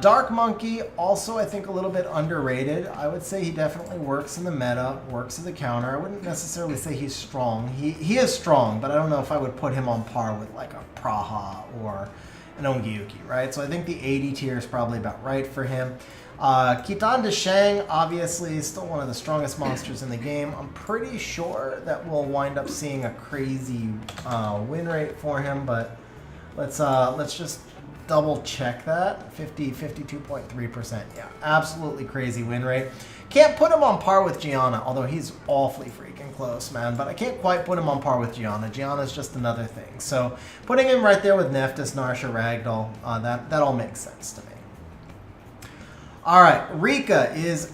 Dark Monkey, also I think a little bit underrated. I would say he definitely works in the meta, works as a counter. I wouldn't necessarily say he's strong. He is strong, but I don't know if I would put him on par with like a Praha or an Ongiyuki, right? So I think the 80 tier is probably about right for him. Kitan Deshang, obviously, is still one of the strongest monsters in the game. I'm pretty sure that we'll wind up seeing a crazy win rate for him, but let's just double check that. 52.3%. Yeah, absolutely crazy win rate. Can't put him on par with Gianna, although he's awfully freaking close, man. But I can't quite put him on par with Gianna. Gianna's just another thing. So putting him right there with Nephthys, Narsha, Ragdoll, that all makes sense to me. All right, Rika is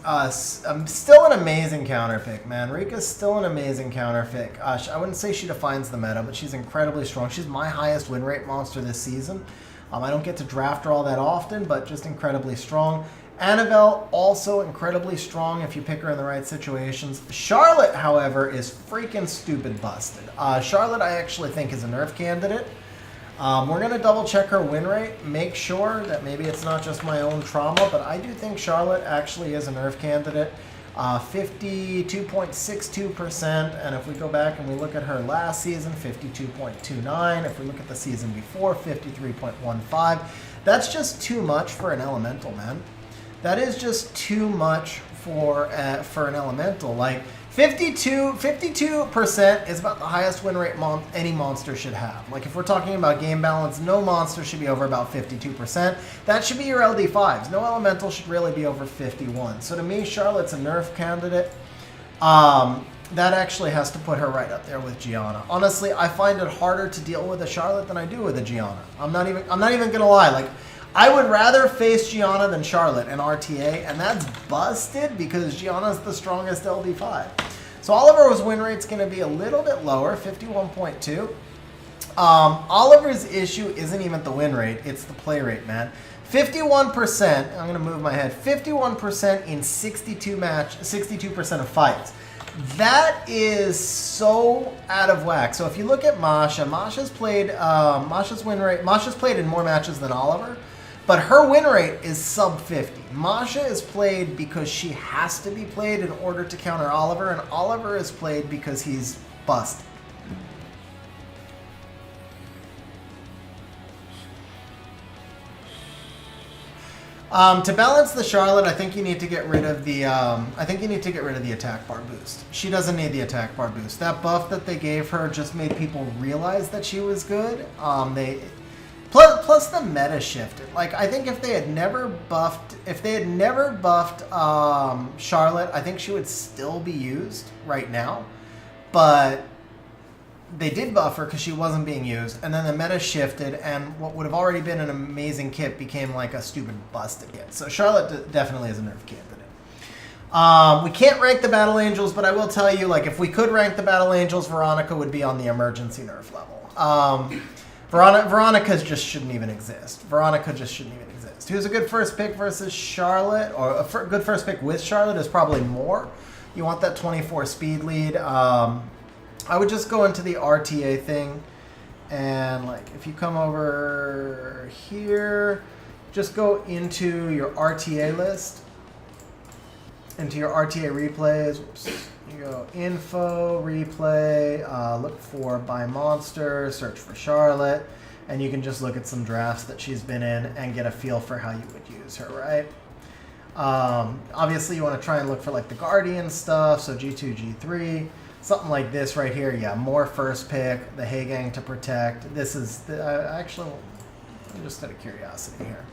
still an amazing counter pick, man. Rika's still an amazing counter pick. I wouldn't say she defines the meta, but she's incredibly strong. She's my highest win rate monster this season. I don't get to draft her all that often, but just incredibly strong. Annabelle, also incredibly strong if you pick her in the right situations. Charlotte, however, is freaking stupid busted. Charlotte, I actually think, is a nerf candidate. We're going to double check her win rate, make sure that maybe it's not just my own trauma, but I do think Charlotte actually is a nerf candidate. 52.62%, and if we go back and we look at her last season, 52.29. If we look at the season before, 53.15. That's just too much for an elemental, man. That is just too much for an elemental. Like 52% is about the highest win rate any monster should have. Like if we're talking about game balance, no monster should be over about 52%. That should be your LD5s. No elemental should really be over 51. So to me, Charlotte's a nerf candidate. that actually has to put her right up there with Gianna. Honestly, I find it harder to deal with a Charlotte than I do with a Gianna. I'm not even gonna lie. Like, I would rather face Gianna than Charlotte in RTA, and that's busted because Gianna's the strongest LD5. So Oliver's win rate's gonna be a little bit lower, 51.2. Oliver's issue isn't even the win rate, it's the play rate, man. 51%, I'm going to move my head, 51% in 62% of fights. That is so out of whack. So if you look at Masha, Masha's played in more matches than Oliver, but her win rate is sub 50. Masha is played because she has to be played in order to counter Oliver, and Oliver is played because he's busted. To balance the Charlotte, I think you need to get rid of the attack bar boost. She doesn't need the attack bar boost. That buff that they gave her just made people realize that she was good. Plus the meta shifted. Like, I think if they had never buffed Charlotte, I think she would still be used right now. But they did buff her because she wasn't being used, and then the meta shifted, and what would have already been an amazing kit became like a stupid busted kit. So Charlotte definitely is a nerf candidate. We can't rank the Battle Angels, but I will tell you, like, if we could rank the Battle Angels, Veronica would be on the emergency nerf level. Veronica just shouldn't even exist. Who's a good first pick versus Charlotte, or a good first pick with Charlotte is probably Moore. You want that 24 speed lead. I would just go into the RTA thing, and like if you come over here, just go into your RTA list, into your RTA replays. Whoops. You go info, replay, look for buy monster, search for Charlotte, and you can just look at some drafts that she's been in and get a feel for how you would use her, right? Obviously you want to try and look for like the Guardian stuff, so G2, G3. Something like this right here, yeah, more first pick, the Hay Gang to protect. This is, actually, just out of curiosity here.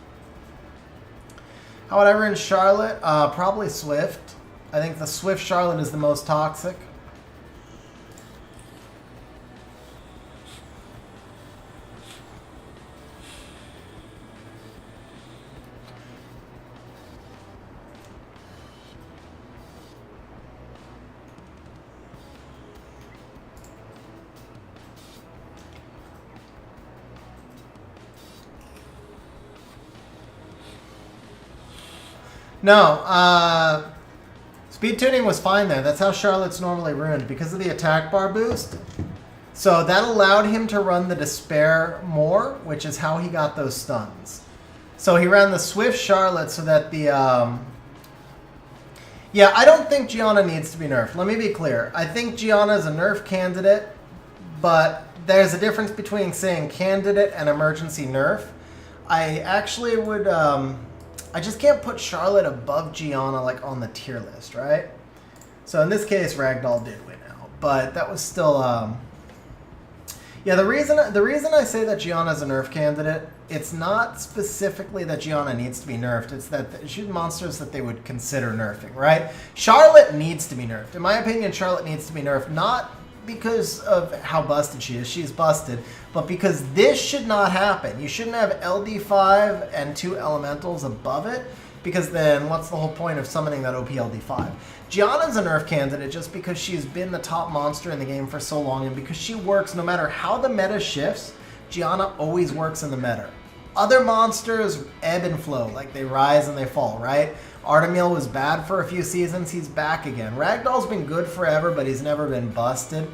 How would I run Charlotte? Probably Swift. I think the Swift Charlotte is the most toxic. No, speed tuning was fine there. That's how Charlotte's normally ruined because of the attack bar boost. So that allowed him to run the Despair more, which is how he got those stuns. So he ran the Swift Charlotte so that the... Yeah, I don't think Gianna needs to be nerfed. Let me be clear. I think Gianna is a nerf candidate, but there's a difference between saying candidate and emergency nerf. I actually would... I just can't put Charlotte above Gianna like on the tier list, right? So in this case, Ragdoll did win out, but that was still, yeah. The reason I say that Gianna's a nerf candidate, it's not specifically that Gianna needs to be nerfed. It's that she's monsters that they would consider nerfing, right? Charlotte needs to be nerfed. In my opinion, Charlotte needs to be nerfed, not because of how busted she is. She's busted. But because this should not happen. You shouldn't have LD5 and 2 elementals above it, because then what's the whole point of summoning that OP LD5? Gianna's a nerf candidate just because she's been the top monster in the game for so long, and because she works no matter how the meta shifts, Gianna always works in the meta. Other monsters ebb and flow, like they rise and they fall, right? Artemil was bad for a few seasons, he's back again. Ragdoll's been good forever, but he's never been busted.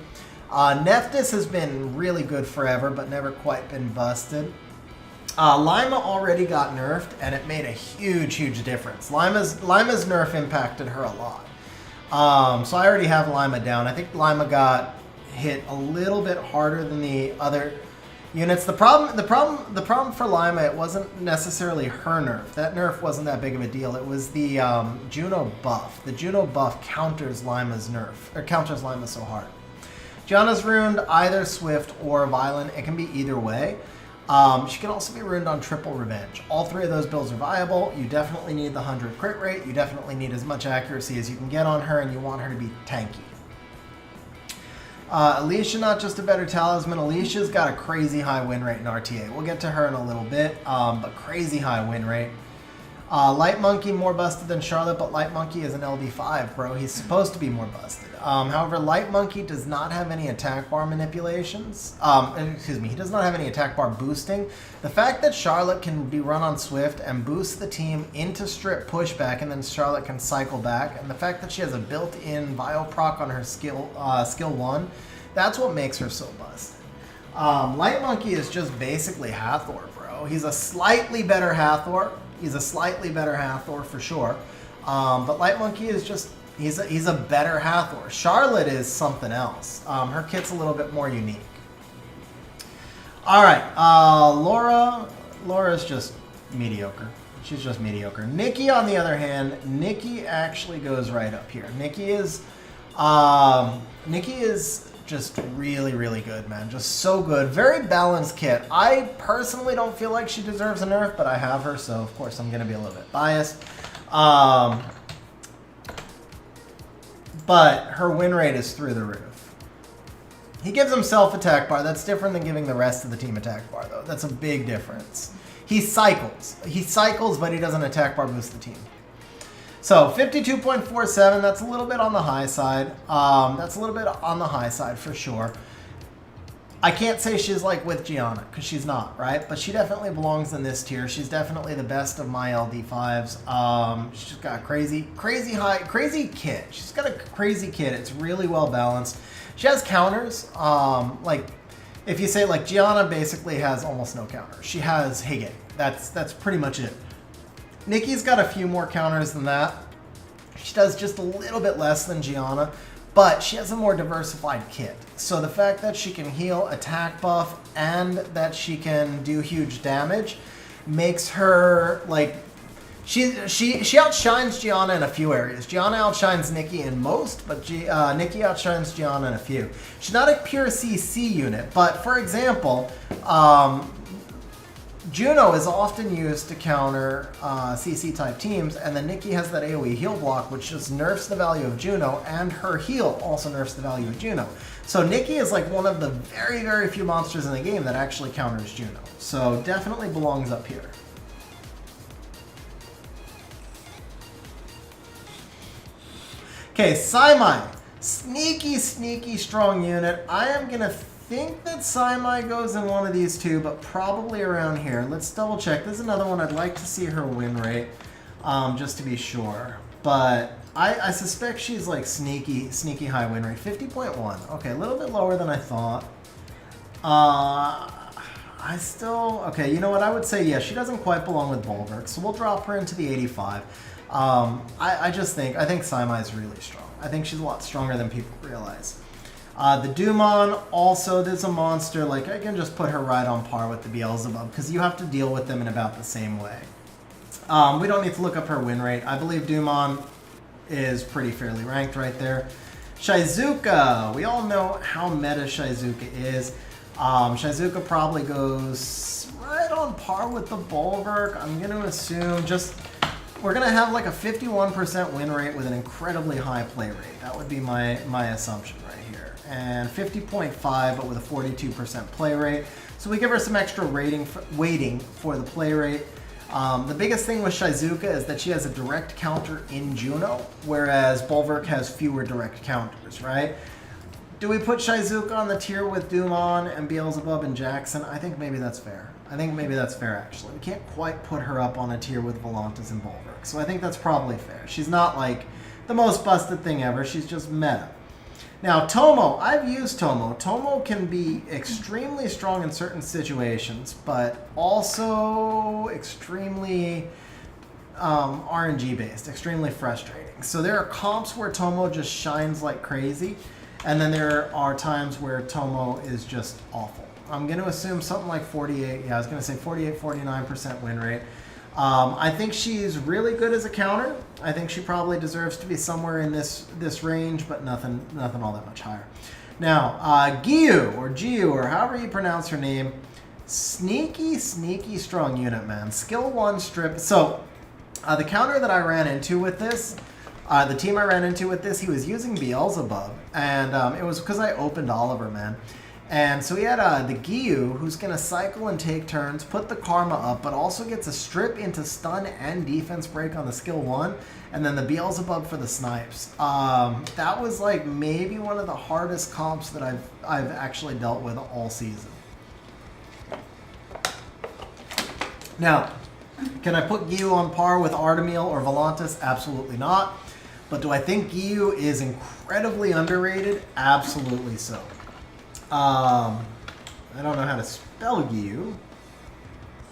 Nephthys has been really good forever, but never quite been busted. Lima already got nerfed, and it made a huge, huge difference. Lima's nerf impacted her a lot. So I already have Lima down. I think Lima got hit a little bit harder than the other units. The problem for Lima, it wasn't necessarily her nerf. That nerf wasn't that big of a deal. It was the Juno buff. The Juno buff counters Lima's nerf, or counters Lima so hard. Gianna's ruined either Swift or Violent. It can be either way. She can also be ruined on Triple Revenge. All 3 of those builds are viable. You definitely need the 100 crit rate. You definitely need as much accuracy as you can get on her, and you want her to be tanky. Alicia, not just a better talisman. Alicia's got a crazy high win rate in RTA. We'll get to her in a little bit, but crazy high win rate. Light Monkey more busted than Charlotte, but Light Monkey is an LD5, bro. He's supposed to be more busted. However, Light Monkey does not have any attack bar manipulations. Excuse me, he does not have any attack bar boosting. The fact that Charlotte can be run on Swift and boost the team into strip pushback, and then Charlotte can cycle back, and the fact that she has a built-in Vio proc on her skill 1, that's what makes her so busted. Light Monkey is just basically Hathor, bro. He's a slightly better Hathor. He's a slightly better Hathor for sure. But Light Monkey is just, he's a better Hathor. Charlotte is something else. Her kit's a little bit more unique. All right, Laura's just mediocre. She's just mediocre. Nikki, on the other hand, Nikki actually goes right up here. Nikki is just really, really good, man. Just so good. Very balanced kit. I personally don't feel like she deserves a nerf, but I have her, so of course I'm going to be a little bit biased. But her win rate is through the roof. He gives himself attack bar. That's different than giving the rest of the team attack bar, though. That's a big difference. He cycles. He cycles, but he doesn't attack bar boost the team. So 52.47, that's a little bit on the high side. That's a little bit on the high side for sure. I can't say she's like with Gianna, because she's not, right? But she definitely belongs in this tier. She's definitely the best of my LD5s. She's got a crazy kit. She's got a crazy kit. It's really well balanced. She has counters. Like, if you say like Gianna basically has almost no counters. She has Higit. That's pretty much it. Nikki's got a few more counters than that. She does just a little bit less than Gianna, but she has a more diversified kit. So the fact that she can heal, attack buff, and that she can do huge damage makes her like she outshines Gianna in a few areas. Gianna outshines Nikki in most, but Nikki outshines Gianna in a few. She's not a pure CC unit, but for example, Juno is often used to counter CC-type teams, and then Nikki has that AoE heal block, which just nerfs the value of Juno, and her heal also nerfs the value of Juno. So Nikki is like one of the very, very few monsters in the game that actually counters Juno. So definitely belongs up here. Okay, Saimai. Sneaky, sneaky strong unit. I am going to think that Saimai goes in one of these two, but probably around here. Let's double check. This is another one I'd like to see her win rate, just to be sure. But I suspect she's like sneaky high win rate. 50.1. Okay, a little bit lower than I thought. Okay, you know what? I would say, yeah, she doesn't quite belong with Bulwark, so we'll drop her into the 85. I think Saimai is really strong. I think she's a lot stronger than people realize. The Dumon, also, there's a monster, like, I can just put her right on par with the Beelzebub, because you have to deal with them in about the same way. We don't need to look up her win rate. I believe Dumon is pretty fairly ranked right there. Shizuka, we all know how meta Shizuka is. Shizuka probably goes right on par with the Bulwark. I'm going to assume we're going to have like a 51% win rate with an incredibly high play rate. That would be my assumption right here. And 50.5, but with a 42% play rate. So we give her some extra weighting for the play rate. The biggest thing with Shizuka is that she has a direct counter in Juno, whereas Bulwark has fewer direct counters, right? Do we put Shizuka on the tier with Dumon and Beelzebub and Jackson? I think maybe that's fair. I think maybe that's fair, actually. We can't quite put her up on a tier with Volantis and Bulwark, so I think that's probably fair. She's not like the most busted thing ever. She's just meta. Now, Tomo. I've used Tomo. Tomo can be extremely strong in certain situations, but also extremely RNG-based, extremely frustrating. So there are comps where Tomo just shines like crazy, and then there are times where Tomo is just awful. I'm going to assume something like 48, yeah, I was going to say 48, 49% win rate. I think she's really good as a counter. I think she probably deserves to be somewhere in this range, but nothing all that much higher. Now, Giyu, or however you pronounce her name, sneaky strong unit, man. Skill 1 strip. So, the counter that I ran into with this The team I ran into with this, he was using Beelzebub, and it was because I opened Oliver, man. And so he had the Gyu, who's going to cycle and take turns, put the Karma up, but also gets a strip into stun and defense break on the skill 1, and then the Beelzebub for the snipes. That was like maybe one of the hardest comps that I've actually dealt with all season. Now, can I put Gyu on par with Artemil or Volantis? Absolutely not. But do I think Gyu is incredibly underrated? Absolutely so. I don't know how to spell Gyu.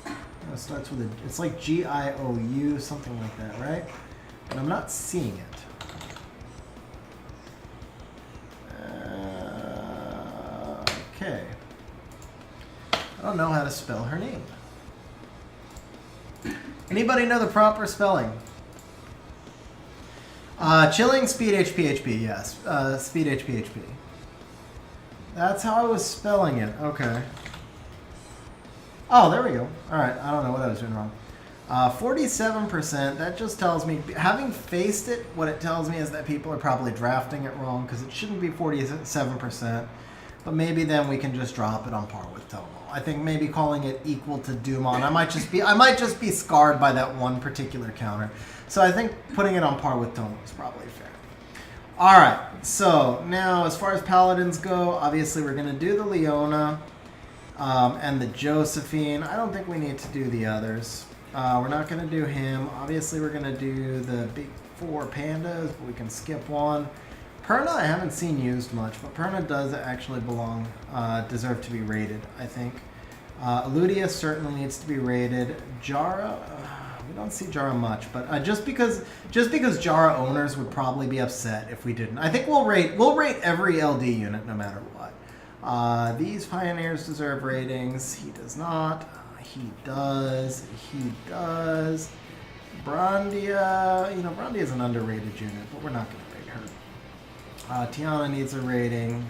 It starts with a, it's like G-I-O-U, something like that, right? But I'm not seeing it. Okay. I don't know how to spell her name. Anybody know the proper spelling? Chilling, speed, HP, HP, yes. Speed, HP, HP. That's how I was spelling it. Okay. Oh, there we go. All right. I don't know what I was doing wrong. 47%. That just tells me, having faced it, what it tells me is that people are probably drafting it wrong because it shouldn't be 47%. But maybe then we can just drop it on par with Tomo. I think maybe calling it equal to Dumon. I might just be scarred by that one particular counter. So I think putting it on par with Tomo is probably fair. All right, so now as far as Paladins go, obviously we're going to do the Leona and the Josephine. I don't think we need to do the others. We're not going to do him. Obviously we're going to do the big 4 pandas, but we can skip one. Perna I haven't seen used much, but Perna does actually deserve to be rated, I think. Eludia certainly needs to be rated. Jara... we don't see Jara much, but just because Jara owners would probably be upset if we didn't. I think we'll rate every LD unit no matter what. These Pioneers deserve ratings. He does not. He does. He does. Brandia, Brandia is an underrated unit, but we're not going to rate her. Tiana needs a rating.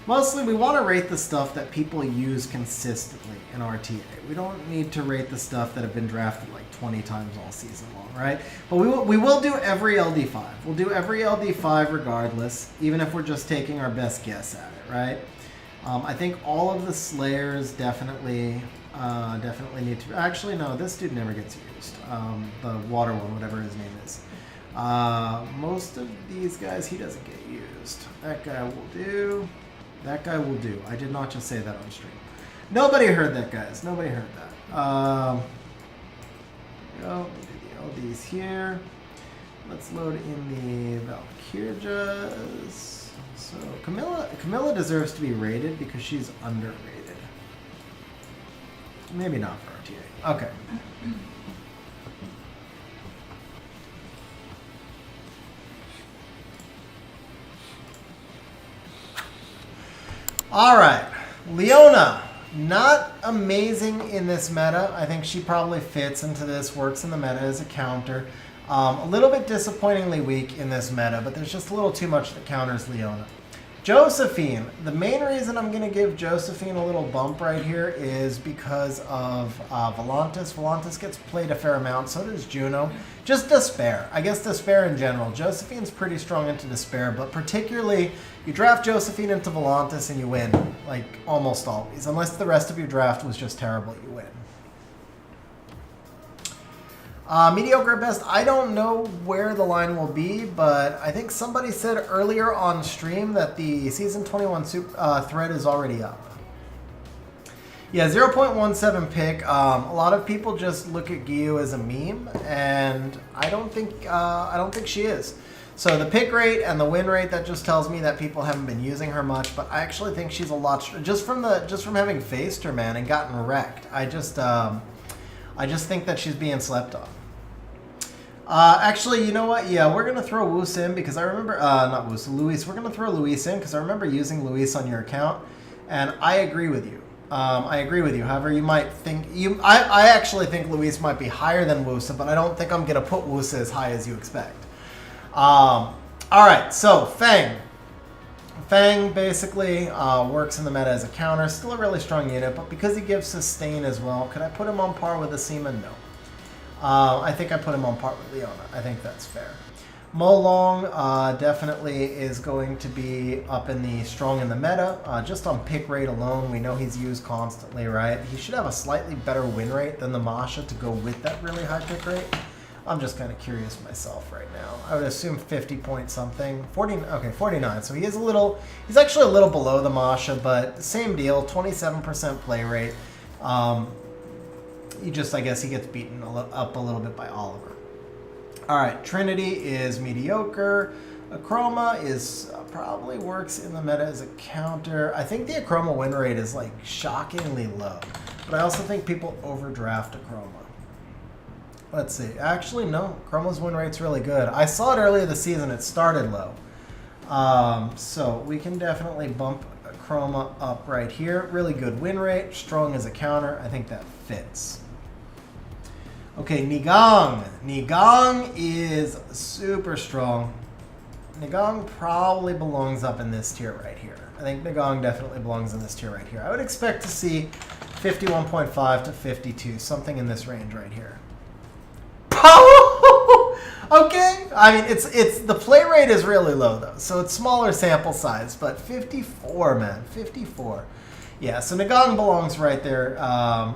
Mostly, we want to rate the stuff that people use consistently in RTA. We don't need to rate the stuff that have been drafted like 20 times all season long, right? But we will do every LD5. We'll do every LD5 regardless, even if we're just taking our best guess at it, right? I think all of the Slayers definitely need to... Actually, no, this dude never gets used. The water one, whatever his name is. Most of these guys, he doesn't get used. That guy will do... That guy will do. I did not just say that on stream. Nobody heard that, guys. Nobody heard that. We'll do the LDs here. Let's load in the Valkyrjas. So Camilla deserves to be rated because she's underrated. Maybe not for RTA. Okay. All right, Leona, not amazing in this meta. I think she probably fits into this, works in the meta as a counter. A little bit disappointingly weak in this meta, but there's just a little too much that counters Leona. Josephine, the main reason I'm going to give Josephine a little bump right here is because of Volantis. Volantis gets played a fair amount, so does Juno. Just Despair. I guess Despair in general. Josephine's pretty strong into Despair, but particularly you draft Josephine into Volantis and you win, like almost always. Unless the rest of your draft was just terrible, you win. Mediocre at best, I don't know where the line will be, but I think somebody said earlier on stream that the Season 21 thread is already up. Yeah, 0.17 pick. A lot of people just look at Gyu as a meme, and I don't think she is. So the pick rate and the win rate, that just tells me that people haven't been using her much, but I actually think she's a lot just from having faced her, man, and gotten wrecked. I just think that she's being slept on. Actually, you know what? Yeah, we're going to throw Woos in because I remember... not Woos, Luis. We're going to throw Luis in because I remember using Luis on your account, and I agree with you. I agree with you. However, you might think... I actually think Luis might be higher than Woosa, but I don't think I'm going to put Woosa as high as you expect. All right, so Fang. Fang basically works in the meta as a counter. Still a really strong unit, but because he gives sustain as well, could I put him on par with Asima? No. I think I put him on par with Leona. I think that's fair. Mo Long definitely is going to be up in the strong in the meta. Just on pick rate alone, we know he's used constantly, right? He should have a slightly better win rate than the Masha to go with that really high pick rate. I'm just kind of curious myself right now. I would assume 50 point something. 49. So he's actually a little below the Masha, but same deal, 27% play rate. I guess he gets beaten up a little bit by Oliver. All right, Trinity is mediocre. Achroma is probably works in the meta as a counter. I think the Achroma win rate is like shockingly low, but I also think people overdraft Achroma. Let's see. Actually, no. Chroma's win rate's really good. I saw it earlier this season. It started low. So we can definitely bump Chroma up right here. Really good win rate. Strong as a counter. I think that fits. Okay, Nigang. Nigang is super strong. Nigang probably belongs up in this tier right here. I think Nigang definitely belongs in this tier right here. I would expect to see 51.5 to 52, something in this range right here. Okay, I mean it's the play rate is really low though, so it's smaller sample size, but 54, man, 54. Yeah, so Nigang belongs right there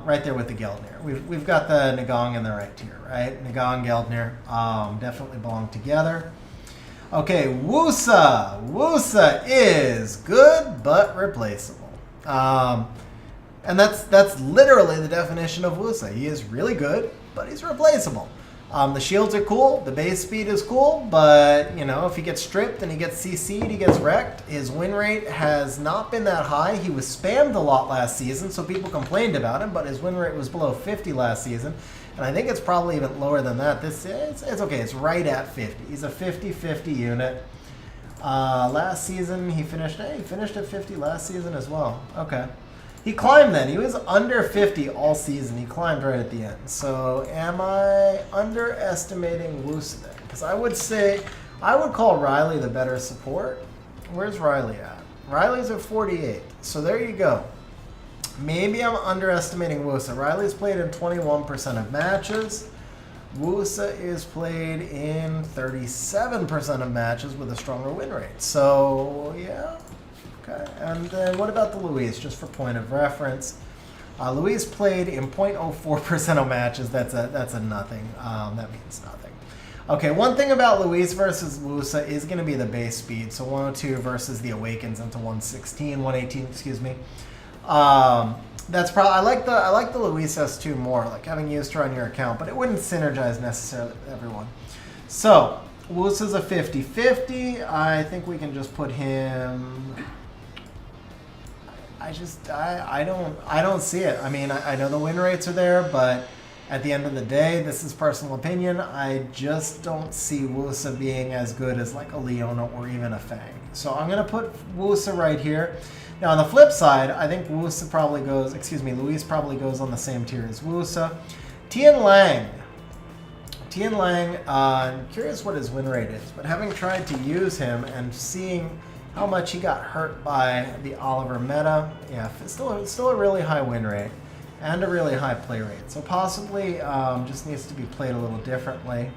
with the Geldnir. We've got the Nigang in the right tier, right? Nigang, Geldnir, definitely belong together. Okay, Wusa. Wusa is good but replaceable. And that's literally the definition of Wusa. He is really good, but he's replaceable. The shields are cool, the base speed is cool, but if he gets stripped and he gets CC'd, he gets wrecked. His win rate has not been that high. He was spammed a lot last season, so people complained about him, but his win rate was below 50 last season, and I think it's probably even lower than that. It's okay, it's right at 50. He's a 50-50 unit. Last season he finished at 50 last season as well. Okay. He climbed then. He was under 50 all season. He climbed right at the end. So am I underestimating Wusa then? Because I would call Riley the better support. Where's Riley at? Riley's at 48. So there you go. Maybe I'm underestimating Wusa. Riley's played in 21% of matches. Wusa is played in 37% of matches with a stronger win rate. So yeah. Okay, and then what about the Luis, just for point of reference? Luis played in 0.04% of matches. That's a nothing. That means nothing. Okay, one thing about Luis versus Wusa is going to be the base speed. So 102 versus the Awakens into 118, excuse me. That's probably I like the Luis S2 more, like having used her on your account, but it wouldn't synergize necessarily with everyone. So Wusa's a 50-50. I think we can just put him. I don't see it. I mean, I know the win rates are there, but at the end of the day, this is personal opinion. I just don't see Wusa being as good as like a Leona or even a Fang. So I'm gonna put Wusa right here. Now on the flip side, I think Luis probably goes on the same tier as Wusa. Tian Lang, I'm curious what his win rate is, but having tried to use him and seeing how much he got hurt by the Oliver meta, yeah, still a really high win rate and a really high play rate. So possibly just needs to be played a little differently.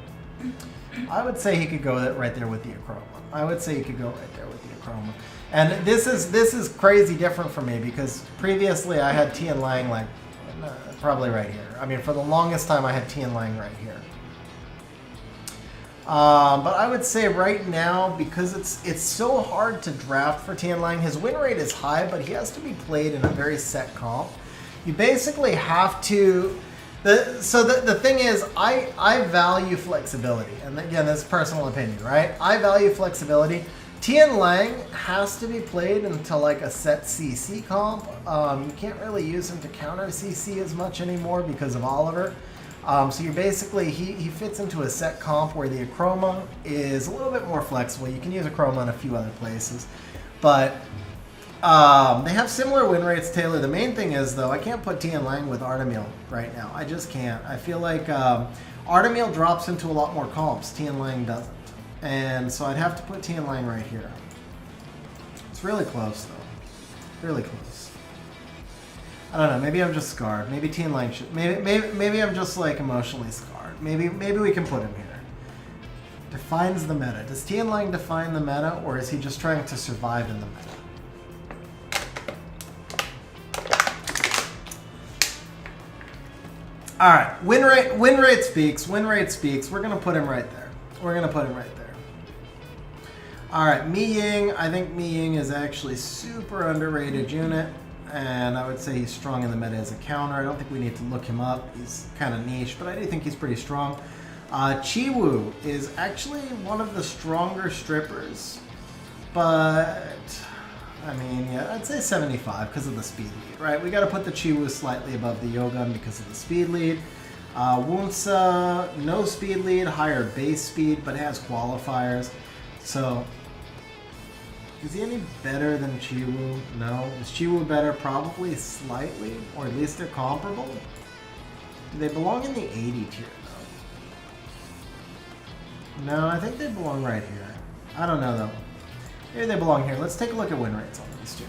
I would say he could go right there with the Achroma. And this is crazy different for me because previously I had Tian Lang like probably right here. I mean, for the longest time I had Tian Lang right here. But I would say right now, because it's so hard to draft for Tian Lang, his win rate is high, but he has to be played in a very set comp. You basically have to. The thing is, I value flexibility, and again, that's personal opinion, right? I value flexibility. Tian Lang has to be played into like a set CC comp. You can't really use him to counter CC as much anymore because of Oliver. So you're basically, he fits into a set comp where the Achroma is a little bit more flexible. You can use Achroma in a few other places. But they have similar win rates, Taylor. The main thing is, though, I can't put Tian Lang with Artemil right now. I just can't. I feel like Artemil drops into a lot more comps. Tian Lang doesn't. And so I'd have to put Tian Lang right here. It's really close, though. Really close. I don't know. Maybe I'm just scarred. Maybe Tian Lang should. Maybe I'm just like emotionally scarred. Maybe we can put him here. Defines the meta. Does Tianlang define the meta, or is he just trying to survive in the meta? All right, win rate speaks. Win rate speaks. We're gonna put him right there. We're gonna put him right there. All right, Mi Ying. I think Mi Ying is actually super underrated unit, and I would say he's strong in the meta as a counter. I don't think we need to look him up. He's kind of niche, but I do think he's pretty strong. Chiwu is actually one of the stronger strippers, but I mean, yeah, I'd say 75 because of the speed lead, right? We got to put the Chiwu slightly above the Yogun because of the speed lead. Wunsa, no speed lead, higher base speed, but has qualifiers. So, is he any better than Chiwu? No. Is Chiwu better? Probably slightly, or at least they're comparable. Do they belong in the 80 tier, though? No, I think they belong right here. I don't know, though. Maybe they belong here. Let's take a look at win rates on these two.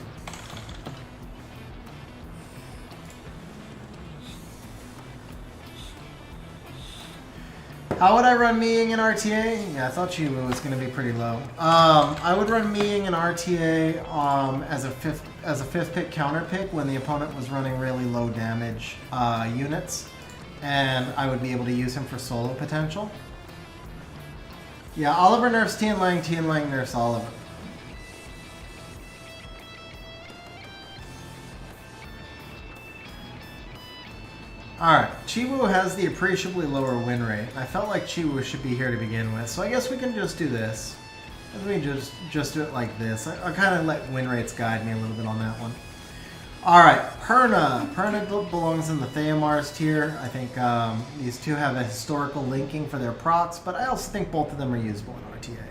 How would I run Mi Ying in RTA? Yeah, I thought Chiwu was going to be pretty low. I would run Mi Ying in RTA as a fifth pick counter pick when the opponent was running really low damage units, and I would be able to use him for solo potential. Yeah, Oliver nerfs Tianlang, Tianlang nerfs Oliver. Alright, Chiwu has the appreciably lower win rate. I felt like Chiwu should be here to begin with, so I guess we can just do this. We can just do it like this. I'll kind of let win rates guide me a little bit on that one. Alright, Perna. Perna belongs in the Theomars tier. I think these two have a historical linking for their procs, but I also think both of them are usable in RTA.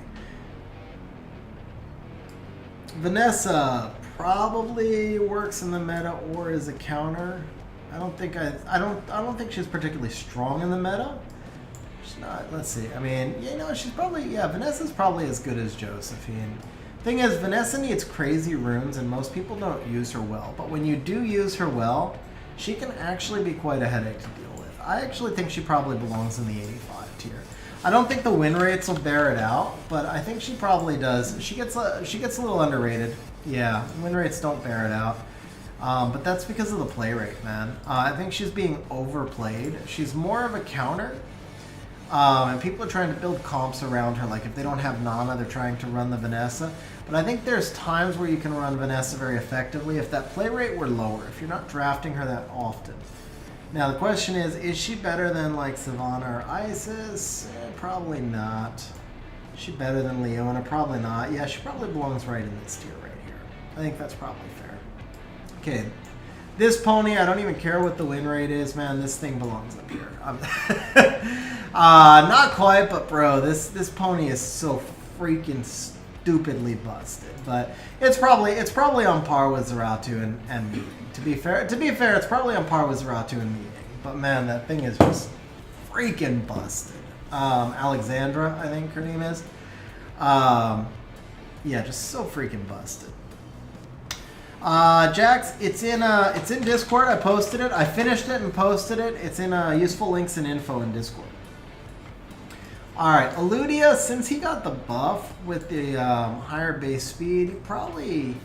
Vanessa probably works in the meta or as a counter. I don't think she's particularly strong in the meta. She's not. Let's see. I mean, you know, she's probably, yeah, Vanessa's probably as good as Josephine. Thing is, Vanessa needs crazy runes, and most people don't use her well. But when you do use her well, she can actually be quite a headache to deal with. I actually think she probably belongs in the 85 tier. I don't think the win rates will bear it out, but I think she probably does. She gets a little underrated. Yeah, win rates don't bear it out. But that's because of the play rate, man. I think she's being overplayed. She's more of a counter. And people are trying to build comps around her. Like if they don't have Nana, they're trying to run the Vanessa. But I think there's times where you can run Vanessa very effectively if that play rate were lower, if you're not drafting her that often. Now the question is she better than like Savannah or Isis? Probably not. Is she better than Leona? Probably not. Yeah, she probably belongs right in this tier right here. I think that's probably fair. Okay, this pony, I don't even care what the win rate is, man. This thing belongs up here. Not quite, but bro, this pony is so freaking stupidly busted. But it's probably on par with Zeratu and Mi Ying. To be fair, it's probably on par with Zeratu and Mi Ying. But man, that thing is just freaking busted. Alexandra, I think her name is. Yeah, just so freaking busted. Jax, it's in Discord. I posted it. I finished it and posted it. It's in useful links and info in Discord. All right, Eludia, since he got the buff with the higher base speed, probably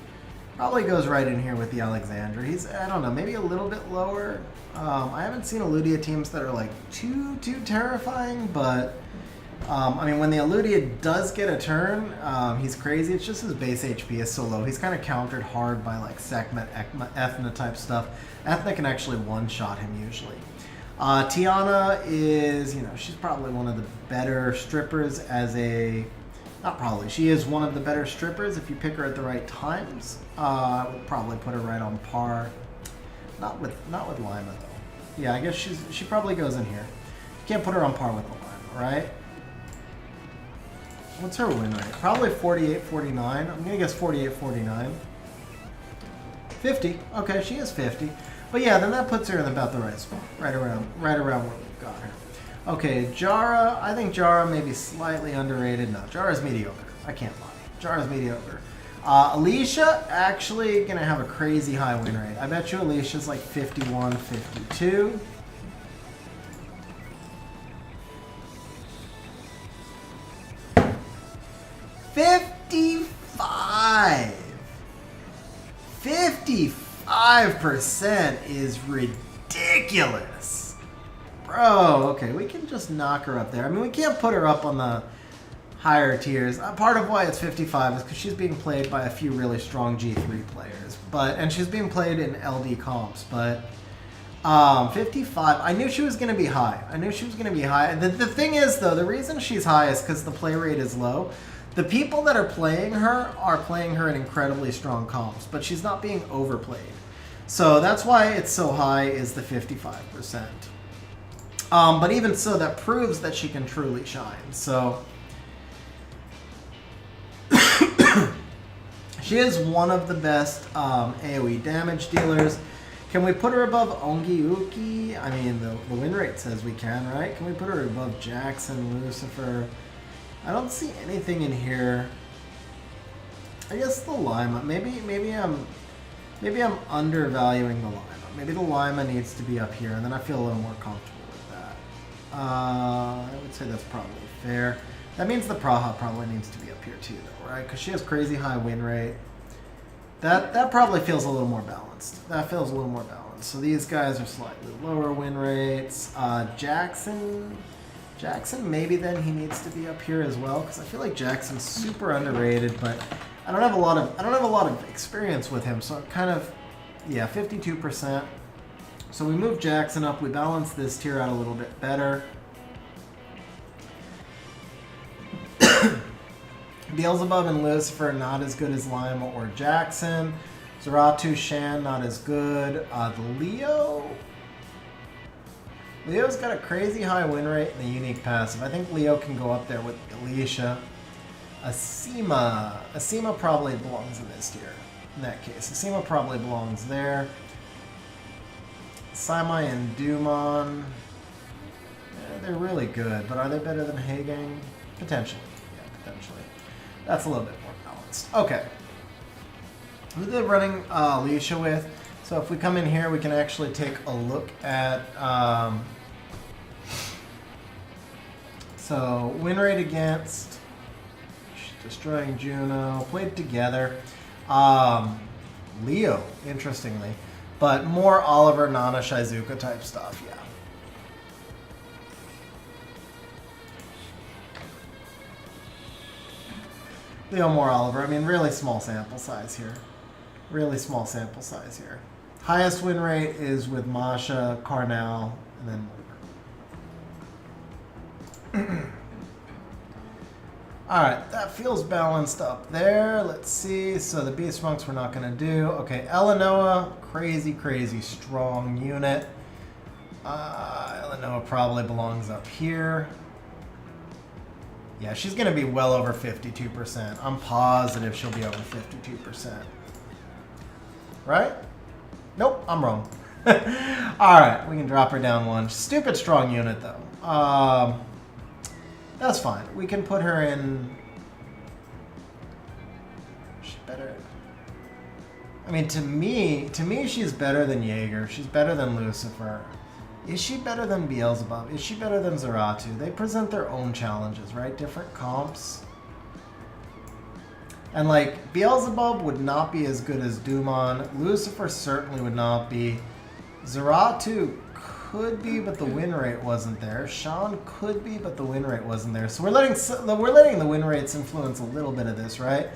goes right in here with the Alexandra. He's, I don't know, maybe a little bit lower. I haven't seen Eludia teams that are like too terrifying, but I mean, when the Eludia does get a turn, he's crazy. It's just his base HP is so low. He's kind of countered hard by like Sekhmet, Ethna type stuff. Ethna can actually one-shot him usually. Tiana is, you know, she's probably one of the better strippers as a... Not probably. She is one of the better strippers if you pick her at the right times. I would probably put her right on par. Not with Lima, though. Yeah, I guess she probably goes in here. You can't put her on par with Lima, right? What's her win rate? Probably 48, 49. I'm going to guess 48, 49. 50. Okay, she is 50. But yeah, then that puts her in about the right spot. Right around where we've got her. Okay, Jara. I think Jara may be slightly underrated. No, Jara's mediocre. I can't lie. Jara's mediocre. Alicia, actually going to have a crazy high win rate. I bet you Alicia's like 51, 52. 55. 55% is ridiculous. Bro, okay, we can just knock her up there. I mean, we can't put her up on the higher tiers. Part of why it's 55 is because she's being played by a few really strong G3 players. And she's being played in LD comps, but 55, I knew she was going to be high. The thing is, though, the reason she's high is because the play rate is low. The people that are playing her in incredibly strong comps, but she's not being overplayed. So that's why it's so high, is the 55%. But even so, that proves that she can truly shine. So she is one of the best AoE damage dealers. Can we put her above Ongi-Uki? I mean, the win rate says we can, right? Can we put her above Jackson, Lucifer? I don't see anything in here. I guess the Lima. Maybe I'm undervaluing the Lima. Maybe the Lima needs to be up here, and then I feel a little more comfortable with that. I would say that's probably fair. That means the Praha probably needs to be up here too, though, right? Because she has crazy high win rate. That probably feels a little more balanced. So these guys are slightly lower win rates. Jackson, maybe then he needs to be up here as well, because I feel like Jackson's super underrated, but I don't have a lot of experience with him, so kind of, yeah, 52%. So we move Jackson up. We balance this tier out a little bit better. Beelzebub and Lucifer, not as good as Lima or Jackson. Zaratu, Shan, not as good. Leo's got a crazy high win rate and a unique passive. I think Leo can go up there with Alicia. Asima probably belongs in this tier. In that case, Asima probably belongs there. Saimai and Dumon, they're really good, but are they better than Hagang? Potentially. Yeah, potentially. That's a little bit more balanced. Okay. Who are they running Alicia with? So if we come in here, we can actually take a look at... so win rate against... Destroying Juno. Played together. Leo, interestingly. But more Oliver, Nana, Shizuka type stuff, yeah. Leo, more Oliver. I mean, really small sample size here. Highest win rate is with Masha, Carnell, and then... Alright, that feels balanced up there. Let's see. So the Beast Monks we're not going to do. Okay, Eleanoa, crazy strong unit. Eleanoa probably belongs up here. Yeah, she's going to be well over 52%. I'm positive she'll be over 52%. Right? Nope, I'm wrong. Alright, we can drop her down one. Stupid strong unit, though. That's fine. We can put her in... She's better... I mean, to me, she's better than Jaeger. She's better than Lucifer. Is she better than Beelzebub? Is she better than Zaratu? They present their own challenges, right? Different comps. And, like, Beelzebub would not be as good as Dumon. Lucifer certainly would not be. Zaratu could be, but the win rate wasn't there. Sean could be, but the win rate wasn't there. So we're letting the win rates influence a little bit of this, right?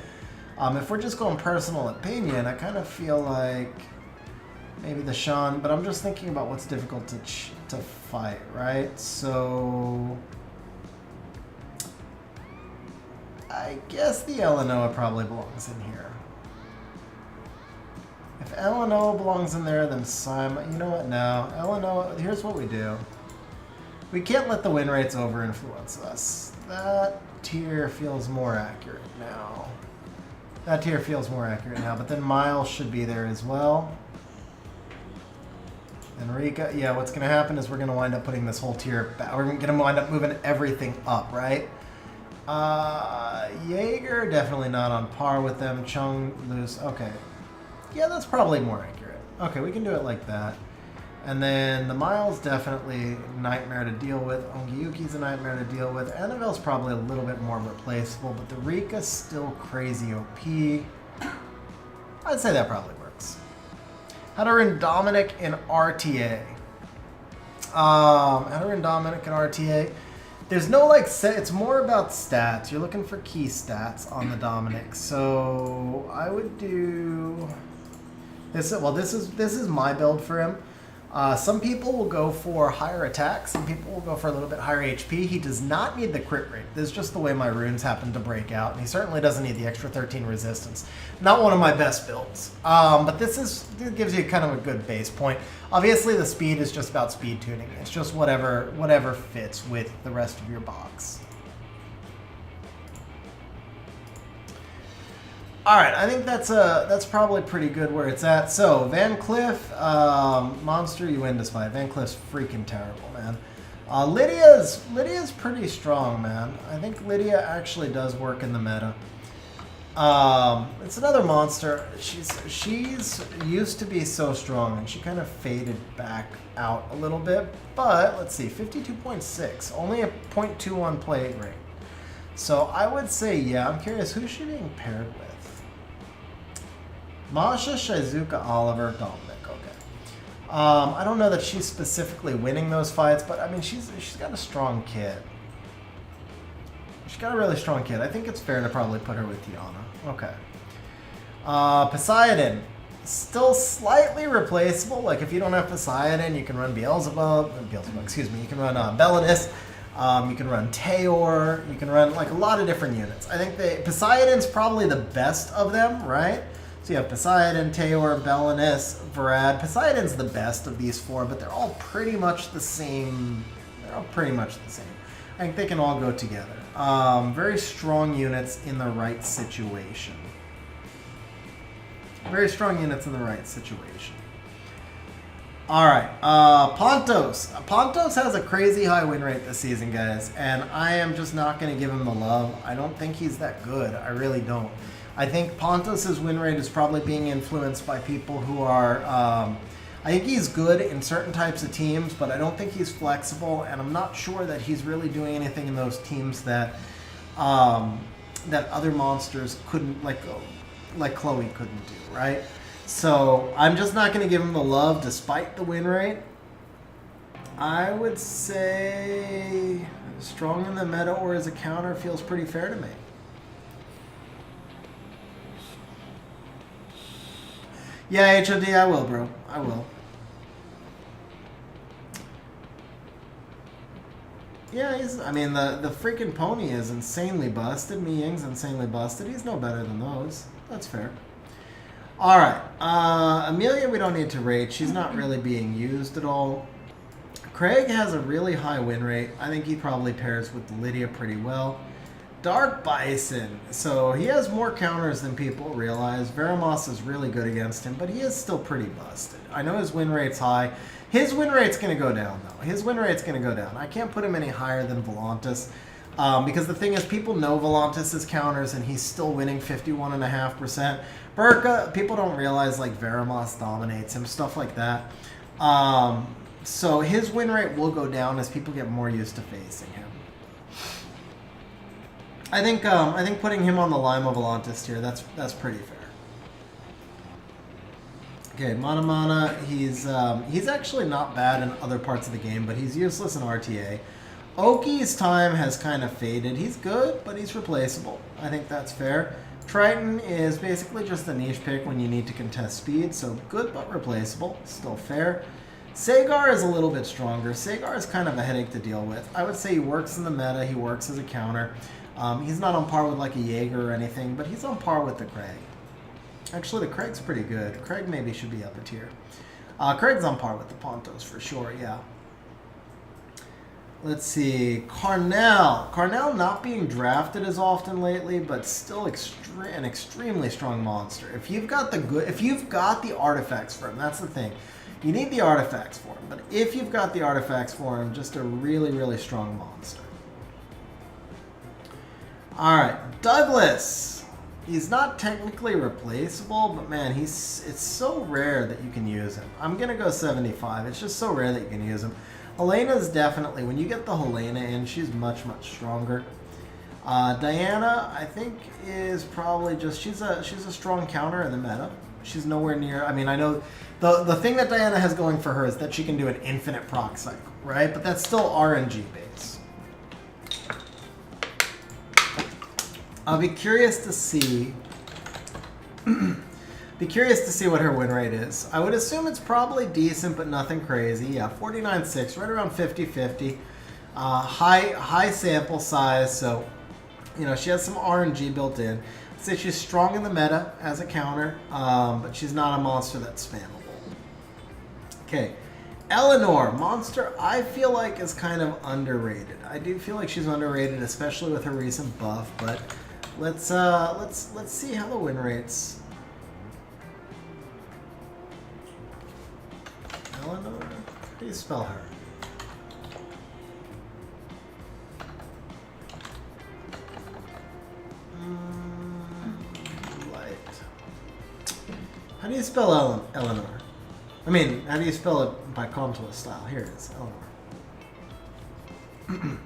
If we're just going personal opinion, I kind of feel like maybe the Sean, but I'm just thinking about what's difficult to fight, right? So I guess the Eleanoa probably belongs in here. If Eleanoa belongs in there, then Simon... You know what? No. Eleanoa... Here's what we do. We can't let the win rates over-influence us. That tier feels more accurate now. But then Miles should be there as well. Enrica... Yeah, what's going to happen is we're going to wind up putting this whole tier back. We're going to wind up moving everything up, right? Jaeger, definitely not on par with them. Chung, Luce... Okay. Yeah, that's probably more accurate. Okay, we can do it like that. And then the Miles, definitely a nightmare to deal with. Ongiyuki's a nightmare to deal with. Annabelle's probably a little bit more replaceable, but the Rika's still crazy OP. I'd say that probably works. How to run Dominic in RTA. How to run Dominic in RTA. There's no like set. It's more about stats. You're looking for key stats on the Dominic. So I would do this. Well, this is my build for him. Some people will go for higher attack. Some people will go for a little bit higher HP. He does not need the crit rate. This is just the way my runes happen to break out. And he certainly doesn't need the extra 13 resistance. Not one of my best builds. But this gives you kind of a good base point. Obviously, the speed is just about speed tuning. It's just whatever fits with the rest of your box. All right, I think that's probably pretty good where it's at. So Van Cliff, monster you win despite. Van Cliff's freaking terrible, man. Lydia's pretty strong, man. I think Lydia actually does work in the meta. It's another monster. She's used to be so strong, and she kind of faded back out a little bit. But let's see, 52.6, only a 0.21 play rate. So I would say, yeah. I'm curious, who's she being paired with? Masha, Shizuka, Oliver, Dominic. Okay. I don't know that she's specifically winning those fights, but I mean, she's got a strong kit. She's got a really strong kit. I think it's fair to probably put her with Tiana. Okay. Poseidon, still slightly replaceable. Like if you don't have Poseidon, you can run Beelzebub. Excuse me. You can run Belinus. You can run Teor. You can run like a lot of different units. I think Poseidon's probably the best of them, right? So you have Poseidon, Teor, Belinus, Varad. Poseidon's the best of these four, but they're all pretty much the same. I think they can all go together. Very strong units in the right situation. All right, Pontos. Pontos has a crazy high win rate this season, guys, and I am just not going to give him the love. I don't think he's that good. I really don't. I think Pontos' win rate is probably being influenced by people who are... I think he's good in certain types of teams, but I don't think he's flexible, and I'm not sure that he's really doing anything in those teams that that other monsters couldn't, like Chloe couldn't do, right? So I'm just not going to give him the love despite the win rate. I would say strong in the meta or as a counter feels pretty fair to me. Yeah, HOD, I will, bro. I will. Yeah, I mean, the freaking pony is insanely busted. Mi Ying's insanely busted. He's no better than those. That's fair. All right. Amelia, we don't need to rate. She's not really being used at all. Craig has a really high win rate. I think he probably pairs with Lydia pretty well. Dark Bison. So he has more counters than people realize. Veramos is really good against him, but he is still pretty busted. I know his win rate's high. His win rate's going to go down, though. His win rate's going to go down. I can't put him any higher than Volantis. Because the thing is, people know Volantis' counters, and he's still winning 51.5%. Burka, people don't realize, like, Veramos dominates him, stuff like that. So his win rate will go down as people get more used to facing him. I think putting him on the Lima Volantis tier, that's pretty fair. Okay, Mana, he's actually not bad in other parts of the game, but he's useless in RTA. Oki's time has kind of faded. He's good, but he's replaceable. I think that's fair. Triton is basically just a niche pick when you need to contest speed, so good but replaceable. Still fair. Sagar is a little bit stronger. Sagar is kind of a headache to deal with. I would say he works in the meta. He works as a counter. He's not on par with like a Jaeger or anything, but he's on par with the Craig. Actually, the Craig's pretty good. Craig maybe should be up a tier. Craig's on par with the Pontos for sure, yeah. Let's see. Carnell. Carnell not being drafted as often lately, but still an extremely strong monster. If you've got the artifacts for him, that's the thing. You need the artifacts for him, but if you've got the artifacts for him, just a really, really strong monster. All right, Douglas. He's not technically replaceable, but man, it's so rare that you can use him. I'm gonna go 75. It's just so rare that you can use him. Helena's definitely, when you get the Helena in, she's much, much stronger. Diana, I think, is probably just, she's a strong counter in the meta. She's nowhere near, I mean, I know the thing that Diana has going for her is that she can do an infinite proc cycle, right? But that's still RNG base. I'll be curious to see what her win rate is. I would assume it's probably decent, but nothing crazy. Yeah, 49.6, right around 50-50. High sample size, so you know she has some RNG built in. I'd say she's strong in the meta as a counter, but she's not a monster that's spammable. Okay, Eleanor, monster I feel like is kind of underrated. I do feel like she's underrated, especially with her recent buff, but let's see how the win rates. Eleanor, how do you spell her? Light. How do you spell Eleanor? I mean, how do you spell it by Comtois style? Here it is, Eleanor.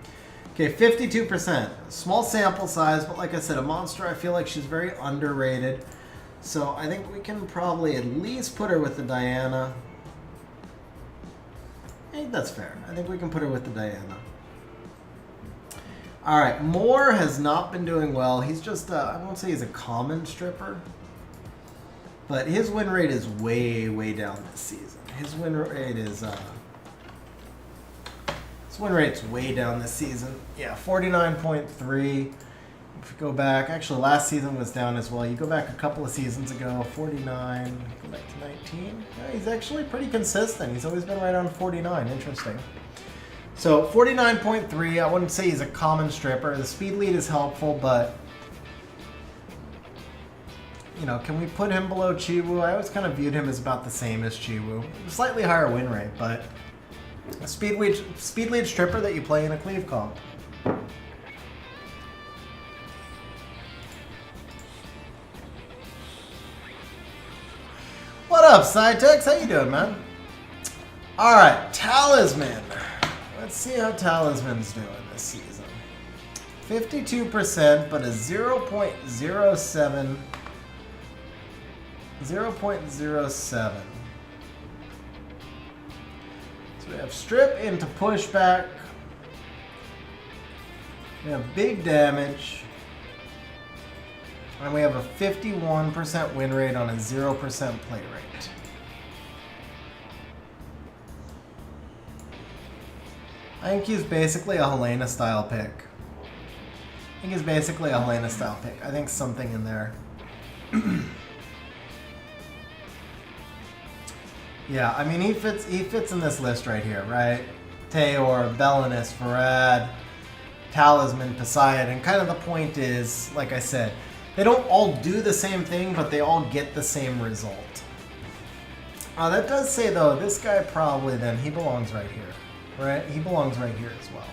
Okay, 52%. Small sample size, but like I said, a monster, I feel like she's very underrated. So I think we can probably at least put her with the Diana. I think that's fair. I think we can put her with the Diana. All right, Moore has not been doing well. He's just, I won't say he's a common stripper, but his win rate is way, way down this season. His win rate is, his win rate's way down this season. Yeah, 49.3. If you go back, actually last season was down as well. You go back a couple of seasons ago, 49, go back to 19. Yeah, he's actually pretty consistent. He's always been right on 49, interesting. So 49.3, I wouldn't say he's a common stripper. The speed lead is helpful, but you know, can we put him below Chiwu? I always kind of viewed him as about the same as Chiwu. Slightly higher win rate, but a speed lead stripper that you play in a cleave comp. What up, Cytex? How you doing, man? All right, Talisman. Let's see how Talisman's doing this season. 52%, but a 0.07. 0.07. So we have strip into pushback. We have big damage. And we have a 51% win rate on a 0% play rate. I think he's basically a Helena style pick. I think something in there. Yeah, I mean he fits in this list right here, right? Teor, Belinus, Farad, Talisman, Poseidon, and kind of the point is, like I said, they don't all do the same thing, but they all get the same result. That does say though, this guy probably then, he belongs right here, right? He belongs right here as well.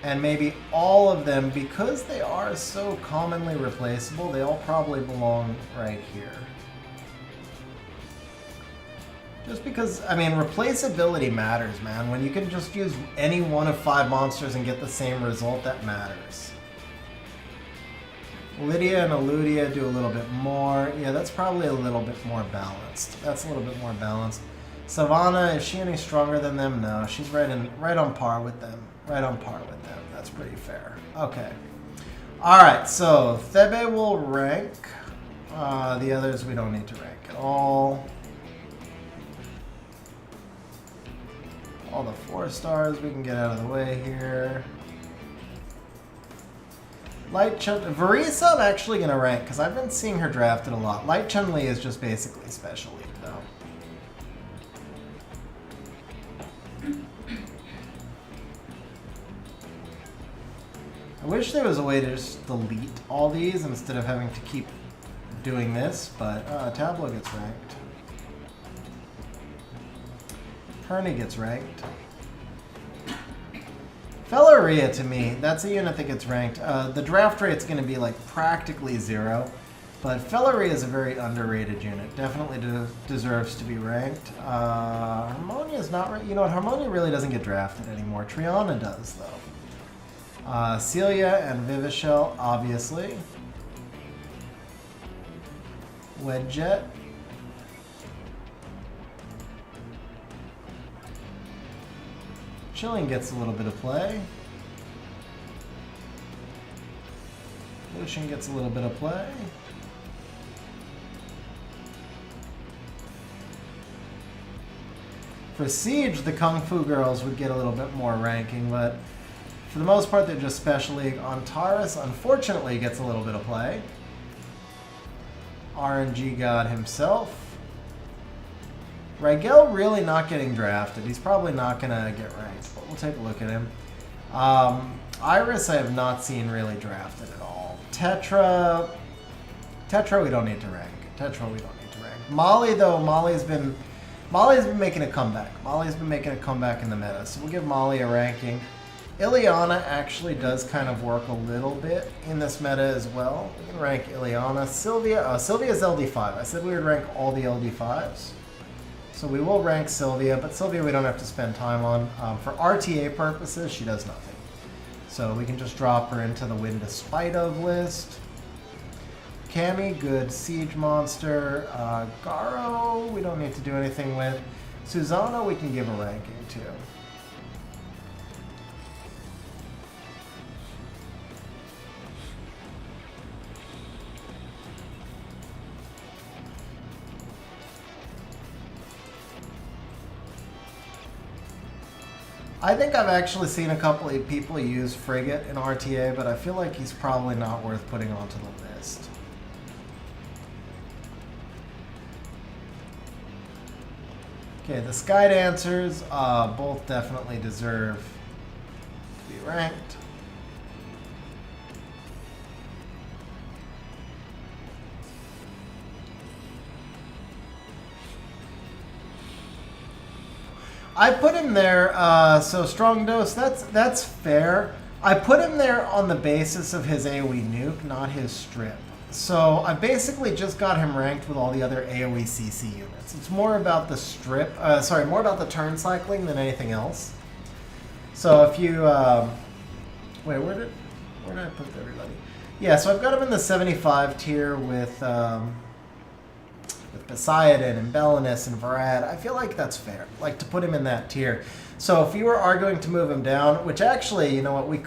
And maybe all of them, because they are so commonly replaceable, they all probably belong right here. Just because, I mean, replaceability matters, man. When you can just use any one of 5 monsters and get the same result, that matters. Lydia and Eludia do a little bit more. Yeah, that's probably a little bit more balanced. Savannah, is she any stronger than them? No, she's right on par with them. That's pretty fair. Okay. All right, so Thebe will rank. The others we don't need to rank at all. All the 4 stars we can get out of the way here. Light Chun, Varisa I'm actually going to rank because I've been seeing her drafted a lot. Light Chun-Li is just basically special league though. I wish there was a way to just delete all these instead of having to keep doing this, but Tableau gets ranked. Kearney gets ranked. Felleria, to me, that's a unit that gets ranked. The draft rate's going to be like practically 0, but Felleria is a very underrated unit. Definitely deserves to be ranked. Harmonia is not, you know what? Harmonia really doesn't get drafted anymore. Triana does, though. Celia and Vivishel, obviously. Wedjet. Chilling gets a little bit of play. Lucian gets a little bit of play. For Siege, the Kung Fu girls would get a little bit more ranking, but for the most part, they're just Special League. Antares, unfortunately, gets a little bit of play. RNG God himself. Rigel really not getting drafted. He's probably not going to get ranked, but we'll take a look at him. Iris I have not seen really drafted at all. Tetra we don't need to rank. Molly, though, Molly's been making a comeback. Molly's been making a comeback in the meta, so we'll give Molly a ranking. Ileana actually does kind of work a little bit in this meta as well. We can rank Ileana. Sylvia's LD5. I said we would rank all the LD5s. So we will rank Sylvia, but Sylvia we don't have to spend time on. For RTA purposes, she does nothing. So we can just drop her into the Win Despite of list. Cammy, good siege monster. Garo, we don't need to do anything with. Susanna, we can give a ranking to. I think I've actually seen a couple of people use Frigate in RTA, but I feel like he's probably not worth putting onto the list. Okay, the Sky Dancers both definitely deserve to be ranked. I put him there, so Strong Dose, that's fair. I put him there on the basis of his AoE nuke, not his strip. So I basically just got him ranked with all the other AoE CC units. It's more about the strip, more about the turn cycling than anything else. So if you, wait, where did I put everybody? Yeah, so I've got him in the 75 tier with Poseidon and Belinus and Varad. I feel like that's fair, like to put him in that tier. So if you were arguing to move him down, which actually, you know what, you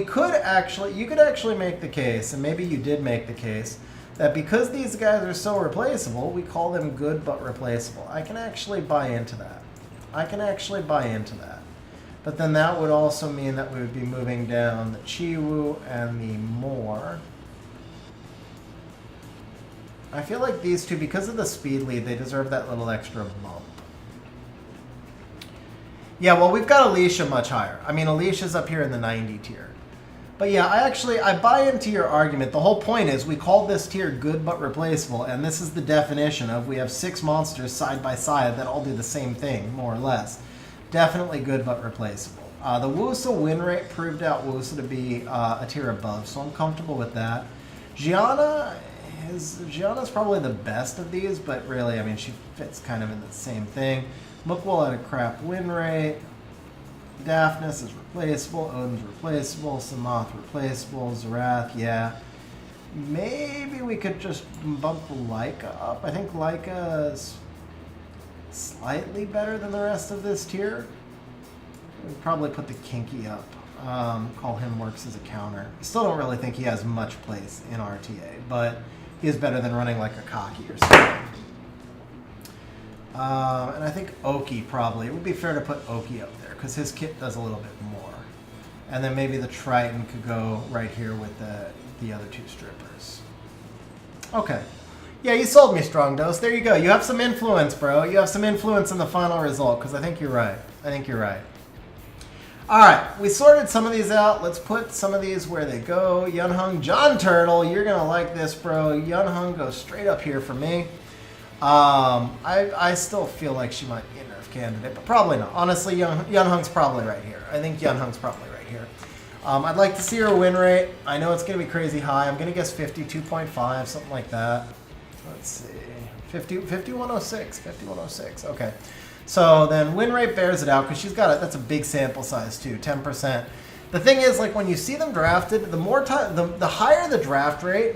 could actually make the case, and maybe you did make the case, that because these guys are so replaceable, we call them good but replaceable. I can actually buy into that. But then that would also mean that we would be moving down the Chiwu and the Moor. I feel like these two, because of the speed lead, they deserve that little extra bump. Yeah, well, we've got Alicia much higher. I mean, Alicia's up here in the 90 tier. But yeah, I buy into your argument. The whole point is we call this tier good but replaceable, and this is the definition of we have 6 monsters side by side that all do the same thing, more or less. Definitely good but replaceable. The Wusa win rate proved out Wusa to be a tier above, so I'm comfortable with that. Gianna's probably the best of these, but really, I mean, she fits kind of in the same thing. Mookwell had a crap win rate. Daphnis is replaceable. Odin's replaceable. Samath replaceable. Zarath, yeah. Maybe we could just bump Laika up. I think Laika is slightly better than the rest of this tier. We'd probably put the Kinky up. Call him works as a counter. Still don't really think he has much place in RTA, but he is better than running like a Cocky or something. And I think Oki probably. It would be fair to put Oki up there because his kit does a little bit more. And then maybe the Triton could go right here with the other 2 strippers. Okay. Yeah, you sold me, Strong Dose. There you go. You have some influence, bro. You have some influence in the final result because I think you're right. All right, we sorted some of these out. Let's put some of these where they go. Yunhung, John Turtle, you're going to like this, bro. Yunhung goes straight up here for me. I still feel like she might be a nerf candidate, but probably not. Honestly, Yunhung's probably right here. I think Yunhung's probably right here. I'd like to see her win rate. I know it's going to be crazy high. I'm going to guess 52.5, something like that. Let's see. 5106. 5106. Okay. So then win rate bears it out because she's got it. That's a big sample size too, 10%. The thing is, like when you see them drafted, the more time, the higher the draft rate,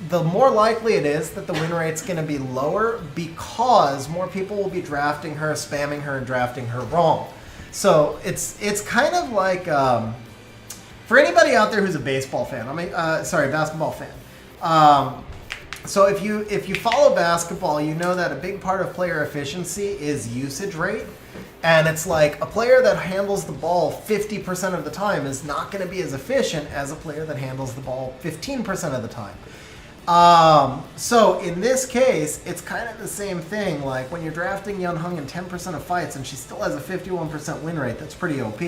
the more likely it is that the win rate's going to be lower because more people will be drafting her, spamming her, and drafting her wrong. So it's kind of like for anybody out there who's a baseball fan, basketball fan. So if you follow basketball, you know that a big part of player efficiency is usage rate. And it's like a player that handles the ball 50% of the time is not going to be as efficient as a player that handles the ball 15% of the time. So in this case, it's kind of the same thing. Like when you're drafting Yun Hung in 10% of fights and she still has a 51% win rate, that's pretty OP.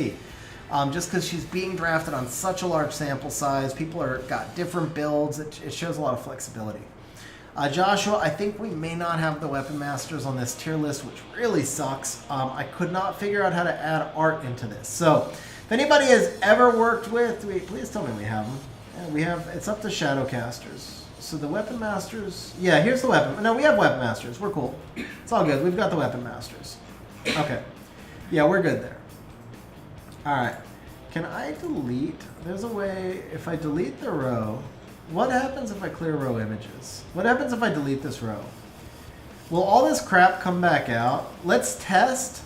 Just because she's being drafted on such a large sample size, people got different builds. It shows a lot of flexibility. Joshua, I think we may not have the Weapon Masters on this tier list, which really sucks. I could not figure out how to add art into this. So if anybody has ever worked with, please tell me we have them. Yeah, we have, it's up to Shadowcasters. So the Weapon Masters, yeah, here's the Weapon. No, we have Weapon Masters. We're cool. It's all good. We've got the Weapon Masters. Okay. Yeah, we're good there. All right. Can I delete? There's a way, if I delete the row, what happens if I clear row images? What happens if I delete this row? Will all this crap come back out? Let's test.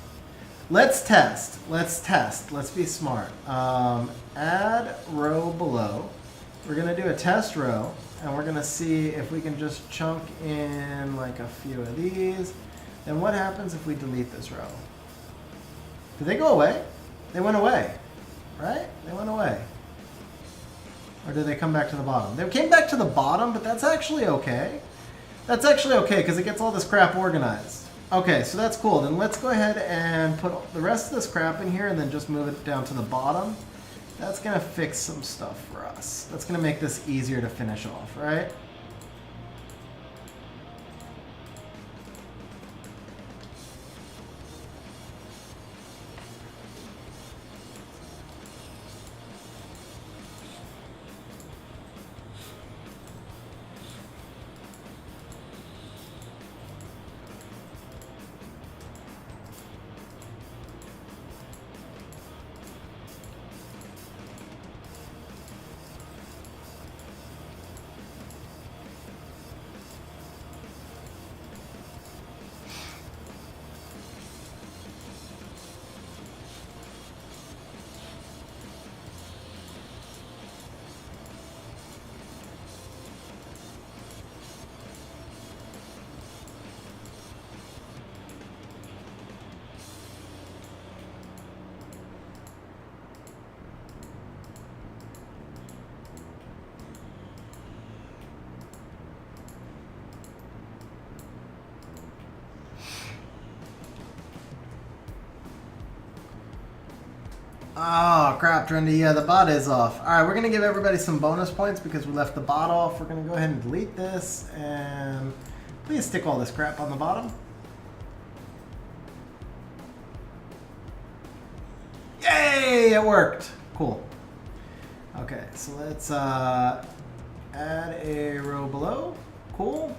Let's test. Let's test. Let's be smart. Add row below. We're going to do a test row, and we're going to see if we can just chunk in like a few of these. And what happens if we delete this row? Did they go away? They went away, right? They went away. Or did they come back to the bottom? They came back to the bottom, but that's actually okay. That's actually okay because it gets all this crap organized. Okay, so that's cool. Then let's go ahead and put the rest of this crap in here and then just move it down to the bottom. That's going to fix some stuff for us. That's going to make this easier to finish off, right? Oh, crap, Trendy. Yeah, the bot is off. All right, we're going to give everybody some bonus points because we left the bot off. We're going to go ahead and delete this. And please stick all this crap on the bottom. Yay, it worked. Cool. Okay, so let's add a row below. Cool.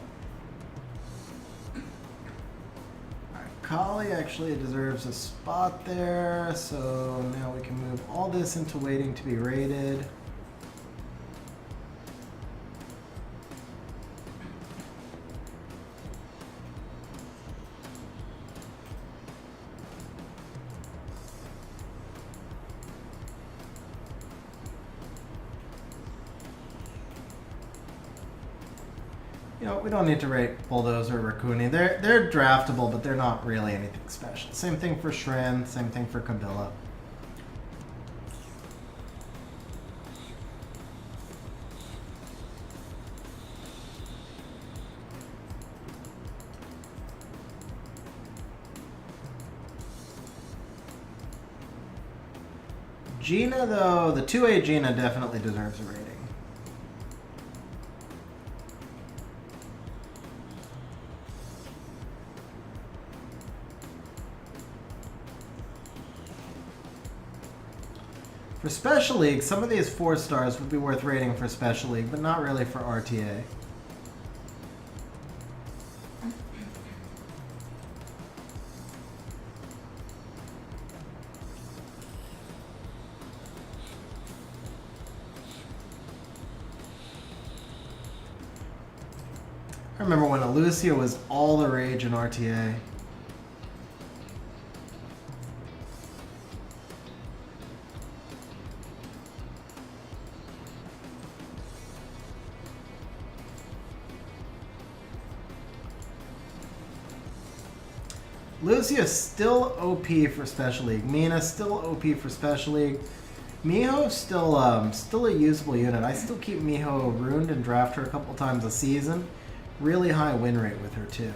Kali actually deserves a spot there, so now we can move all this into waiting to be rated. You know, we don't need to rate Bulldozer or Rakuni. They're draftable, but they're not really anything special. Same thing for Shren, same thing for Kabila. Gina, though, the 2A Gina definitely deserves a rating. For Special League, some of these 4 stars would be worth rating for Special League, but not really for RTA. I remember when Lucia was all the rage in RTA. Lucia's still OP for Special League. Mina's still OP for Special League. Miho's still a usable unit. I still keep Miho ruined and draft her a couple times a season. Really high win rate with her too.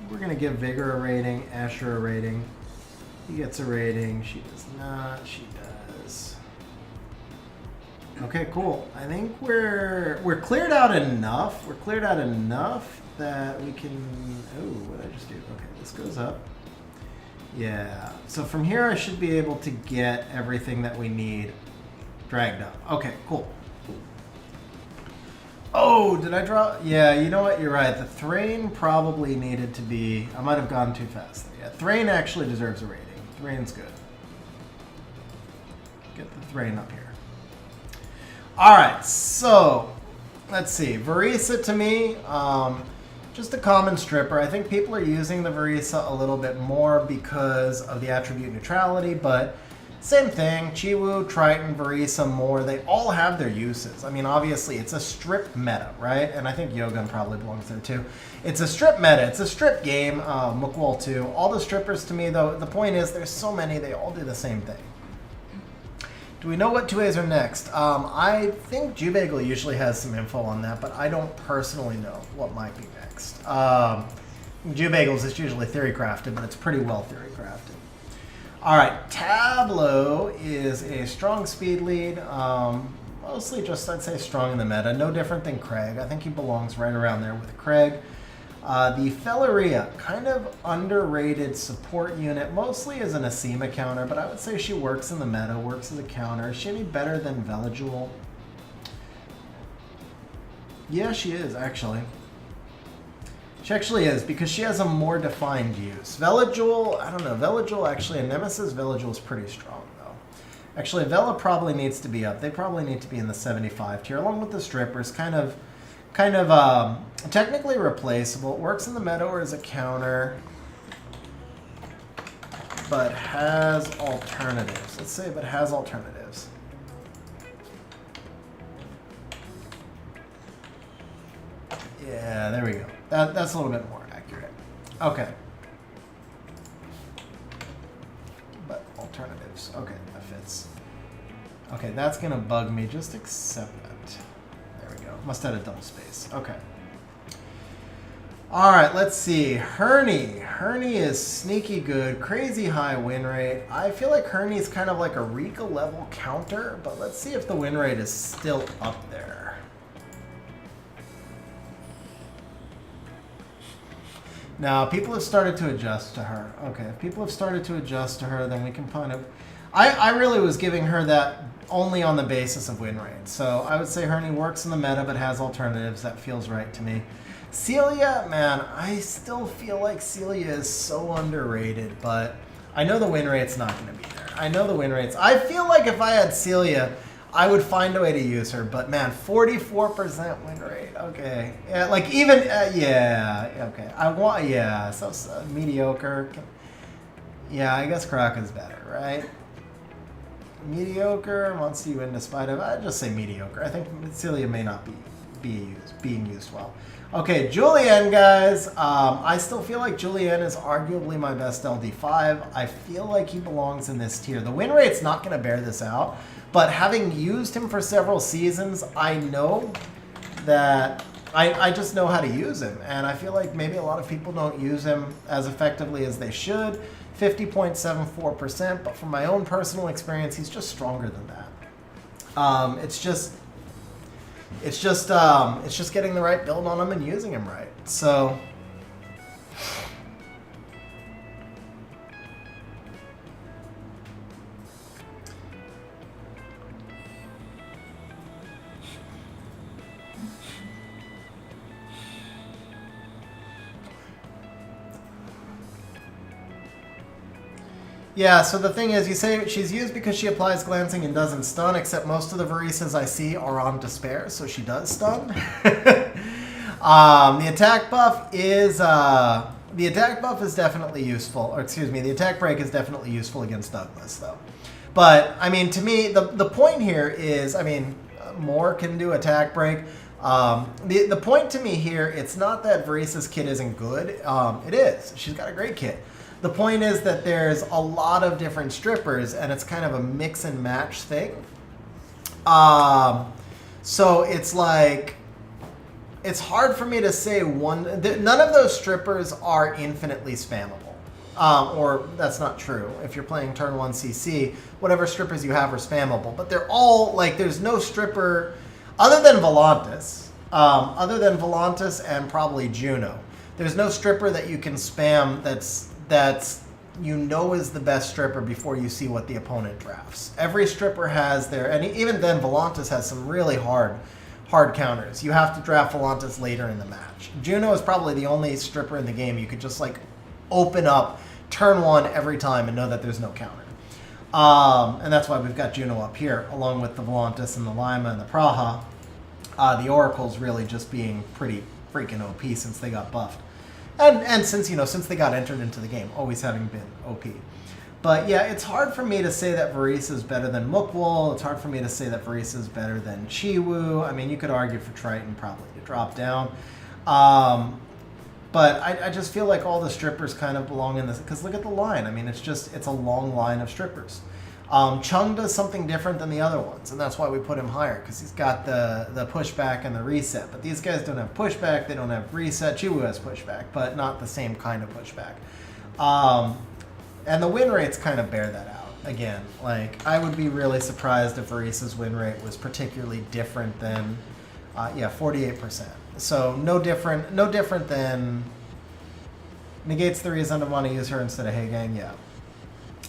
We're gonna give Vigor a rating, Asher a rating. He gets a rating. She does not. She does. Okay, cool. I think we're cleared out enough. We're cleared out enough that we can. Oh, what did I just do? Okay, this goes up. Yeah. So from here, I should be able to get everything that we need dragged up. Okay, cool. Oh, did I draw? Yeah, you know what? You're right. The Thrain probably needed to be... I might have gone too fast there. Yeah, Thrain actually deserves a rating. Thrain's good. Get the Thrain up here. All right, so let's see. Varisa to me, just a common stripper. I think people are using the Varisa a little bit more because of the attribute neutrality, but... Same thing, Chiwu, Triton, Varisa, more, they all have their uses. I mean, obviously, it's a strip meta, right? And I think Yogun probably belongs there too. It's a strip meta, it's a strip game, Mookwall too. All the strippers to me, though, the point is there's so many, they all do the same thing. Do we know what 2As are next? I think Jubagel usually has some info on that, but I don't personally know what might be next. Jubagels is usually theory crafted, but it's pretty well theory crafted. All right, Tableau is a strong speed lead, mostly just, I'd say, strong in the meta. No different than Craig. I think he belongs right around there with Craig. The Felleria, kind of underrated support unit, mostly as an Asima counter, but I would say she works in the meta, works as a counter. Is she any better than Veligul? Yeah, she is, actually. She actually is, because she has a more defined use. Veligul, I don't know, Veligul actually, a Nemesis Veligul is pretty strong, though. Actually, Vela probably needs to be up. They probably need to be in the 75 tier, along with the strippers, kind of technically replaceable. It works in the meta or as a counter, but has alternatives. Let's say, but has alternatives. Yeah, there we go. That's a little bit more accurate. Okay. But alternatives. Okay, that fits. Okay, that's going to bug me. Just accept it. There we go. Must have a double space. Okay. All right, let's see. Herney. Herney is sneaky good. Crazy high win rate. I feel like Herney is kind of like a Rika level counter, but let's see if the win rate is still up there. Now, people have started to adjust to her. Okay, if people have started to adjust to her, then we can kind of... I really was giving her that only on the basis of win rate. So I would say Herney works in the meta, but has alternatives. That feels right to me. Celia, man, I still feel like Celia is so underrated, but I know the win rate's not going to be there. I know the win rates. I feel like if I had Celia, I would find a way to use her, but man, 44% win rate. Okay, yeah, like even yeah. Okay, I want so mediocre. Yeah, I guess Kraka's better, right? Mediocre wants you in despite of. I'd just say mediocre. I think Celia may not being used well. Okay, Julian, guys. I still feel like Julian is arguably my best LD5. I feel like he belongs in this tier. The win rate's not going to bear this out. But having used him for several seasons, I know that I just know how to use him. And I feel like maybe a lot of people don't use him as effectively as they should. 50.74%, but from my own personal experience, he's just stronger than that. It's just getting the right build on him and using him right. So... Yeah, so the thing is, you say she's used because she applies glancing and doesn't stun, except most of the Varisas I see are on despair, so she does stun. The attack buff is definitely useful, or excuse me, the attack break is definitely useful against Douglas, though. But I mean, to me, the point here is, I mean, more can do attack break. The point to me here, it's not that Varisa's kit isn't good. It is. She's got a great kit. The point is that there's a lot of different strippers, and it's kind of a mix and match thing. So it's like, it's hard for me to say one. None of those strippers are infinitely spammable. Or that's not true. If you're playing turn 1 CC, whatever strippers you have are spammable. But they're all, like, there's no stripper, other than Volantis and probably Juno. There's no stripper that you can spam that's you know is the best stripper before you see what the opponent drafts. Every stripper has their, and even then Volantis has some really hard counters. You have to draft Volantis later in the match. Juno is probably the only stripper in the game you could just like open up turn 1 every time and know that there's no counter. And that's why we've got Juno up here, along with the Volantis and the Lima and the Praha. The Oracle's really just being pretty freaking OP since they got buffed. And since, you know, since they got entered into the game, always having been OP. But yeah, it's hard for me to say that Varisa is better than Mookwol. It's hard for me to say that Varisa is better than Chiwu. I mean, you could argue for Triton probably to drop down. But I just feel like all the strippers kind of belong in this, because look at the line. I mean, it's a long line of strippers. Chung does something different than the other ones, and that's why we put him higher, because he's got the pushback and the reset. But these guys don't have pushback, they don't have reset. Chiwu has pushback, but not the same kind of pushback. And the win rates kind of bear that out. Again, like, I would be really surprised if Varisa's win rate was particularly different than, 48%. So no different than negates the reason I want to use her instead of Hey Gang, yeah.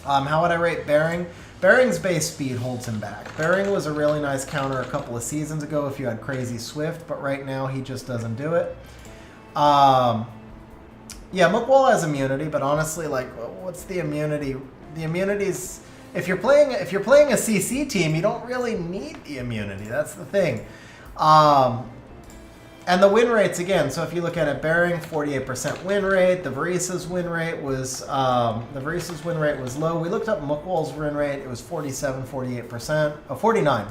How would I rate Bering? Bering's base speed holds him back. Bering was a really nice counter a couple of seasons ago if you had Crazy Swift, but right now he just doesn't do it. Yeah, Mookwol has immunity, but honestly, like, what's the immunity? The immunity's, if you're playing a CC team, you don't really need the immunity. That's the thing. And the win rates, again, so if you look at it, Bering, 48% win rate. The Varisa's win rate was low. We looked up Mookwol's win rate. It was 47, 48%. Oh, 49.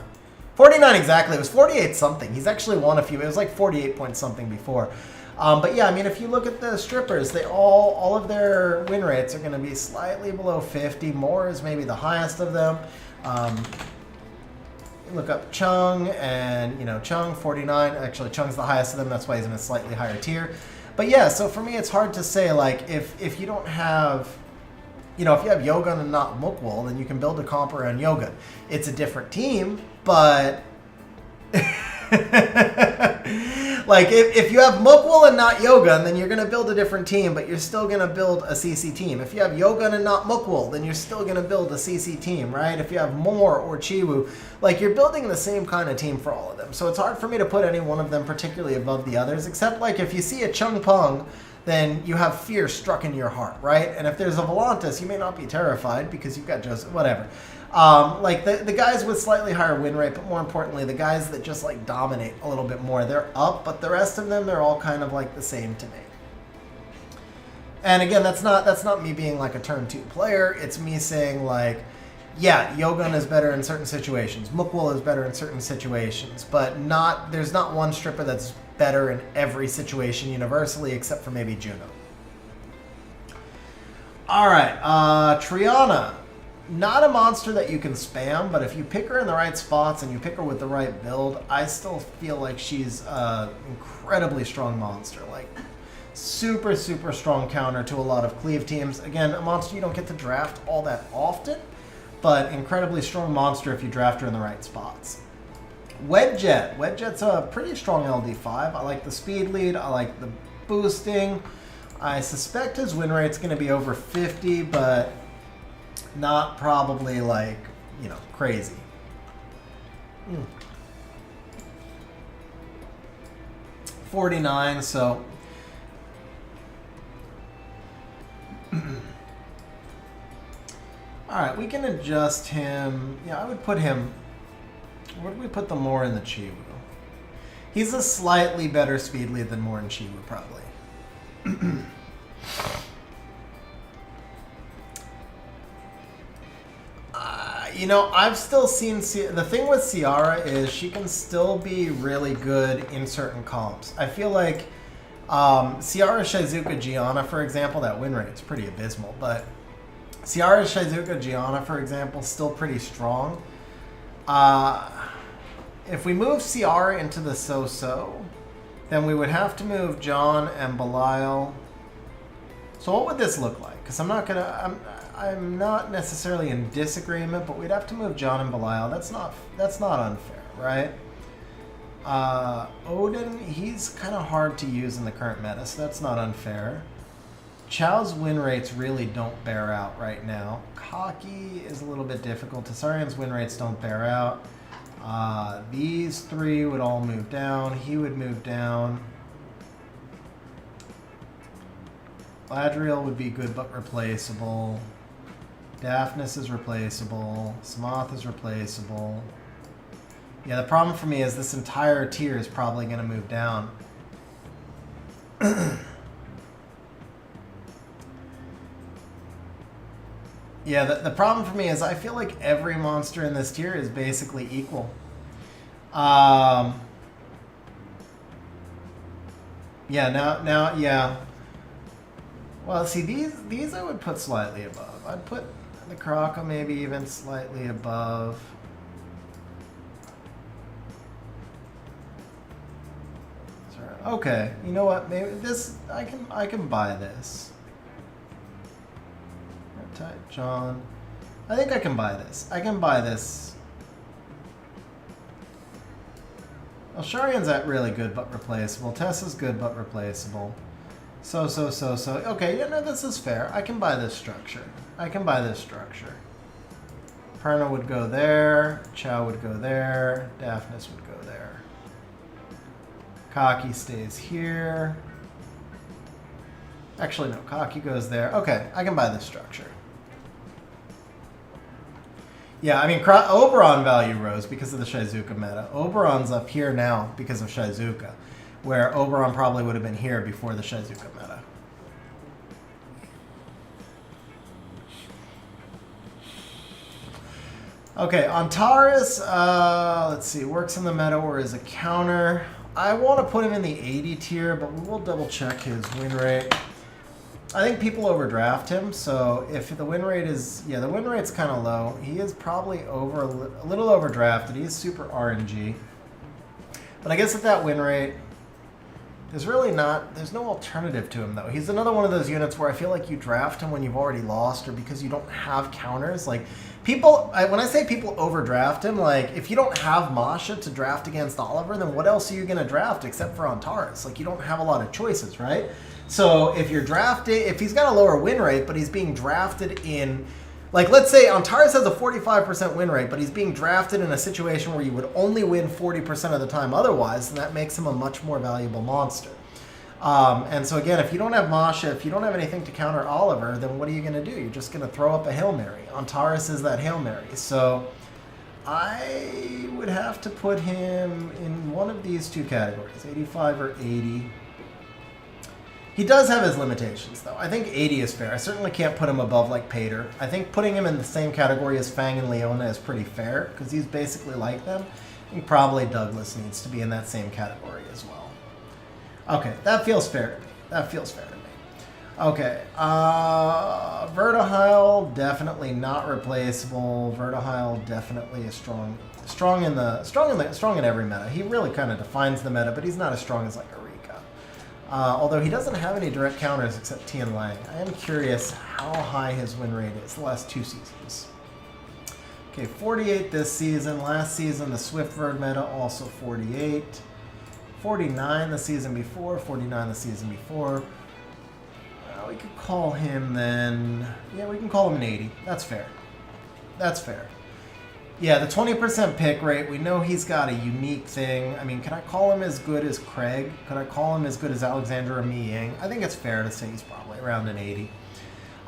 49 exactly. It was 48 something. He's actually won a few. It was like 48 point something before. But yeah, I mean, if you look at the strippers, they all of their win rates are going to be slightly below 50. Moore is maybe the highest of them. Look up Chung, and, you know, Chung, 49. Actually, Chung's the highest of them. That's why he's in a slightly higher tier. But yeah, so for me, it's hard to say, like, if you don't have, you know, if you have Yogun and not Mookwol, then you can build a comp around Yogun. It's a different team, but like, if you have Mookwol and not Yogun, then you're going to build a different team, but you're still going to build a CC team. If you have Yogun and not Mookwol, then you're still going to build a CC team, right? If you have Moore or Chiwu, like, you're building the same kind of team for all of them. So it's hard for me to put any one of them particularly above the others, except, like, if you see a Chung Peng, then you have fear struck in your heart, right? And if there's a Volantis, you may not be terrified because you've got Joseph, whatever. Like, the guys with slightly higher win rate, but more importantly, the guys that just, like, dominate a little bit more, they're up, but the rest of them, they're all kind of, like, the same to me. And again, that's not me being, like, a turn 2 player. It's me saying, like, yeah, Yogun is better in certain situations. Mookwol is better in certain situations, but there's not one stripper that's better in every situation universally, except for maybe Juno. All right, Triana. Not a monster that you can spam, but if you pick her in the right spots and you pick her with the right build, I still feel like she's an incredibly strong monster. Like, super, super strong counter to a lot of cleave teams. Again, a monster you don't get to draft all that often, but incredibly strong monster if you draft her in the right spots. Wedjet. Wedjet's a pretty strong LD5. I like the speed lead. I like the boosting. I suspect his win rate's going to be over 50, but not probably, like, you know, crazy. 49, so Alright, we can adjust him. Yeah, I would put him... Where would we put the more in the Chiwu? He's a slightly better speed lead than more in Chiwu, probably. You know, I've still seen... The thing with Ciara is she can still be really good in certain comps. I feel like Ciara, Shizuka, Gianna, for example, that win rate's pretty abysmal, but Ciara, Shizuka, Gianna, for example, still pretty strong. If we move Ciara into the so-so, then we would have to move John and Belial. So what would this look like? Because I'm not necessarily in disagreement, but we'd have to move John and Belial. That's not unfair, right? Odin, he's kind of hard to use in the current meta, so that's not unfair. Chao's win rates really don't bear out right now. Kaki is a little bit difficult. Tasarian's win rates don't bear out. These three would all move down. He would move down. Ladriel would be good but replaceable. Daphnis is replaceable. Samoth is replaceable. Yeah, the problem for me is this entire tier is probably going to move down. Yeah, the problem for me is I feel like every monster in this tier is basically equal. Yeah, yeah. Well, see, these I would put slightly above. I'd put the Kraka maybe even slightly above. Sorry. Okay, you know what? Maybe this I can buy this. John, I think I can buy this. I can buy this. Well, Sharian's at really good but replaceable. Tessa's good but replaceable. So. Okay, yeah, no, this is fair. I can buy this structure. I can buy this structure. Perna would go there. Chao would go there. Daphnis would go there. Kaki stays here. Actually, no. Kaki goes there. Okay, I can buy this structure. Yeah, I mean, Oberon value rose because of the Shizuka meta. Oberon's up here now because of Shizuka, where Oberon probably would have been here before the Shizuka meta. Okay, Antares, let's see, works in the meta or is a counter. I want to put him in the 80 tier, but we will double check his win rate. I think people overdraft him, so if the win rate is, yeah, the win rate's kind of low. He is probably a little overdrafted. He is super RNG. But I guess at that win rate, there's no alternative to him, though. He's another one of those units where I feel like you draft him when you've already lost or because you don't have counters. Like, when I say people overdraft him, like, if you don't have Masha to draft against Oliver, then what else are you going to draft except for Antares? Like, you don't have a lot of choices, right? So if he's got a lower win rate, but he's being drafted in, like, let's say Antares has a 45% win rate, but he's being drafted in a situation where you would only win 40% of the time otherwise, then that makes him a much more valuable monster. And so again, if you don't have Masha, if you don't have anything to counter Oliver, then what are you going to do? You're just going to throw up a Hail Mary. Antares is that Hail Mary. So I would have to put him in one of these two categories, 85 or 80. He does have his limitations, though. I think 80 is fair. I certainly can't put him above, like, Pater. I think putting him in the same category as Fang and Leona is pretty fair, because he's basically like them. I think probably Douglas needs to be in that same category as well. Okay, that feels fair to me. That feels fair to me. Okay, Vertihile, definitely not replaceable. Vertihile definitely is strong in every meta. He really kind of defines the meta, but he's not as strong as, like, Eureka. Although he doesn't have any direct counters except Tian Lang. I am curious how high his win rate is the last 2 seasons. Okay, 48 this season. Last season, the Swift-Verd meta, also 48. 49 the season before. 49 the season before. We could call him then... Yeah, we can call him an 80. That's fair. That's fair. Yeah, the 20% pick rate, we know he's got a unique thing. I mean, can I call him as good as Craig? Could I call him as good as Alexander or Mi Ying? I think it's fair to say he's probably around an 80.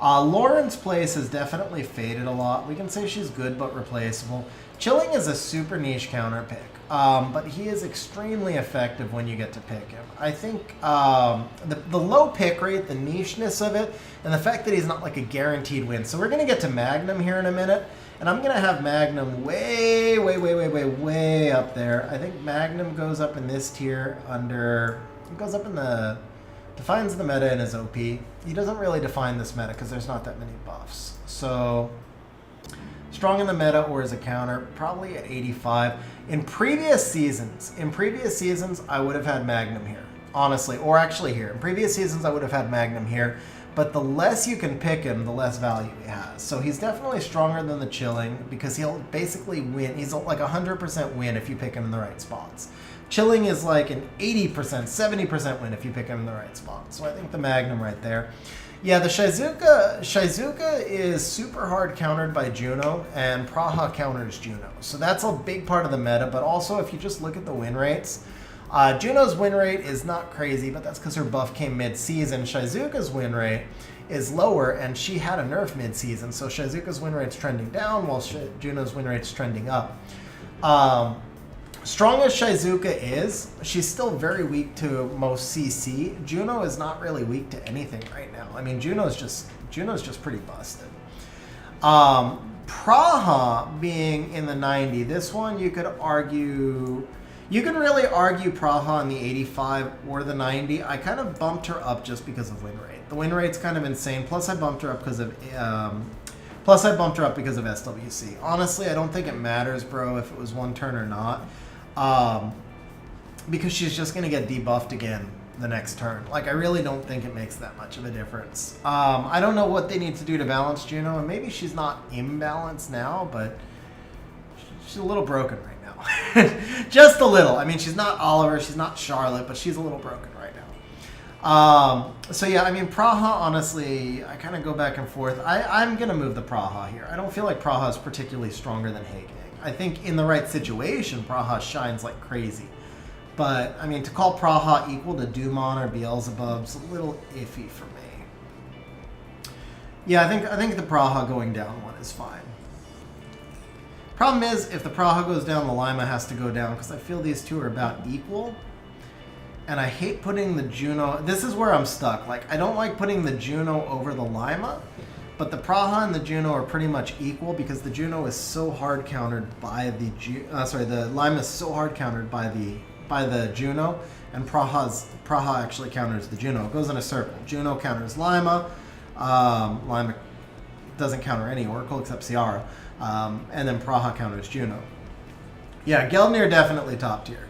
Lauren's place has definitely faded a lot. We can say she's good but replaceable. Chilling is a super niche counter pick, but he is extremely effective when you get to pick him. I think the low pick rate, the nicheness of it, and the fact that he's not like a guaranteed win. So we're going to get to Magnum here in a minute, and I'm going to have Magnum way up there. I think Magnum goes up in this tier under, it goes up in the, defines the meta in his OP. He doesn't really define this meta because there's not that many buffs. So strong in the meta or as a counter, probably at 85. In previous seasons, I would have had Magnum here, honestly, or actually here. In previous seasons, I would have had Magnum here, but the less you can pick him, the less value he has. So he's definitely stronger than the Chilling because he'll basically win. He's like 100% win if you pick him in the right spots. Chilling is like an 80%, 70% win if you pick him in the right spot. So I think the Magnum right there. Yeah, the Shizuka is super hard countered by Juno, and Praha counters Juno. So that's a big part of the meta, but also if you just look at the win rates, Juno's win rate is not crazy, but that's because her buff came mid-season. Shizuka's win rate is lower, and she had a nerf mid-season, so Shizuka's win rate's trending down while Juno's win rate's trending up. Strong as Shizuka is, she's still very weak to most CC. Juno is not really weak to anything right now. I mean, Juno's just pretty busted. Praha being in the 90, this one you could argue, you can really argue Praha in the 85 or the 90. I kind of bumped her up just because of win rate. The win rate's kind of insane. Plus I bumped her up because of SWC. Honestly, I don't think it matters, bro, if it was one turn or not. Because she's just going to get debuffed again the next turn. Like, I really don't think it makes that much of a difference. I don't know what they need to do to balance Juno, and maybe she's not imbalanced now, but she's a little broken right now. Just a little. I mean, she's not Oliver, she's not Charlotte, but she's a little broken right now. So yeah, I mean, Praha, honestly, I kind of go back and forth. I'm going to move the Praha here. I don't feel like Praha is particularly stronger than Hagang. I think in the right situation, Praha shines like crazy. But, I mean, to call Praha equal to Dumon or Beelzebub's a little iffy for me. Yeah, I think the Praha going down one is fine. Problem is, if the Praha goes down, the Lima has to go down, because I feel these two are about equal. And I hate putting the Juno... This is where I'm stuck. Like, I don't like putting the Juno over the Lima. But the Praha and the Juno are pretty much equal because the Juno is so hard countered by the the Lima is so hard countered by the Juno, and Praha actually counters the Juno. It goes in a circle. Juno counters Lima. Lima doesn't counter any Oracle except Ciara, and then Praha counters Juno. Yeah, Geldnir definitely top tier.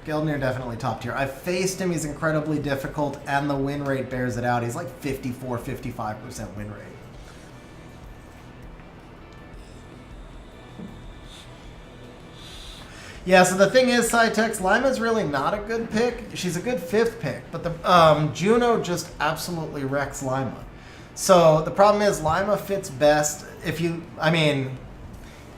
I faced him. He's incredibly difficult, and the win rate bears it out. He's like 54, 55% win rate. Yeah, so the thing is, Cytex, Lima's really not a good pick. She's a good 5th pick, but the Juno just absolutely wrecks Lima. So the problem is Lima fits best if you, I mean,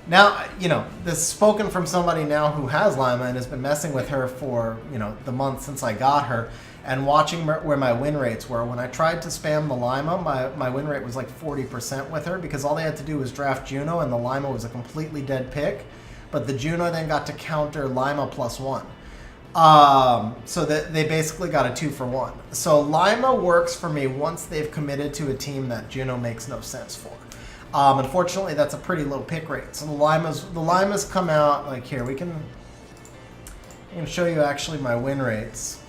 now, you know, this is spoken from somebody now who has Lima and has been messing with her for, you know, the month since I got her, and watching where my win rates were. When I tried to spam the Lima, my win rate was like 40% with her because all they had to do was draft Juno and the Lima was a completely dead pick. But the Juno then got to counter Lima +1. So that they basically got a 2-for-1. So Lima works for me once they've committed to a team that Juno makes no sense for. Unfortunately, that's a pretty low pick rate. So the Limas come out, like here, I can show you actually my win rates.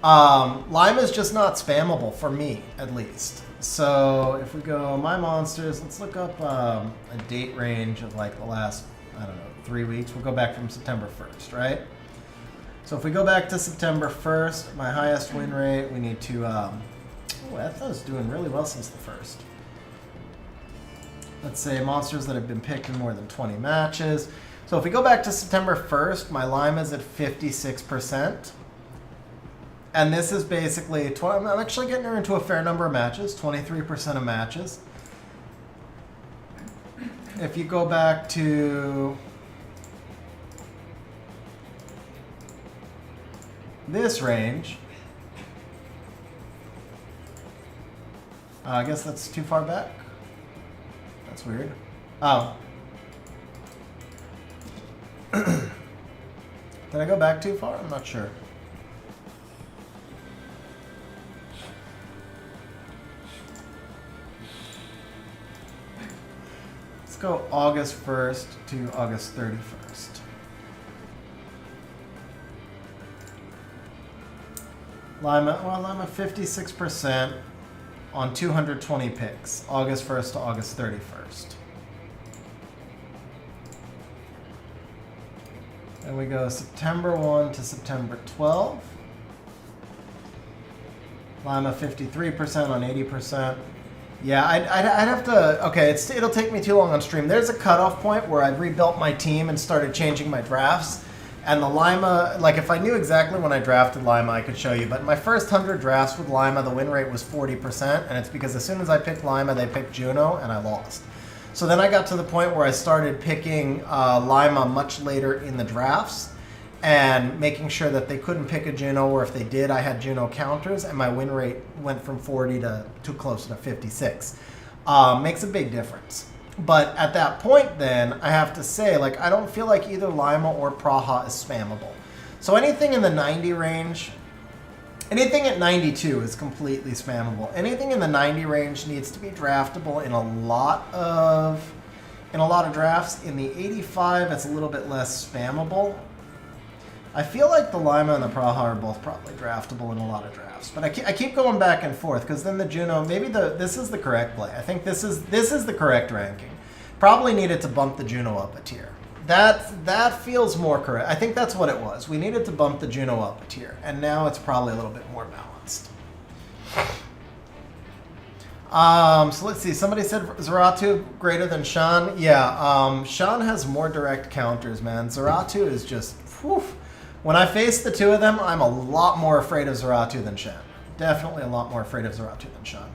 Lima's just not spammable for me, at least. So if we go my monsters, let's look up a date range of like the last, I don't know, 3 weeks. We'll go back from September 1st, right? So if we go back to September 1st, my highest win rate, we need to, Etha's doing really well since the 1st. Let's say monsters that have been picked in more than 20 matches. So if we go back to September 1st, my Lima's at 56%. And this is basically, I'm actually getting her into a fair number of matches, 23% of matches. If you go back to this range, I guess that's too far back. That's weird. Oh. Did I go back too far? I'm not sure. Let's go August 1st to August 31st. Lima, well, Lima 56% on 220 picks, August 1st to August 31st. And we go September 1 to September 12. Lima 53% on 80%. Yeah, I'd have to, okay, it'll take me too long on stream. There's a cutoff point where I've rebuilt my team and started changing my drafts. And the Lima, like if I knew exactly when I drafted Lima, I could show you. But my first 100 drafts with Lima, the win rate was 40%. And it's because as soon as I picked Lima, they picked Juno, and I lost. So then I got to the point where I started picking Lima much later in the drafts and making sure that they couldn't pick a Juno, or if they did, I had Juno counters, and my win rate went from 40 to closer to 56. Makes a big difference. But at that point then, I have to say, like, I don't feel like either Lima or Praha is spammable. So anything in the 90 range, anything at 92 is completely spammable. Anything in the 90 range needs to be draftable in a lot of drafts. In the 85, it's a little bit less spammable. I feel like the Lima and the Praha are both probably draftable in a lot of drafts, but I keep going back and forth because then the Juno, maybe this is the correct play. I think this is the correct ranking. Probably needed to bump the Juno up a tier. That feels more correct. I think that's what it was. We needed to bump the Juno up a tier, and now it's probably a little bit more balanced. So let's see. Somebody said Zeratu greater than Shan. Yeah, Shan has more direct counters, man. Zeratu is just, whew. When I face the two of them, I'm a lot more afraid of Zeratu than Shan. Definitely a lot more afraid of Zeratu than Shan.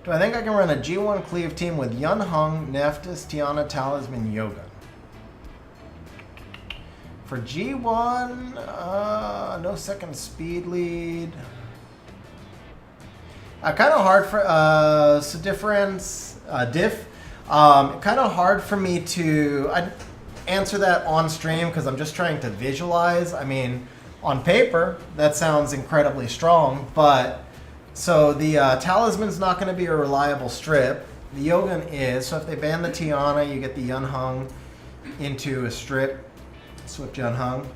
Do I think I can run a G1 cleave team with Yun Hung, Nephthys, Tiana, Talisman, Yoga? For G1, no second speed lead. Kind of hard for so difference diff. Kind of hard for me to answer that on stream because I'm just trying to visualize. I mean, on paper, that sounds incredibly strong, but so the Talisman's not going to be a reliable strip. The Yogan is, so if they ban the Tiana, you get the Yun Hung into a strip. Swift Yun Hung.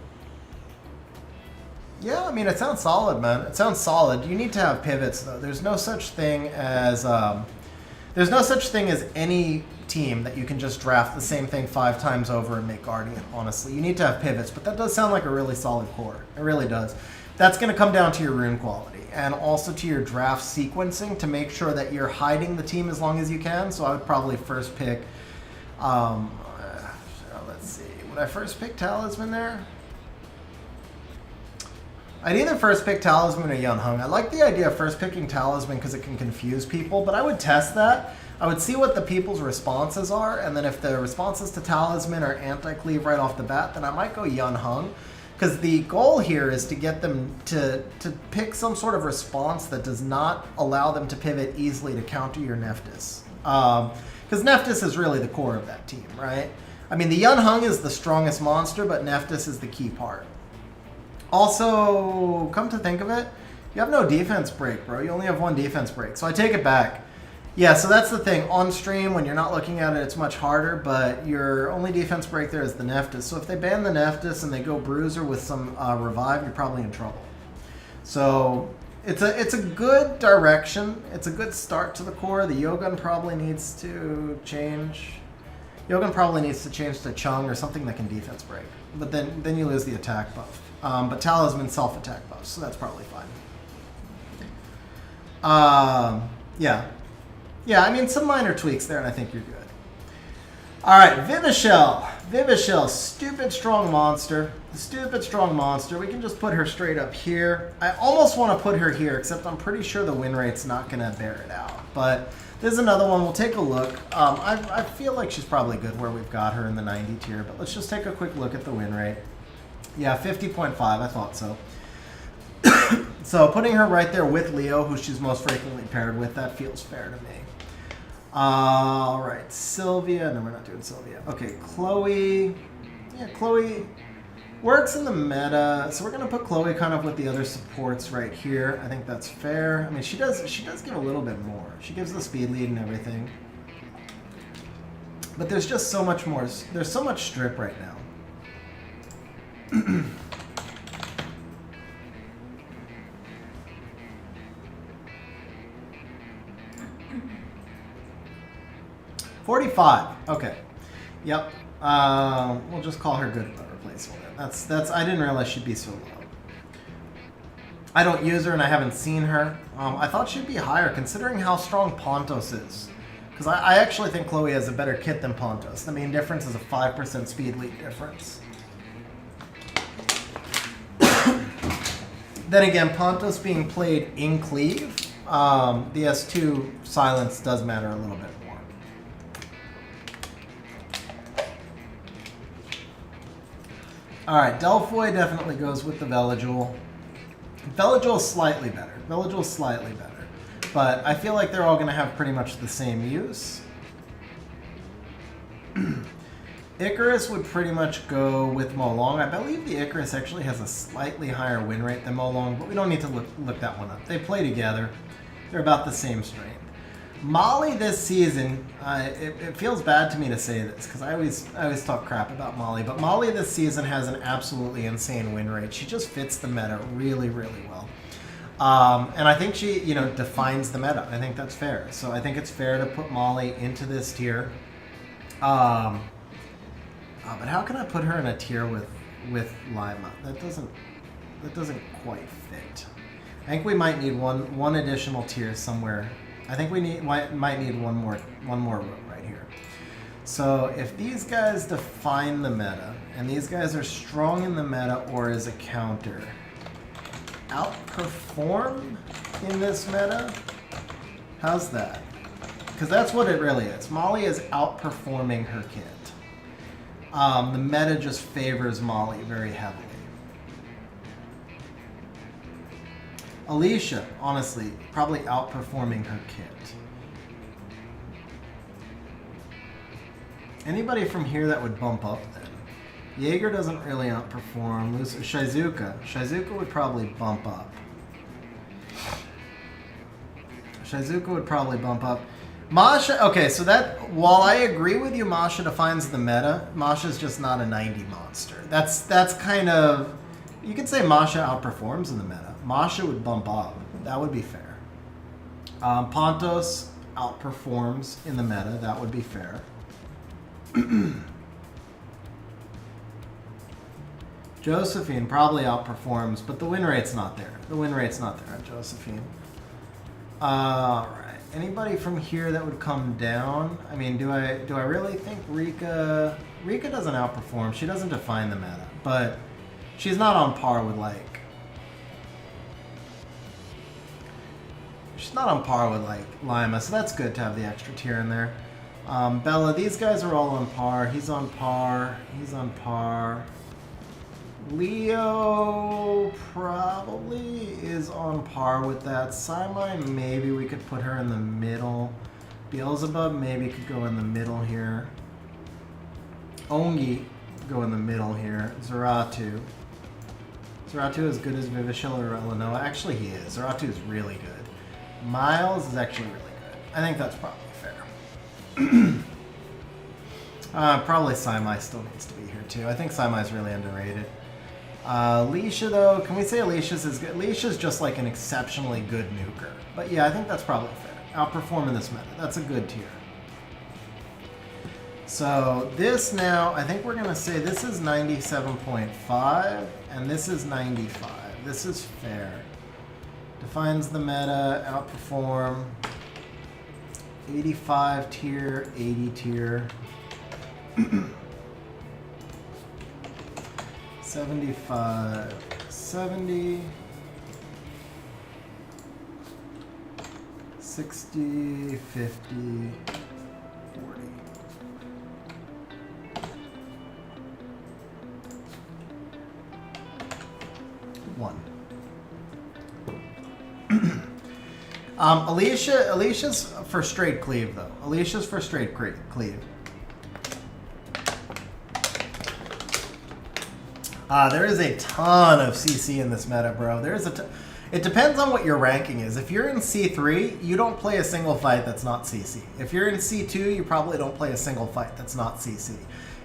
Yeah, I mean, it sounds solid, man. It sounds solid. You need to have pivots, though. There's no such thing as any team that you can just draft the same thing 5 times over and make Guardian, honestly. You need to have pivots, but that does sound like a really solid core. It really does. That's going to come down to your rune quality and also to your draft sequencing to make sure that you're hiding the team as long as you can. So I would probably first pick, let's see, would I first pick Talisman there? I'd either first pick Talisman or Yun Hung. I like the idea of first picking Talisman because it can confuse people, but I would test that. I would see what the people's responses are, and then if the responses to Talisman are anti-cleave right off the bat, then I might go Yun Hung. Because the goal here is to get them to pick some sort of response that does not allow them to pivot easily to counter your Nephthys. Because Nephthys is really the core of that team, right? I mean, the Yun Hung is the strongest monster, but Nephthys is the key part. Also, come to think of it, you have no defense break, bro. You only have 1 defense break. So I take it back. Yeah, so that's the thing. On stream, when you're not looking at it, it's much harder, but your only defense break there is the Nephthys. So if they ban the Nephthys and they go Bruiser with some Revive, you're probably in trouble. So it's a good direction. It's a good start to the core. The Yogun probably needs to change. Yogun probably needs to change to Chung or something that can defense break. But then you lose the attack buff. But Talisman self-attack buffs, so that's probably fine. Yeah. Yeah, I mean, some minor tweaks there, and I think you're good. All right, Vivishell. Vivishell, stupid strong monster. Stupid strong monster. We can just put her straight up here. I almost want to put her here, except I'm pretty sure the win rate's not going to bear it out. But there's another one. We'll take a look. I feel like she's probably good where we've got her in the 90 tier, but let's just take a quick look at the win rate. Yeah, 50.5, I thought so. So putting her right there with Leo, who she's most frequently paired with, that feels fair to me. All right, Sylvia. No, we're not doing Sylvia. Okay, Chloe. Yeah, Chloe works in the meta, so we're gonna put Chloe kind of with the other supports right here. I think that's fair. I mean, she does give a little bit more. She gives the speed lead and everything. But there's just so much more. There's so much strip right now. 45. Okay. Yep. We'll just call her good replacement. That's. I didn't realize she'd be so low. I don't use her and I haven't seen her. I thought she'd be higher considering how strong Pontos is. Because I actually think Chloe has a better kit than Pontos. The main difference is a 5% speed lead difference. Then again, Pontos being played in cleave, the S2 silence does matter a little bit more. Alright, Delphoy definitely goes with the Veligil. Veligil's slightly better. Veligil's slightly better. But I feel like they're all going to have pretty much the same use. Icarus would pretty much go with Molong. I believe the Icarus actually has a slightly higher win rate than Molong, but we don't need to look that one up. They play together. They're about the same strength. Molly this season, it feels bad to me to say this because I always talk crap about Molly, but Molly this season has an absolutely insane win rate. She just fits the meta really, really well. And I think she, defines the meta. I think that's fair. So I think it's fair to put Molly into this tier. But how can I put her in a tier with Lima? That doesn't quite fit. I think we might need one additional tier somewhere. I think we might need one more room right here. So if these guys define the meta, and these guys are strong in the meta or as a counter, outperform in this meta? How's that? Because that's what it really is. Molly is outperforming her kit. The meta just favors Molly very heavily. Alicia, honestly, probably outperforming her kit. Anybody from here that would bump up then? Jaeger doesn't really outperform. Shizuka would probably bump up. Shizuka would probably bump up. Masha, okay, so that, while I agree with you, Masha defines the meta, Masha's just not a 90 monster. That's kind of, you could say Masha outperforms in the meta. Masha would bump up. That would be fair. Pontos outperforms in the meta. That would be fair. Josephine probably outperforms, but the win rate's not there. The win rate's not there on Josephine. Alright. Anybody from here that would come down? I mean, do I really think Rika doesn't outperform. She doesn't define the meta, but she's not on par with she's not on par with Lima, so that's good to have the extra tier in there. Bella, these guys are all on par. He's on par. He's on par. Leo probably is on par with that. Saimai, maybe we could put her in the middle. Beelzebub maybe could go in the middle here. Ongi go in the middle here. Zeratu as good as Vivishil or Elenoa. Actually, he is. Zeratu is really good. Miles is actually really good. I think that's probably fair. Probably Saimai still needs to be here too. I think Saimai's really underrated. Alicia, though, can we say Alicia's is good? Alicia's just like an exceptionally good nuker. But yeah, I think that's probably fair. Outperform in this meta. That's a good tier. So this now, I think we're going to say this is 97.5 and this is 95. This is fair. Defines the meta, outperform. 85 tier, 80 tier. 75, 70, 60, 50, 40. Alicia's for straight cleave, though. Alicia's for straight cleave. There is a ton of CC in this meta, bro. It depends on what your ranking is. If you're in C3, you don't play a single fight that's not CC. If you're in C2, you probably don't play a single fight that's not CC.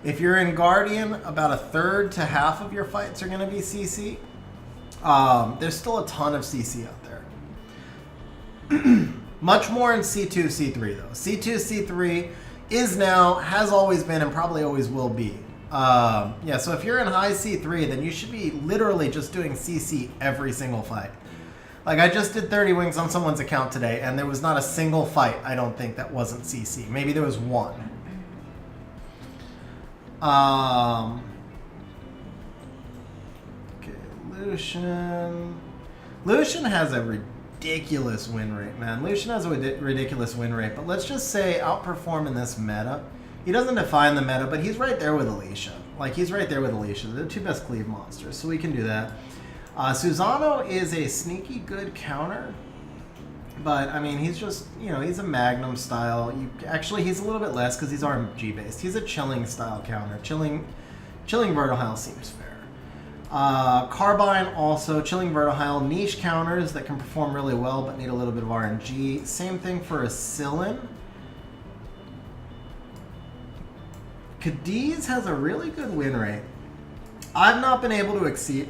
If you're in Guardian, about a third to half of your fights are going to be CC. There's still a ton of CC out there. Much more in C2, C3 though. C2, C3 is now, has always been, and probably always will be. Yeah, so if you're in high C3, then you should be literally just doing CC every single fight. Like, I just did 30 wings on someone's account today, and there was not a single fight, I don't think, that wasn't CC. Maybe there was one. Okay, Lucian. Lucian has a ridiculous win rate, man. Lucian has a ridiculous win rate, but let's just say outperform in this meta. He doesn't define the meta, but he's right there with Alicia. Like, he's right there with Alicia. They're the two best cleave monsters, so we can do that. Susano is a sneaky good counter, but, I mean, he's just, you know, he's a Magnum style. Actually, he's a little bit less because he's RMG-based. He's a chilling style counter. Chilling Vertihile seems fair. Carbine also, chilling Vertihile. Niche counters that can perform really well but need a little bit of RNG. Same thing for Asilin. Cadiz has a really good win rate. I've not been able to succeed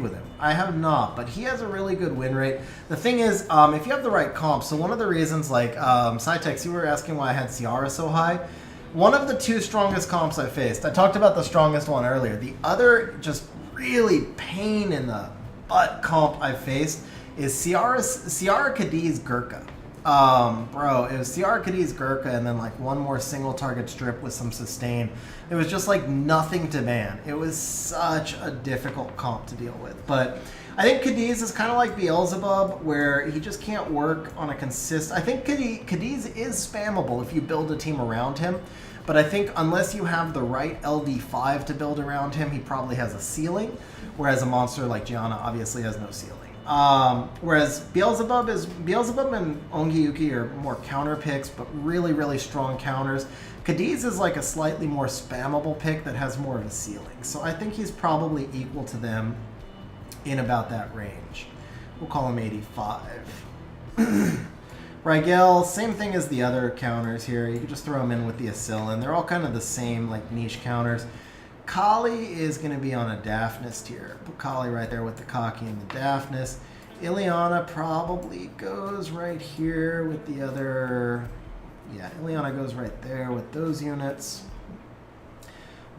with him. I have not, but he has a really good win rate. The thing is, if you have the right comp, so one of the reasons, like, Cytex, you were asking why I had Ciara so high. One of the two strongest comps I faced, I talked about the strongest one earlier. The other just really pain in the butt comp I faced is Ciara Cadiz Gurkha. Bro, it was Ciara Cadiz Gurkha and then like one more single target strip with some sustain. It was just like nothing to ban. It was such a difficult comp to deal with. But I think Cadiz is kind of like Beelzebub, where he just can't work on a consistent... I think Cadiz is spammable if you build a team around him. But I think unless you have the right LD5 to build around him, he probably has a ceiling. Whereas a monster like Gianna obviously has no ceiling. Whereas Beelzebub and Ongiyuki are more counter picks, but really, really strong counters. Cadiz is like a slightly more spammable pick that has more of a ceiling. So I think he's probably equal to them in about that range. We'll call him 85. Rigel, same thing as the other counters here. You can just throw them in with the Asilin. They're all kind of the same, like, niche counters. Kali is going to be on a Daphnis tier. Put Kali right there with the Cocky and the Daphnis. Ileana probably goes right here with the other... Yeah, Ileana goes right there with those units.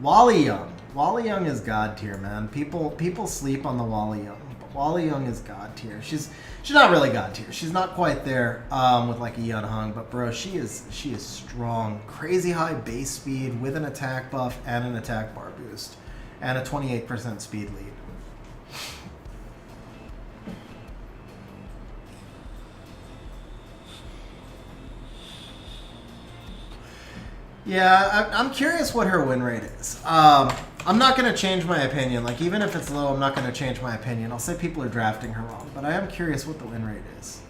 Wally Young. Wally Young is God tier, man. People sleep on the Wally Young. But Wally Young is God tier. She's not really God tier. She's not quite there with like a Yun Hung, but bro, she is strong. Crazy high base speed with an attack buff and an attack bar boost. And a 28% speed lead. Yeah, I'm curious what her win rate is. I'm not going to change my opinion. Like, even if it's low, I'm not going to change my opinion. I'll say people are drafting her wrong, but I am curious what the win rate is.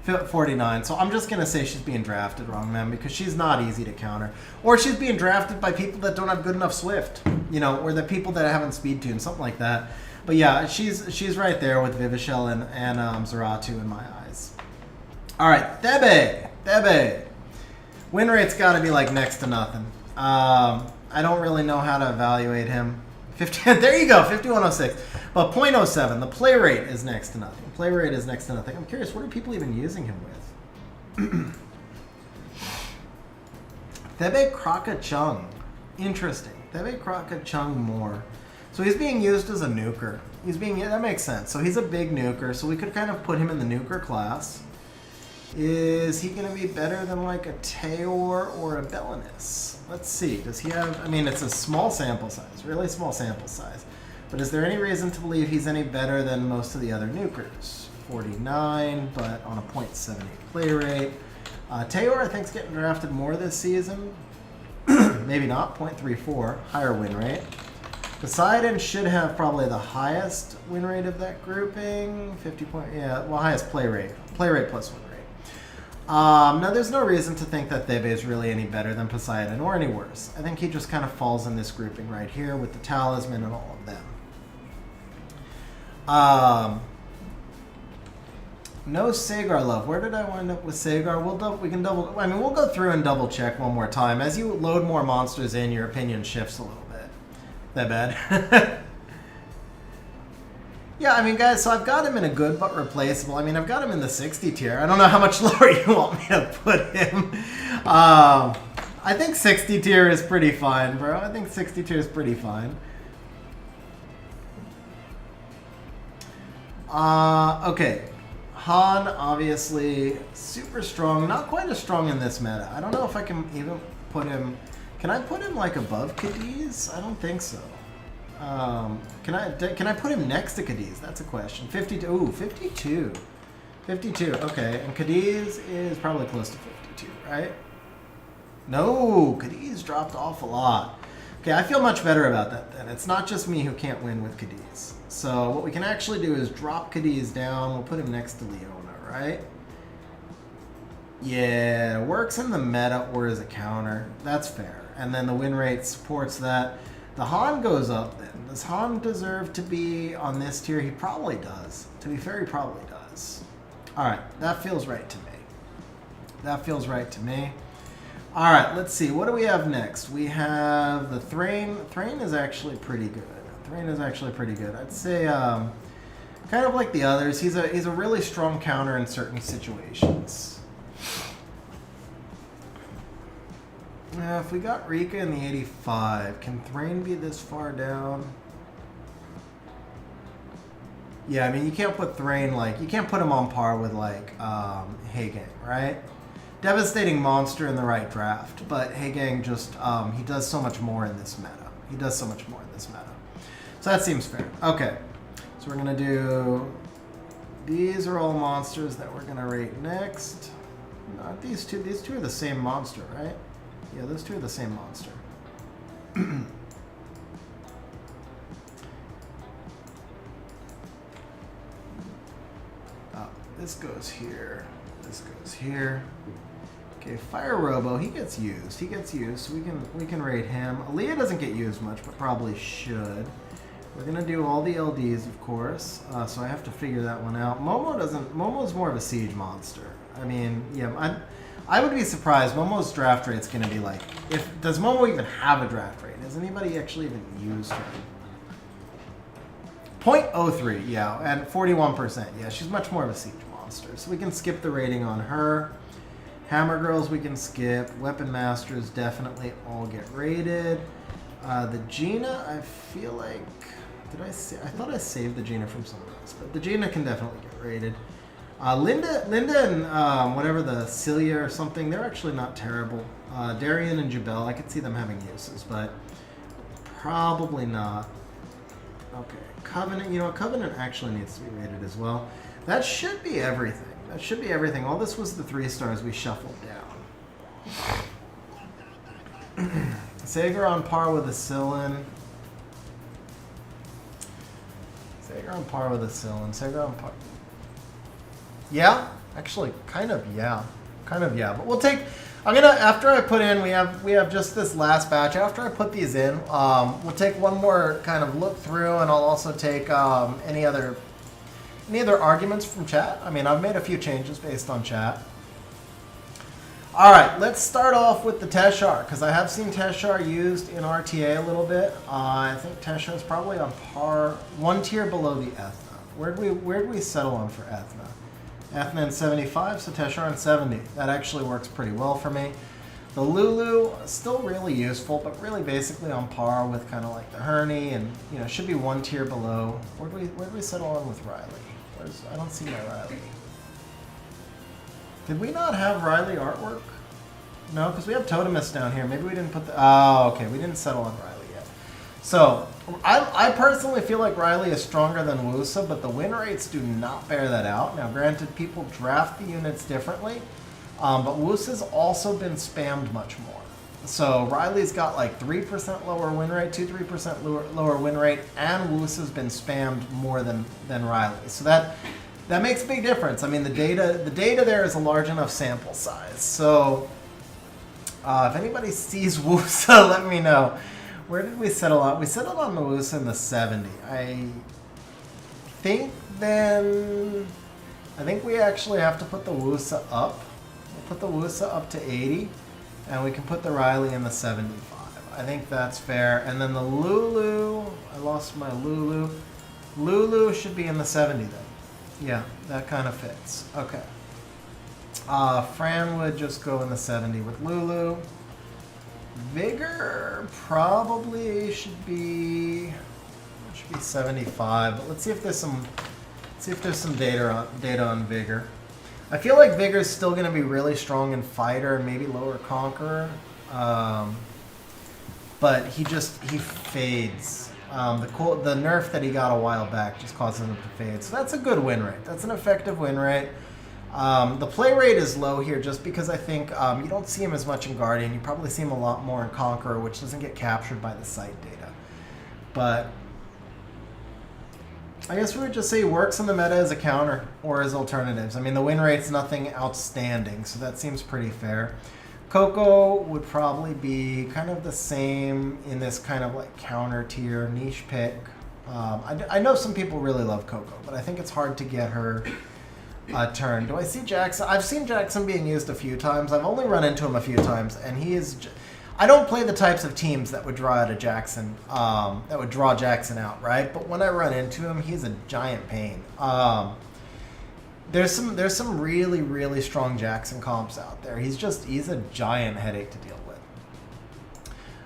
49. So I'm just going to say she's being drafted wrong, man, because she's not easy to counter. Or she's being drafted by people that don't have good enough Swift, you know, or the people that haven't speed tuned, something like that. But yeah, she's right there with Vivishell and Zeratu in my eyes. All right, Thebe. Win rate's got to be like next to nothing. I don't really know how to evaluate him. There you go, 5106. But 0.07, the play rate is next to nothing. Play rate is next to nothing. I'm curious, what are people even using him with? Thebe Kraka Chung. Interesting. Thebe Kraka Chung more. So he's being used as a nuker. That makes sense. So he's a big nuker, so we could kind of put him in the nuker class. Is he going to be better than like a Teor or a Belinus? Let's see. Does he have... I mean, it's a small sample size. Really small sample size. But is there any reason to believe he's any better than most of the other nukers? 49, but on a 0.78 play rate. Teor, I think, is getting drafted more this season. Maybe not. 0.34. Higher win rate. Poseidon should have probably the highest win rate of that grouping. 50 point, yeah, well, highest play rate. Play rate plus win rate. Now, there's no reason to think that Thebe is really any better than Poseidon or any worse. I think he just kind of falls in this grouping right here with the talisman and all of them. No Sagar love. Where did I wind up with Sagar? We can double. I mean, we'll go through and double check one more time. As you load more monsters in, your opinion shifts a little bit. That bad? Yeah, I mean, guys, so I've got him in a good but replaceable. I mean, I've got him in the 60 tier. I don't know how much lower you want me to put him. I think 60 tier is pretty fine, bro. I think 60 tier is pretty fine. Okay. Han, obviously, super strong. Not quite as strong in this meta. I don't know if I can even put him... Can I put him, like, above Cadiz? I don't think so. Can I put him next to Cadiz? That's a question. 52. Ooh, 52. 52, okay. And Cadiz is probably close to 52, right? No, Cadiz dropped off a lot. Okay, I feel much better about that then. It's not just me who can't win with Cadiz. So what we can actually do is drop Cadiz down. We'll put him next to Leona, right? Yeah, works in the meta or as a counter. That's fair. And then the win rate supports that. The Han goes up then. Does Han deserve to be on this tier? He probably does. To be fair, he probably does. All right, that feels right to me. That feels right to me. All right, let's see. What do we have next? We have the Thrain. Thrain is actually pretty good. Thrain is actually pretty good. I'd say kind of like the others. He's a really strong counter in certain situations. If we got Rika in the 85, can Thrain be this far down? Yeah, I mean, you can't put Thrain, like, you can't put him on par with, like, Hagang, right? Devastating monster in the right draft, but Hagang just, he does so much more in this meta. He does so much more in this meta. So that seems fair. Okay, so we're going to do, these are all monsters that we're going to rate next. Not these two are the same monster, right? Yeah, those two are the same monster. This goes here. This goes here. Okay, Fire Robo, he gets used. He gets used, so we can rate him. Aaliyah doesn't get used much, but probably should. We're gonna do all the LDs, of course. So I have to figure that one out. Momo doesn't. Momo's more of a siege monster. I mean, yeah, I would be surprised. Momo's draft rate's gonna be like, does Momo even have a draft rate? Has anybody actually even used her? 0.03, yeah, and 41%. Yeah, she's much more of a siege monster. So we can skip the rating on her. Hammer Girls we can skip. Weapon Masters definitely all get rated. The Gina, I feel like, I thought I saved the Gina from somewhere else, but the Gina can definitely get rated. Linda and whatever, the Cilia or something, they're actually not terrible. Darian and Jabel, I could see them having uses, but probably not. Okay, Covenant, you know, Covenant actually needs to be rated as well. That should be everything. That should be everything. All this was the 3 stars we shuffled down. Sagar on par with a Sillin. Sagar on par with a Sillin. Sagar on par. Yeah, actually, kind of, yeah. Kind of, yeah. But we'll take, after I put in, we have just this last batch. After I put these in, we'll take one more kind of look through, and I'll also take any other arguments from chat. I mean, I've made a few changes based on chat. All right, let's start off with the Teshar, because I have seen Teshar used in RTA a little bit. I think Teshar is probably on par, 1 tier below the Ethna. Where'd we settle on for Ethna? Ethna in 75, so Teshar in 70. That actually works pretty well for me. The Lulu, still really useful, but really basically on par with kind of like the Herney, and you know, should be 1 tier below. Where'd we settle on with Riley? I don't see my Riley. Did we not have Riley artwork? No, because we have Totemus down here. Maybe we didn't put the... Oh, okay. We didn't settle on Riley yet. So, I personally feel like Riley is stronger than Wusa, but the win rates do not bear that out. Now, granted, people draft the units differently, but Wusa's also been spammed much more. So Riley's got like 3% lower win rate, 2-3% lower win rate, and Woos has been spammed more than Riley. So that makes a big difference. I mean, the data there is a large enough sample size. So if anybody sees Woosa, let me know. Where did we settle on? We settled on the Woosa in the 70. I think we actually have to put the Woosa up. We'll put the Woosa up to 80, and we can put the Riley in the 75. I think that's fair. And then the Lulu, I lost my Lulu. Lulu should be in the 70 then. Yeah, that kind of fits. Okay. Fran would just go in the 70 with Lulu. Vigor probably should be 75. But let's see if there's some data on Vigor. I feel like Vigor is still going to be really strong in Fighter and maybe lower Conqueror. But he fades. The nerf that he got a while back just causes him to fade. So that's a good win rate. That's an effective win rate. The play rate is low here just because I think you don't see him as much in Guardian. You probably see him a lot more in Conqueror, which doesn't get captured by the site data. But I guess we would just say he works in the meta as a counter or as alternatives. I mean, the win rate's nothing outstanding, so that seems pretty fair. Coco would probably be kind of the same in this kind of like counter tier niche pick. I know some people really love Coco, but I think it's hard to get her turn. Do I see Jackson? I've seen Jackson being used a few times. I've only run into him a few times, and he is. I don't play the types of teams that would draw out a Jackson, that would draw Jackson out, right? But when I run into him, he's a giant pain. There's some really, really strong Jackson comps out there. He's a giant headache to deal with.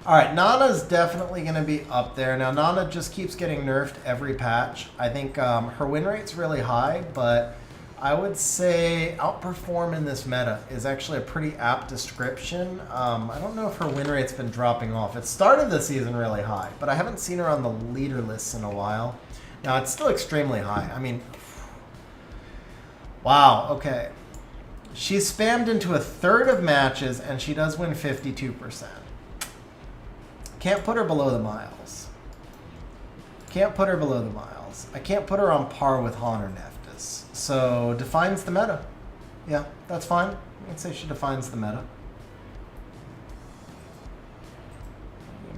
All right, Nana's definitely going to be up there. Now, Nana just keeps getting nerfed every patch. I think her win rate's really high, but I would say outperform in this meta is actually a pretty apt description. I don't know if her win rate's been dropping off. It started the season really high, but I haven't seen her on the leader lists in a while. Now, it's still extremely high. I mean, wow, okay. She's spammed into a third of matches, and she does win 52%. Can't put her below the miles. Can't put her below the miles. I can't put her on par with Han or Neftis. So, defines the meta. Yeah, that's fine. I'd say she defines the meta.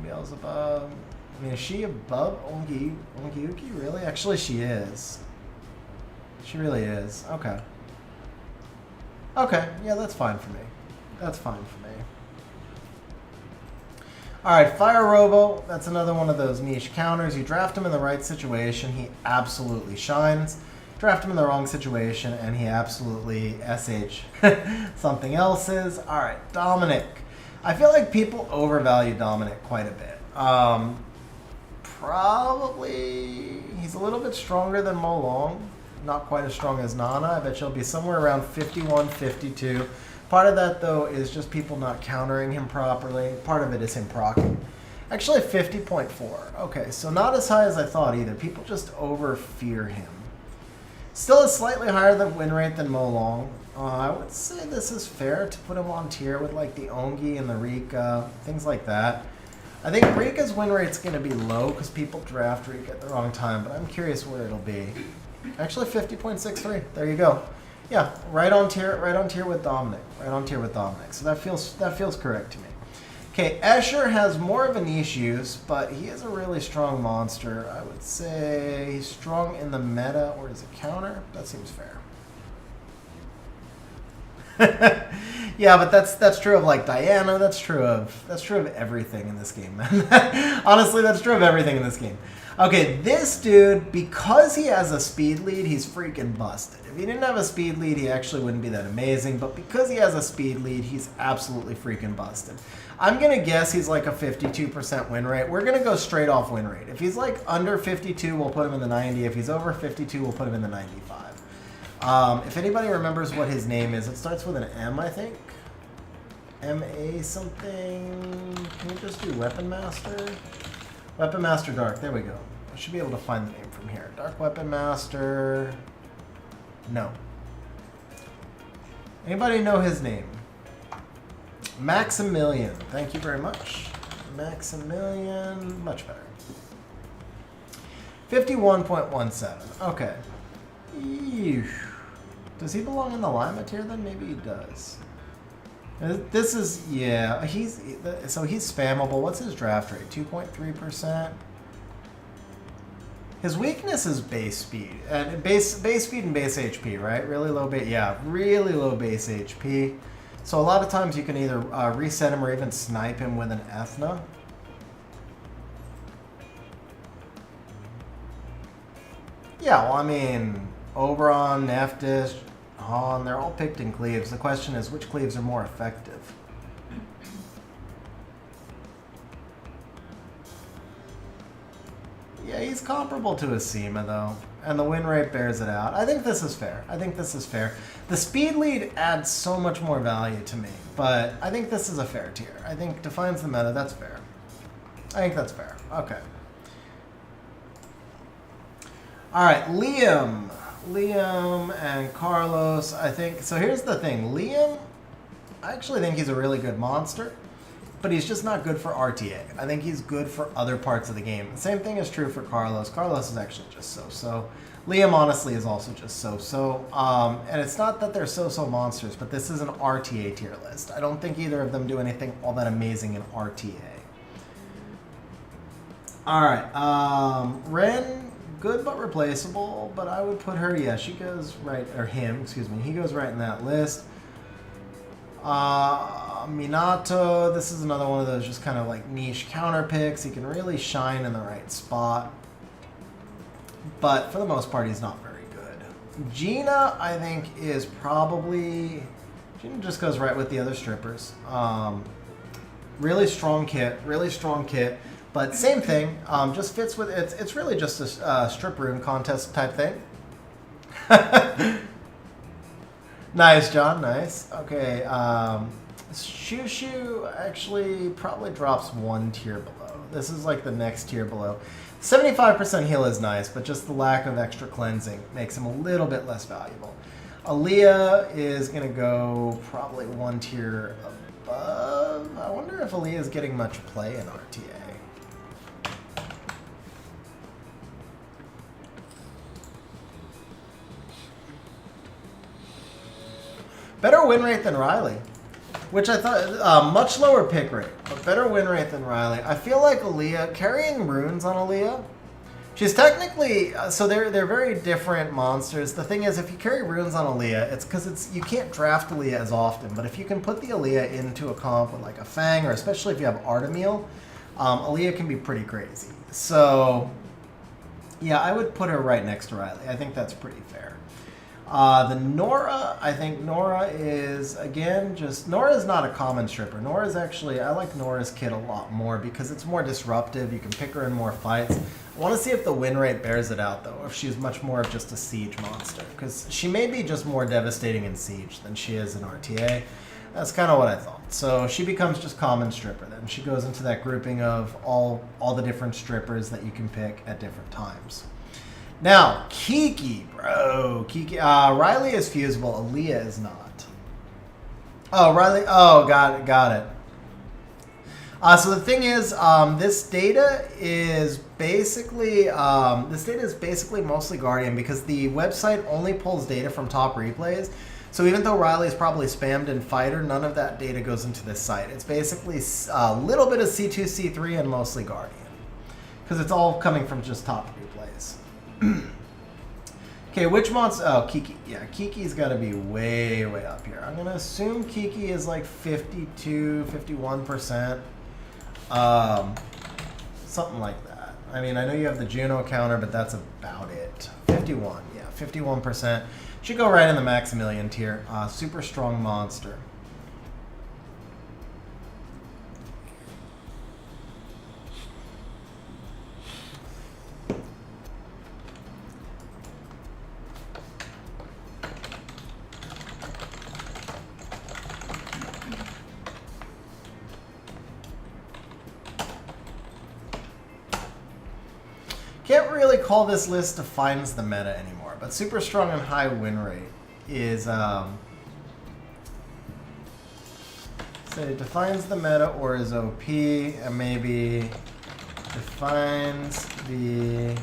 Beelzebub. I mean, is she above Ongiyuki? Really? Actually, she is. She really is. Okay. Okay, yeah, that's fine for me. That's fine for me. Alright, Fire Robo. That's another one of those niche counters. You draft him in the right situation, he absolutely shines. Draft him in the wrong situation, and he absolutely SH something else's. Alright, Dominic. I feel like people overvalue Dominic quite a bit. Probably he's a little bit stronger than Mo Long. Not quite as strong as Nana. I bet she'll be somewhere around 51, 52. Part of that, though, is just people not countering him properly. Part of it is him proccing. Actually, 50.4. Okay, so not as high as I thought either. People just over-fear him. Still a slightly higher win rate than Mo Long. I would say this is fair to put him on tier with like the Ongi and the Rika, things like that. I think Rika's win rate's going to be low because people draft Rika at the wrong time, but I'm curious where it'll be. Actually, 50.63. There you go. Yeah, right on tier with Dominic. Right on tier with Dominic. So that feels correct to me. Okay, Escher has more of a niche use, but he is a really strong monster. I would say he's strong in the meta or as a counter. That seems fair. Yeah, but that's true of like Diana. That's true of everything in this game, man. Honestly, that's true of everything in this game. Okay, this dude, because he has a speed lead, he's freaking busted. If he didn't have a speed lead, he actually wouldn't be that amazing. But because he has a speed lead, he's absolutely freaking busted. I'm going to guess he's like a 52% win rate. We're going to go straight off win rate. If he's like under 52, we'll put him in the 90. If he's over 52, we'll put him in the 95. If anybody remembers what his name is, it starts with an M, I think. M-A something. Can we just do Weapon Master? Weapon Master Dark. There we go. I should be able to find the name from here. Dark Weapon Master. No. Anybody know his name? Maximilian, thank you very much. Maximilian, much better. 51.17. Okay. Eesh. Does he belong in the Lima tier then? Maybe he does. This is, yeah, so he's spammable. What's his draft rate? 2.3%. His weakness is base speed. And base speed and base HP, right? Really low base, yeah, really low base HP. So a lot of times you can either reset him or even snipe him with an Ethna. Yeah, well, I mean, Oberon, Nephthys, Han, they're all picked in cleaves. The question is, which cleaves are more effective? Yeah, he's comparable to a Seema, though. And the win rate bears it out. I think this is fair. I think this is fair. The speed lead adds so much more value to me, but I think this is a fair tier. I think defines the meta. That's fair. I think that's fair. Okay. All right, Liam. Liam and Carlos, I think. So here's the thing. Liam, I actually think he's a really good monster, but he's just not good for RTA. I think he's good for other parts of the game. The same thing is true for Carlos. Carlos is actually just so-so. Liam, honestly, is also just so-so. And it's not that they're so-so monsters, but this is an RTA tier list. I don't think either of them do anything all that amazing in RTA. All right, Ren, good but replaceable, but I would put her, yeah, she goes right, or him, excuse me, he goes right in that list. Minato, this is another one of those just kind of like niche counter picks. He can really shine in the right spot, but for the most part, he's not very good. Gina, I think, is probably, Gina just goes right with the other strippers. Really strong kit, but same thing, just fits with, it's really just a strip room contest type thing. Nice, John, nice. Okay, Shushu actually probably drops one tier below. This is like the next tier below. 75% heal is nice, but just the lack of extra cleansing makes him a little bit less valuable. Aaliyah is going to go probably one tier above. I wonder if Aaliyah is getting much play in RTA. Better win rate than Riley, which I thought, much lower pick rate, but better win rate than Riley. I feel like Aaliyah, carrying runes on Aaliyah, she's technically, so they're very different monsters. The thing is, if you carry runes on Aaliyah, it's because you can't draft Aaliyah as often, but if you can put the Aaliyah into a comp with like a Fang, or especially if you have Artemil, Aaliyah can be pretty crazy. So, yeah, I would put her right next to Riley. I think that's pretty fair. The Nora, I think Nora is, again, just, Nora is not a common stripper. Nora is actually, I like Nora's kit a lot more because it's more disruptive. You can pick her in more fights. I want to see if the win rate bears it out, though, or if she's much more of just a siege monster. Because she may be just more devastating in siege than she is in RTA. That's kind of what I thought. So she becomes just common stripper then. She goes into that grouping of all the different strippers that you can pick at different times. Now, Kiki, bro. Kiki, Riley is fusible. Aaliyah is not. Oh, Riley. Oh, got it. So the thing is, this data is basically mostly Guardian because the website only pulls data from top replays. So even though Riley is probably spammed in Fighter, none of that data goes into this site. It's basically a little bit of C2, C3, and mostly Guardian because it's all coming from just top replays. Okay, which monster? Oh, Kiki. Yeah, Kiki's got to be way, way up here. I'm going to assume Kiki is like 52, 51%. Something like that. I mean, I know you have the Juno counter, but that's about it. 51, yeah, 51%. Should go right in the Maximilian tier. Super strong monster. Can't really call this list defines the meta anymore, but super strong and high win rate is Say it defines the meta or is OP, and maybe defines the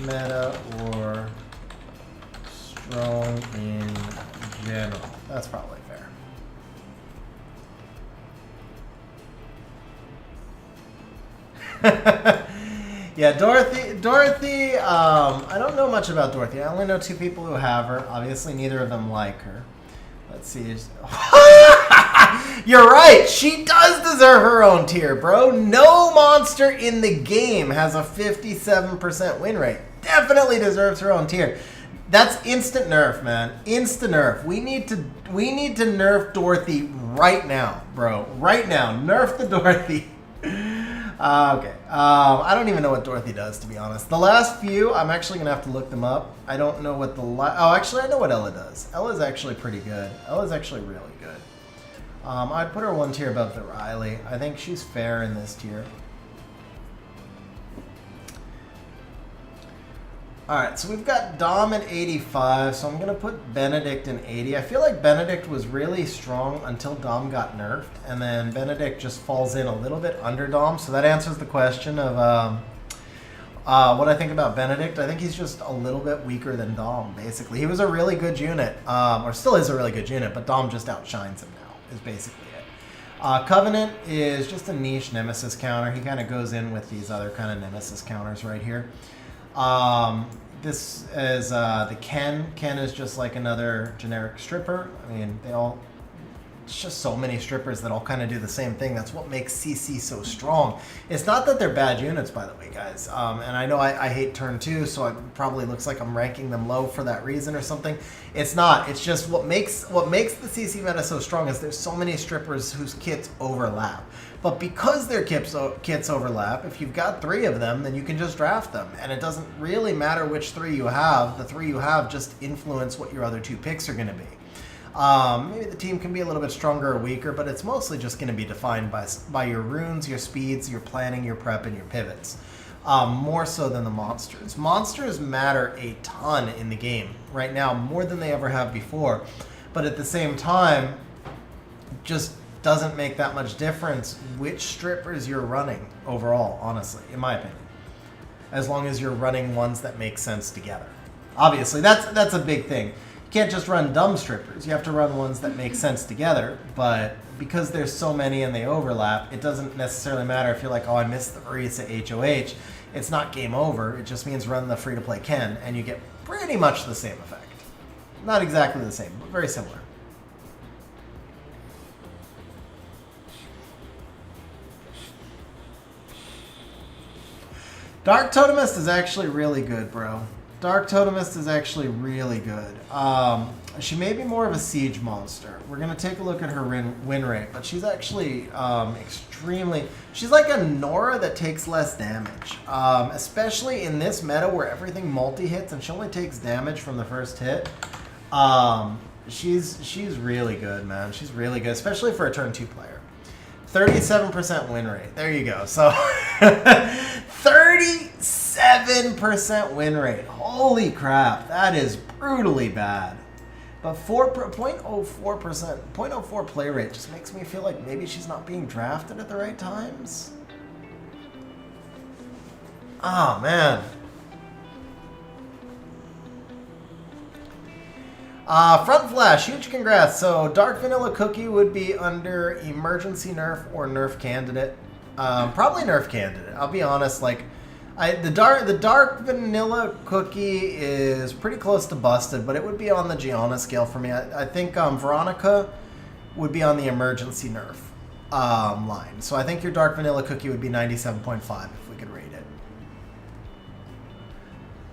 meta or strong in general. That's probably fair. Yeah, Dorothy, I don't know much about Dorothy. I only know 2 people who have her. Obviously, neither of them like her. Let's see. You're right. She does deserve her own tier, bro. No monster in the game has a 57% win rate. Definitely deserves her own tier. That's instant nerf, man. Instant nerf. We need to nerf Dorothy right now, bro. Right now. Nerf the Dorothy. Okay. I don't even know what Dorothy does, to be honest. The last few, I'm actually going to have to look them up. I don't know what oh, actually, I know what Ella does. Ella's actually pretty good. Ella's actually really good. I'd put her 1 tier above the Riley. I think she's fair in this tier. Alright, so we've got Dom at 85, so I'm going to put Benedict in 80. I feel like Benedict was really strong until Dom got nerfed, and then Benedict just falls in a little bit under Dom, so that answers the question of what I think about Benedict. I think he's just a little bit weaker than Dom, basically. He was a really good unit, or still is a really good unit, but Dom just outshines him now, is basically it. Covenant is just a niche Nemesis counter. He kind of goes in with these other kind of Nemesis counters right here. This is the Ken. Ken is just like another generic stripper. I mean, it's just so many strippers that all kind of do the same thing. That's what makes CC so strong. It's not that they're bad units, by the way, guys. And I know I hate turn 2, so it probably looks like I'm ranking them low for that reason or something. It's not. It's just what makes the CC meta so strong is there's so many strippers whose kits overlap. But because their kits overlap, if you've got 3 of them, then you can just draft them. And it doesn't really matter which 3 you have. The 3 you have just influence what your other 2 picks are going to be. Maybe the team can be a little bit stronger or weaker, but it's mostly just going to be defined by your runes, your speeds, your planning, your prep, and your pivots. More so than the monsters. Monsters matter a ton in the game right now, more than they ever have before. But at the same time, just doesn't make that much difference which strippers you're running overall, honestly, in my opinion. As long as you're running ones that make sense together. Obviously, that's a big thing. You can't just run dumb strippers. You have to run ones that make sense together, but because there's so many and they overlap, it doesn't necessarily matter if you're like, oh, I missed the Orisa HOH. It's not game over. It just means run the free-to-play Ken, and you get pretty much the same effect. Not exactly the same, but very similar. Dark Totemist is actually really good, bro. Dark Totemist is actually really good. She may be more of a siege monster. We're going to take a look at her win rate, but she's actually extremely... She's like a Nora that takes less damage, especially in this meta where everything multi-hits and she only takes damage from the first hit. She's really good, man. She's really good, especially for a turn 2 player. 37% win rate. There you go. So 37% win rate. Holy crap. That is brutally bad. But 0.04%, 0.04 play rate just makes me feel like maybe she's not being drafted at the right times. Oh, man. Front Flash, huge congrats. So Dark Vanilla Cookie would be under emergency nerf or nerf candidate. Probably nerf candidate. I'll be honest. Like, the dark Vanilla Cookie is pretty close to busted, but it would be on the Gianna scale for me. I think Veronica would be on the emergency nerf line. So I think your Dark Vanilla Cookie would be 97.5 if we could rate it.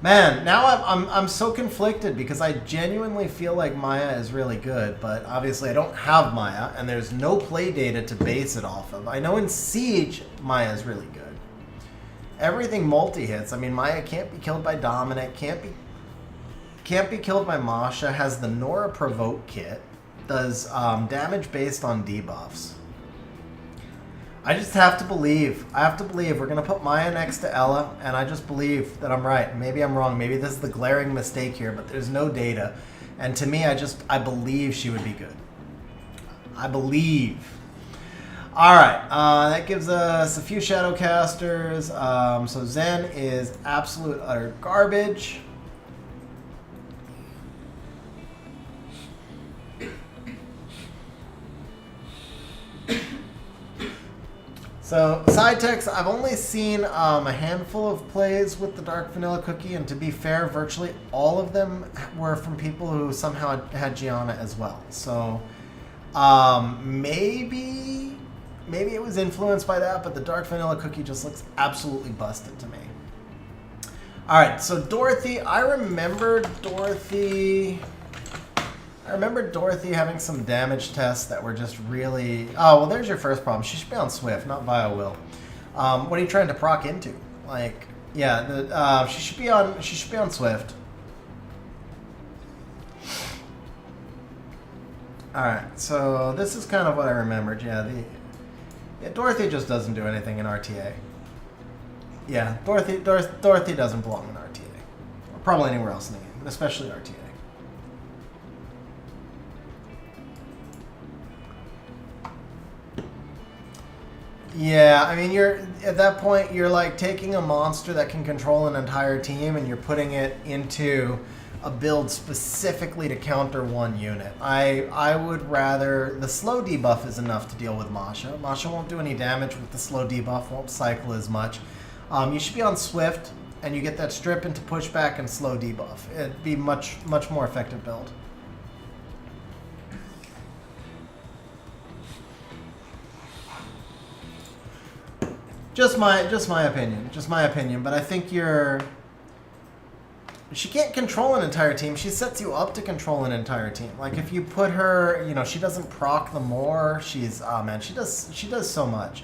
Man, now I'm so conflicted because I genuinely feel like Maya is really good, but obviously I don't have Maya, and there's no play data to base it off of. I know in Siege, Maya is really good. Everything multi-hits. I mean, Maya can't be killed by Dominic, can't be killed by Masha, has the Nora Provoke kit, does damage based on debuffs. I just have to believe. I have to believe. We're going to put Maya next to Ella, and I just believe that I'm right. Maybe I'm wrong. Maybe this is the glaring mistake here, but there's no data. And to me, I believe she would be good. I believe. All right, that gives us a few shadow casters. So Zen is absolute utter garbage. So side text, I've only seen a handful of plays with the Dark Vanilla Cookie, and to be fair, virtually all of them were from people who somehow had Gianna as well. So maybe it was influenced by that, but the Dark Vanilla Cookie just looks absolutely busted to me. All right, so Dorothy, I remember Dorothy having some damage tests that were just really... Oh, well, there's your first problem. She should be on Swift, not Vio Will. What are you trying to proc into? Like, yeah, she should be on Swift. All right, so this is kind of what I remembered. Yeah, Dorothy just doesn't do anything in RTA. Yeah, Dorothy doesn't belong in RTA, or probably anywhere else in the game, but especially RTA. Yeah, I mean, at that point, you're like taking a monster that can control an entire team and you're putting it into a build specifically to counter one unit. I would rather... The slow debuff is enough to deal with Masha. Masha won't do any damage with the slow debuff, won't cycle as much. You should be on Swift, and you get that strip into pushback and slow debuff. It'd be much more effective build. Just my opinion, but I think she can't control an entire team. She sets you up to control an entire team. Like if you put her, she doesn't proc the more. She's, oh man, she does so much.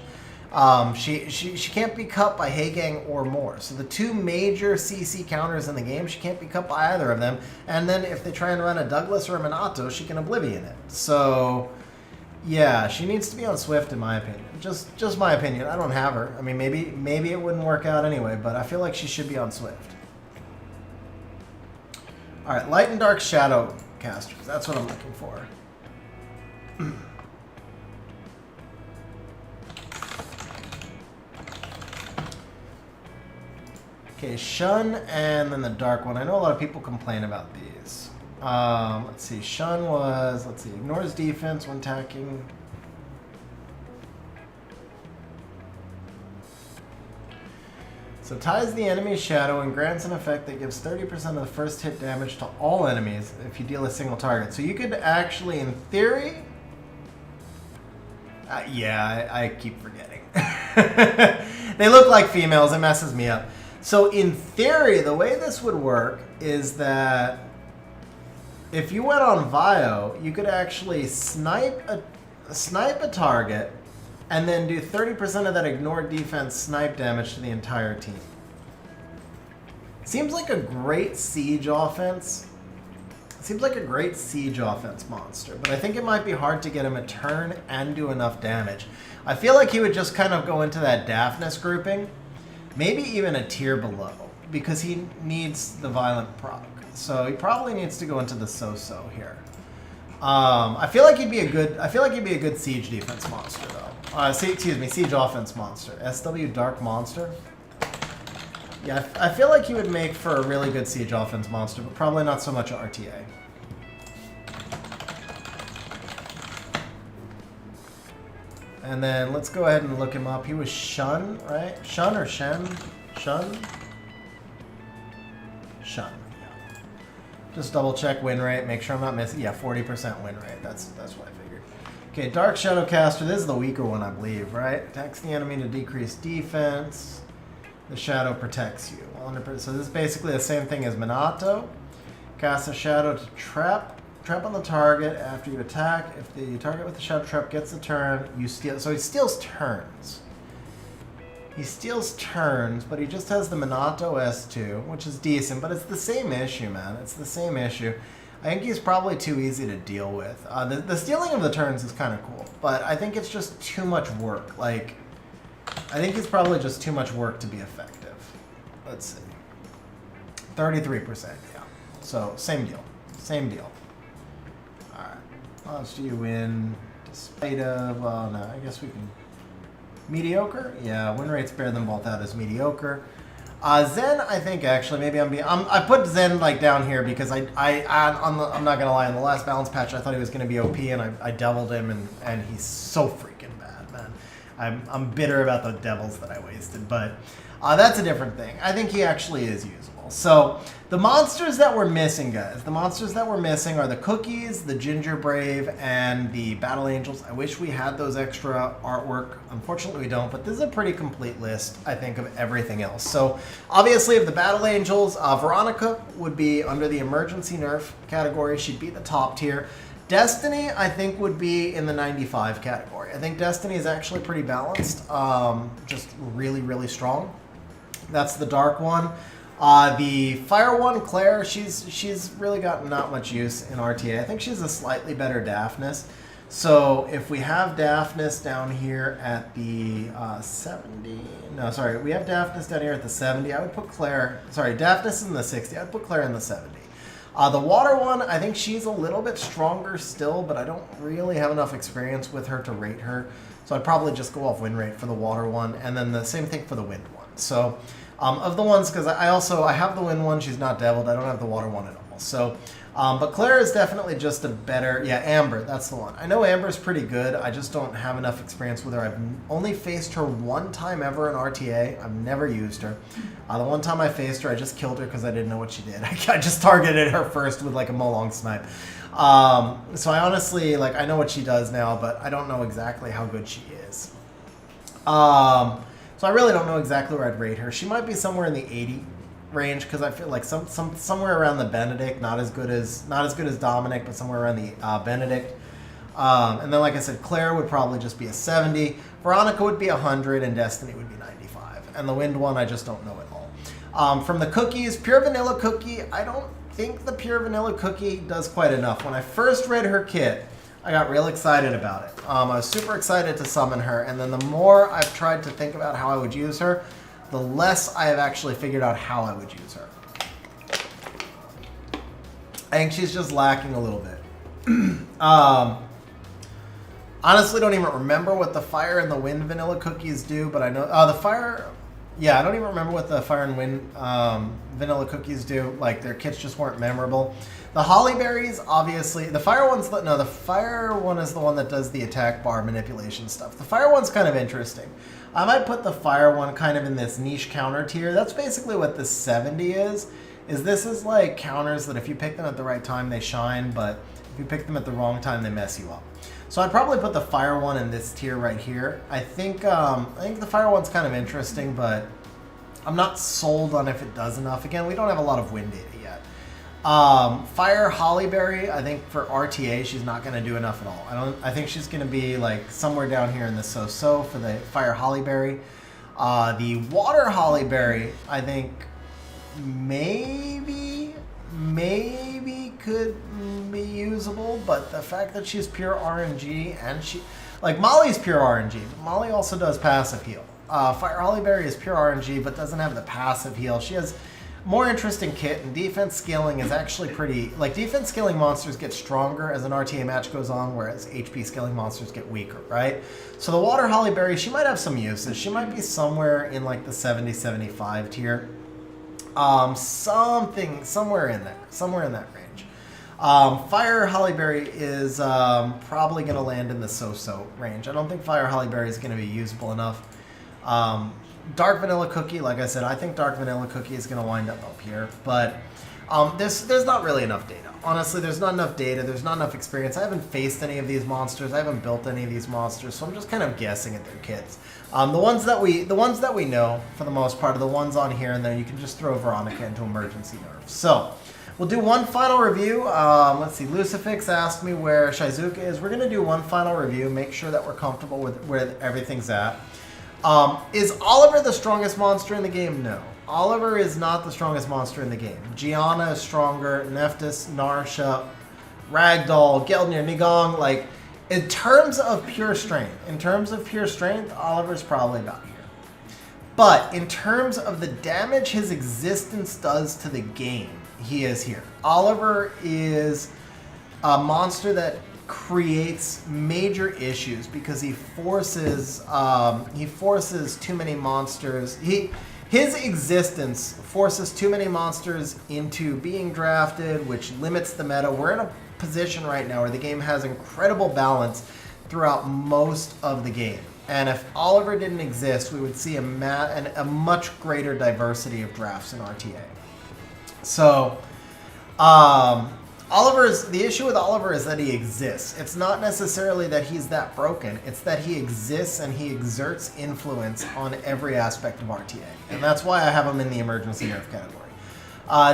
She can't be cut by Heigang or more. So the two major CC counters in the game, she can't be cut by either of them. And then if they try and run a Douglas or a Minato, she can Oblivion it. So yeah, she needs to be on Swift in my opinion. Just my opinion. I don't have her. I mean, maybe it wouldn't work out anyway, but I feel like she should be on Swift. All right, Light and Dark Shadow casters. That's what I'm looking for. Okay, Shun and then the Dark one. I know a lot of people complain about these. Let's see. Shun was, ignores defense when attacking. So ties the enemy's shadow and grants an effect that gives 30% of the first hit damage to all enemies if you deal a single target. So you could actually, in theory... yeah, I keep forgetting. They look like females. It messes me up. So in theory, the way this would work is that if you went on Vio, you could actually snipe a target and then do 30% of that ignored defense snipe damage to the entire team. Seems like a great siege offense. Seems like a great siege offense monster, but I think it might be hard to get him a turn and do enough damage. I feel like he would just kind of go into that Daphnis grouping, maybe even a tier below, because he needs the violent proc. So he probably needs to go into the so-so here. I feel like he'd be a good siege defense monster though. Siege offense monster. SW Dark Monster. Yeah, I feel like he would make for a really good siege offense monster, but probably not so much RTA. And then let's go ahead and look him up. He was Shun, right? Shun or Shen? Shun? Shun. Yeah. Just double check win rate. Make sure I'm not missing. Yeah, 40% win rate. That's what I figured. Okay, Dark Shadowcaster. This is the weaker one, I believe, right? Attacks the enemy to decrease defense. The shadow protects you. So this is basically the same thing as Minato. Cast a shadow to trap on the target after you attack. If the target with the shadow trap gets a turn, you steal. So he steals turns. He steals turns, but he just has the Minato S2, which is decent, but it's the same issue, man. It's the same issue. I think he's probably too easy to deal with. The stealing of the turns is kind of cool, but I think it's just too much work. Like, I think it's probably just too much work to be effective. Let's see. 33%, yeah. So, same deal. Same deal. Alright. How much do you win? Despite of... Well, no, I guess we can Mediocre? Yeah, win rate's better than both out as mediocre. Zen, I think actually maybe I put Zen like down here because I'm not gonna lie, in the last balance patch I thought he was gonna be OP and I doubled him and he's so freaking bad, man. I'm bitter about the devils that I wasted, but that's a different thing. I think he actually is usable. So the monsters that we're missing, guys, the monsters that we're missing are the cookies, the ginger brave, and the battle angels. I wish we had those extra artwork. Unfortunately, we don't, but this is a pretty complete list, I think, of everything else. So obviously, of the battle angels, Veronica would be under the emergency nerf category. She'd be the top tier. Destiny, I think, would be in the 95 category. I think Destiny is actually pretty balanced, just really, really strong. That's the dark one. The fire one, Claire, she's really got not much use in RTA. I think she's a slightly better Daphnis. So if we have Daphnis down here at the 70, no, sorry, we have Daphnis down here at the 70. I would put Claire, sorry, Daphnis in the 60. I'd put Claire in the 70. The water one, I think she's a little bit stronger still, but I don't really have enough experience with her to rate her. So I'd probably just go off win rate for the water one, and then the same thing for the wind one. So of the ones, because I have the wind one, she's not deviled. I don't have the water one at all. So, but Claire is definitely just a better, yeah, Amber, that's the one. I know Amber's pretty good. I just don't have enough experience with her. I've only faced her one time ever in RTA. I've never used her. The one time I faced her, I just killed her because I didn't know what she did. I just targeted her first with like a Molong snipe. So I honestly, like, I know what she does now, but I don't know exactly how good she is. So I really don't know exactly where I'd rate her. She might be somewhere in the 80 range because I feel like somewhere around the Benedict, not as good as Dominic, but somewhere around the Benedict. And then, like I said, Claire would probably just be a 70. Veronica would be 100, and Destiny would be 95. And the wind one, I just don't know at all. From the cookies, pure vanilla cookie, I don't think the pure vanilla cookie does quite enough. When I first read her kit, I got real excited about it. I was super excited to summon her, and then the more I've tried to think about how I would use her, the less I have actually figured out how I would use her. I think she's just lacking a little bit. Honestly, don't even remember what the fire and the wind vanilla cookies do, but I know the fire. Yeah, I don't even remember what the fire and wind vanilla cookies do. Like, their kits just weren't memorable. The holly berries, obviously, the fire one's the fire one is the one that does the attack bar manipulation stuff. The fire one's kind of interesting. I might put the fire one kind of in this niche counter tier. That's basically what this 70 is this is like counters that if you pick them at the right time, they shine, but if you pick them at the wrong time, they mess you up. So I'd probably put the fire one in this tier right here. I think the fire one's kind of interesting, but I'm not sold on if it does enough. Again, we don't have a lot of wind data yet. Fire Hollyberry, I think for RTA, she's not going to do enough at all. I think she's going to be like somewhere down here in the so-so for the Fire Hollyberry. The Water Hollyberry, I think maybe could be usable, but the fact that she's pure RNG and like Molly's pure RNG, but Molly also does passive heal. Fire Hollyberry is pure RNG, but doesn't have the passive heal. She has more interesting kit, and defense scaling is actually pretty, like, defense scaling monsters get stronger as an RTA match goes on, whereas HP scaling monsters get weaker, right? So the Water Hollyberry, she might have some uses. She might be somewhere in like the 70-75 tier. Somewhere in that range. Fire Hollyberry is probably going to land in the so-so range. I don't think Fire Hollyberry is going to be usable enough. Dark Vanilla Cookie, like I said, I think Dark Vanilla Cookie is going to wind up here, but there's not really enough data. Honestly, there's not enough data. There's not enough experience. I haven't faced any of these monsters. I haven't built any of these monsters, so I'm just kind of guessing at their kits. The ones that we know, for the most part, are the ones on here, and then you can just throw Veronica into emergency nerfs. So we'll do one final review. Let's see. Lucifix asked me where Shizuka is. We're going to do one final review, make sure that we're comfortable with where everything's at. Is Oliver the strongest monster in the game? No. Oliver is not the strongest monster in the game. Gianna is stronger, Nephthys, Narsha, Ragdoll, Geldnir, Nigong. Like, in terms of pure strength, Oliver's probably about here. But in terms of the damage his existence does to the game, he is here. Oliver is a monster that creates major issues because he forces too many monsters. His existence forces too many monsters into being drafted, which limits the meta. We're in a position right now where the game has incredible balance throughout most of the game. And if Oliver didn't exist, we would see a much greater diversity of drafts in RTA. So, the issue with Oliver is that he exists. It's not necessarily that he's that broken. It's that he exists and he exerts influence on every aspect of RTA. And that's why I have him in the emergency nerf category.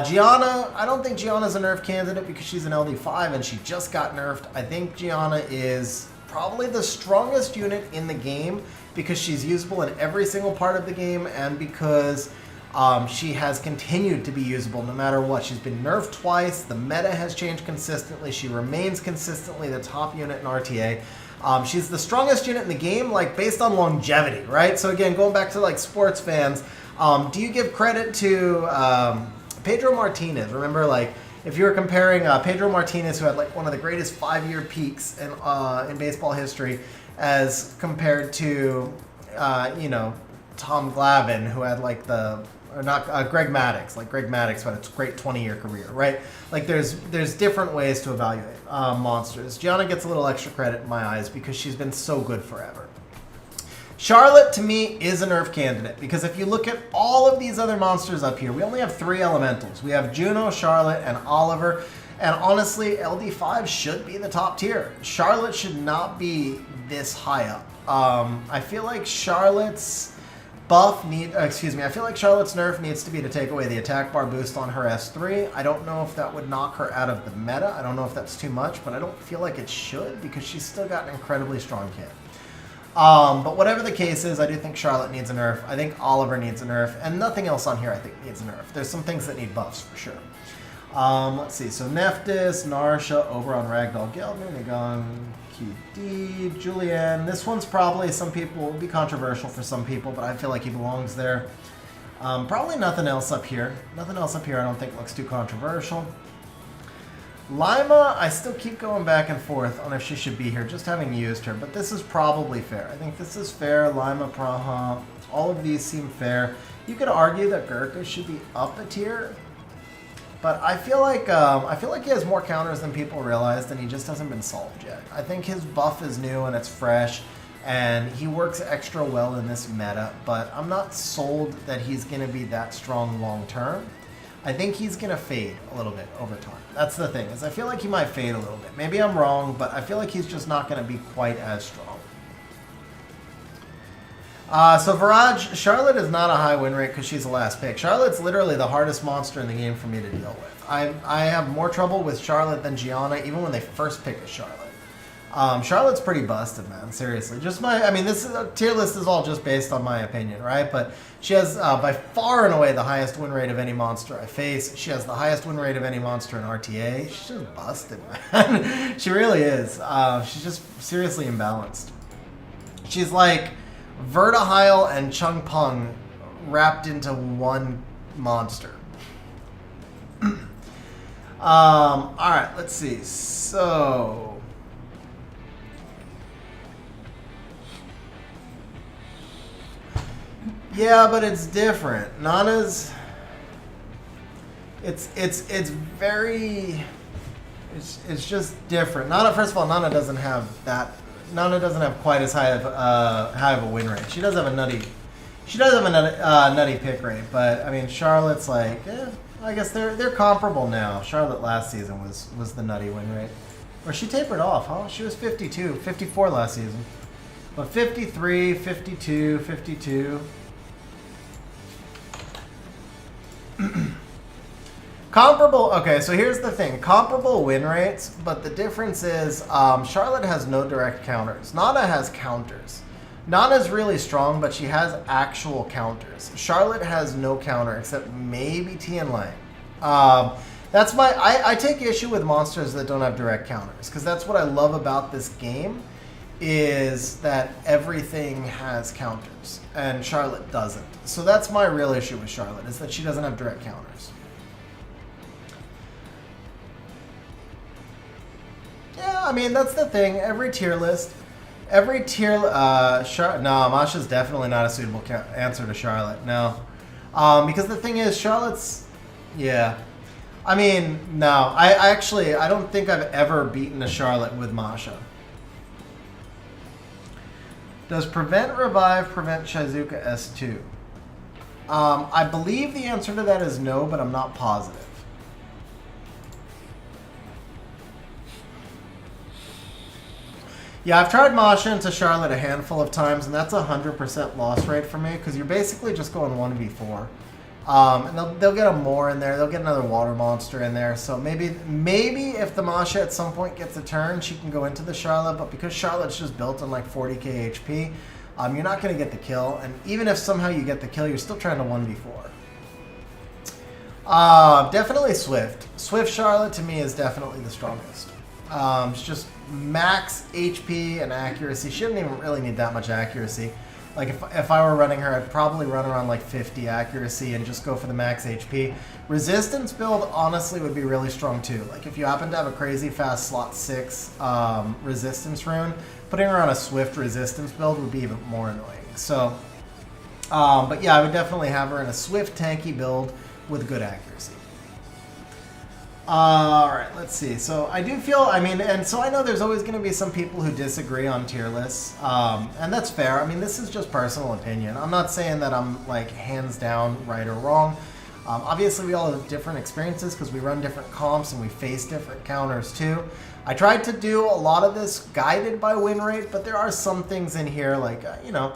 Gianna, I don't think Gianna's a nerf candidate because she's an LD5 and she just got nerfed. I think Gianna is probably the strongest unit in the game because she's usable in every single part of the game and because she has continued to be usable no matter what. She's been nerfed twice. The meta has changed consistently. She remains consistently the top unit in RTA. She's the strongest unit in the game, like based on longevity, right? So again, going back to like sports fans, do you give credit to Pedro Martinez? Remember, like if you were comparing Pedro Martinez, who had like one of the greatest 5-year peaks in baseball history, as compared to Tom Glavine, who had like Greg Maddux, like Greg Maddux, but it's a great 20-year career, right? Like there's different ways to evaluate monsters. Gianna gets a little extra credit in my eyes because she's been so good forever. Charlotte, to me, is a nerf candidate because if you look at all of these other monsters up here, we only have 3 elementals. We have Juno, Charlotte, and Oliver. And honestly, LD5 should be the top tier. Charlotte should not be this high up. I feel like Charlotte's nerf needs to be to take away the attack bar boost on her S3. I don't know if that would knock her out of the meta. I don't know if that's too much, but I don't feel like it should because she's still got an incredibly strong kit. But whatever the case is, I do think Charlotte needs a nerf. I think Oliver needs a nerf, and nothing else on here I think needs a nerf. There's some things that need buffs for sure. Let's see. So Nephthys, Narsha, Oberon, Ragdoll, Geldner, Nagon, QD, Julianne. This one's probably some people will be controversial for some people, but I feel like he belongs there. Probably nothing else up here. Nothing else up here I don't think looks too controversial. Lima, I still keep going back and forth on if she should be here, just having used her, but this is probably fair. I think this is fair. Lima, Praha, all of these seem fair. You could argue that Gurkha should be up a tier, but I feel like he has more counters than people realized, and he just hasn't been solved yet. I think his buff is new and it's fresh, and he works extra well in this meta, but I'm not sold that he's going to be that strong long term. I think he's going to fade a little bit over time. That's the thing, is I feel like he might fade a little bit. Maybe I'm wrong, but I feel like he's just not going to be quite as strong. So Viraj, Charlotte is not a high win rate because she's the last pick. Charlotte's literally the hardest monster in the game for me to deal with. I have more trouble with Charlotte than Gianna, even when they first pick a Charlotte. Charlotte's pretty busted, man. Seriously, this tier list is all just based on my opinion, right? But she has by far and away the highest win rate of any monster I face. She has the highest win rate of any monster in RTA. She's just busted, man. She really is. She's just seriously imbalanced. She's like Vertihile and Chung Pung wrapped into one monster. All right, let's see. So. Yeah, but it's different. Nana's, it's just different. Nana, first of all, Nana doesn't have quite as high of a win rate. She does have a nutty pick rate, but I mean Charlotte's like, I guess they're comparable now. Charlotte last season was the nutty win rate, or she tapered off, huh? She was 52, 54 last season, but 53, 52, 52. Comparable, okay, so here's the thing. Comparable win rates, but the difference is Charlotte has no direct counters. Nana has counters. Nana's really strong, but she has actual counters. Charlotte has no counter except maybe Tian Lang. That's I take issue with monsters that don't have direct counters, because that's what I love about this game, is that everything has counters, and Charlotte doesn't. So that's my real issue with Charlotte, is that she doesn't have direct counters. Yeah, I mean, that's the thing. Every tier list, no, Masha's definitely not a suitable answer to Charlotte. No, because the thing is, Charlotte's, yeah. I mean, no, I don't think I've ever beaten a Charlotte with Masha. Does Prevent Revive prevent Shizuka S2? I believe the answer to that is no, but I'm not positive. Yeah, I've tried Masha into Charlotte a handful of times, and that's a 100% loss rate for me, because you're basically just going 1v4. And they'll get a more in there, they'll get another water monster in there, so maybe if the Masha at some point gets a turn, she can go into the Charlotte, but because Charlotte's just built on like 40k HP, you're not going to get the kill, and even if somehow you get the kill, you're still trying to 1v4. Definitely Swift. Swift Charlotte to me is definitely the strongest. It's just max HP and accuracy. She doesn't even really need that much accuracy. Like if I were running her, I'd probably run around like 50 accuracy and just go for the max HP. Resistance build honestly would be really strong too. Like if you happen to have a crazy fast slot 6 resistance rune, putting her on a Swift resistance build would be even more annoying. So, but yeah, I would definitely have her in a Swift tanky build with good accuracy. Alright, let's see. So I do feel, I mean, and so I know there's always going to be some people who disagree on tier lists, and that's fair. I mean, this is just personal opinion. I'm not saying that I'm, like, hands down right or wrong. Obviously, we all have different experiences because we run different comps and we face different counters, too. I tried to do a lot of this guided by win rate, but there are some things in here, like, you know,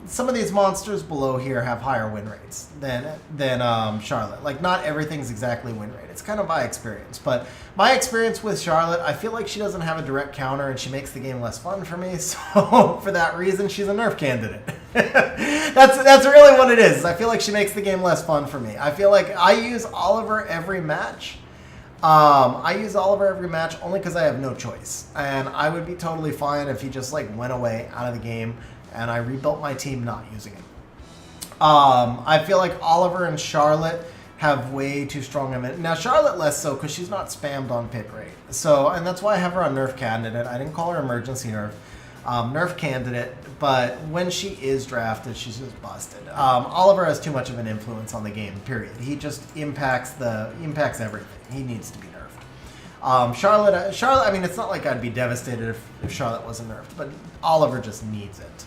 some of these monsters below here have higher win rates than Charlotte. Like, not everything's exactly win rate. It's kind of by experience. But my experience with Charlotte, I feel like she doesn't have a direct counter and she makes the game less fun for me. So for that reason, she's a nerf candidate. That's really what it is. I feel like she makes the game less fun for me. I feel like I use Oliver every match. I use Oliver every match only because I have no choice. And I would be totally fine if he just like went away out of the game and I rebuilt my team not using him. I feel like Oliver and Charlotte have way too strong of it. Now Charlotte less so because she's not spammed on pick rate. So, and that's why I have her on nerf candidate. I didn't call her emergency nerf. Nerf candidate, but when she is drafted, she's just busted. Oliver has too much of an influence on the game, period. He just impacts everything. He needs to be nerfed. Charlotte, I mean, it's not like I'd be devastated if Charlotte wasn't nerfed, but Oliver just needs it.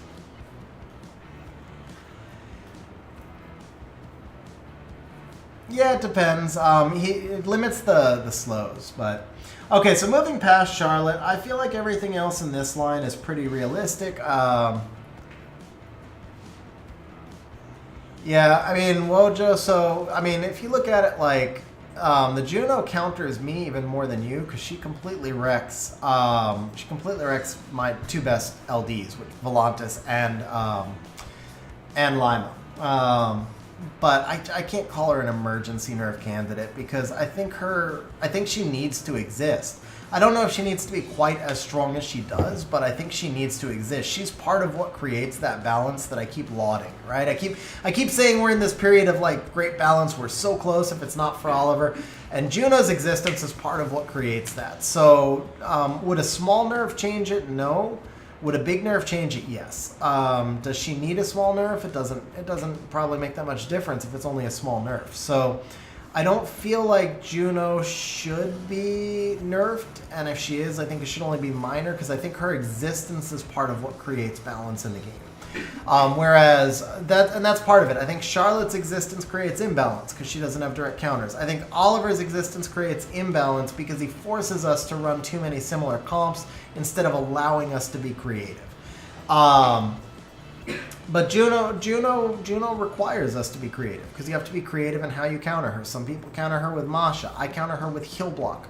Yeah, it depends. It limits the slows, but... Okay, so moving past Charlotte, I feel like everything else in this line is pretty realistic. Yeah, I mean, Wojo, so, I mean, if you look at it like, the Juno counters me even more than you, because she completely wrecks my two best LDs, which Volantis and Lima. But I can't call her an emergency nerf candidate because I think she needs to exist. I don't know if she needs to be quite as strong as she does, but I think she needs to exist. She's part of what creates that balance that I keep lauding, right? I keep saying we're in this period of like great balance. We're so close if it's not for Oliver. And Juno's existence is part of what creates that. So would a small nerf change it? No. Would a big nerf change it? Yes. Does she need a small nerf? It doesn't probably make that much difference if it's only a small nerf. So I don't feel like Juno should be nerfed, and if she is, I think it should only be minor because I think her existence is part of what creates balance in the game. Whereas that's part of it. I think Charlotte's existence creates imbalance because she doesn't have direct counters. I think Oliver's existence creates imbalance because he forces us to run too many similar comps instead of allowing us to be creative. But Juno requires us to be creative because you have to be creative in how you counter her. Some people counter her with Masha. I counter her with Heal Block.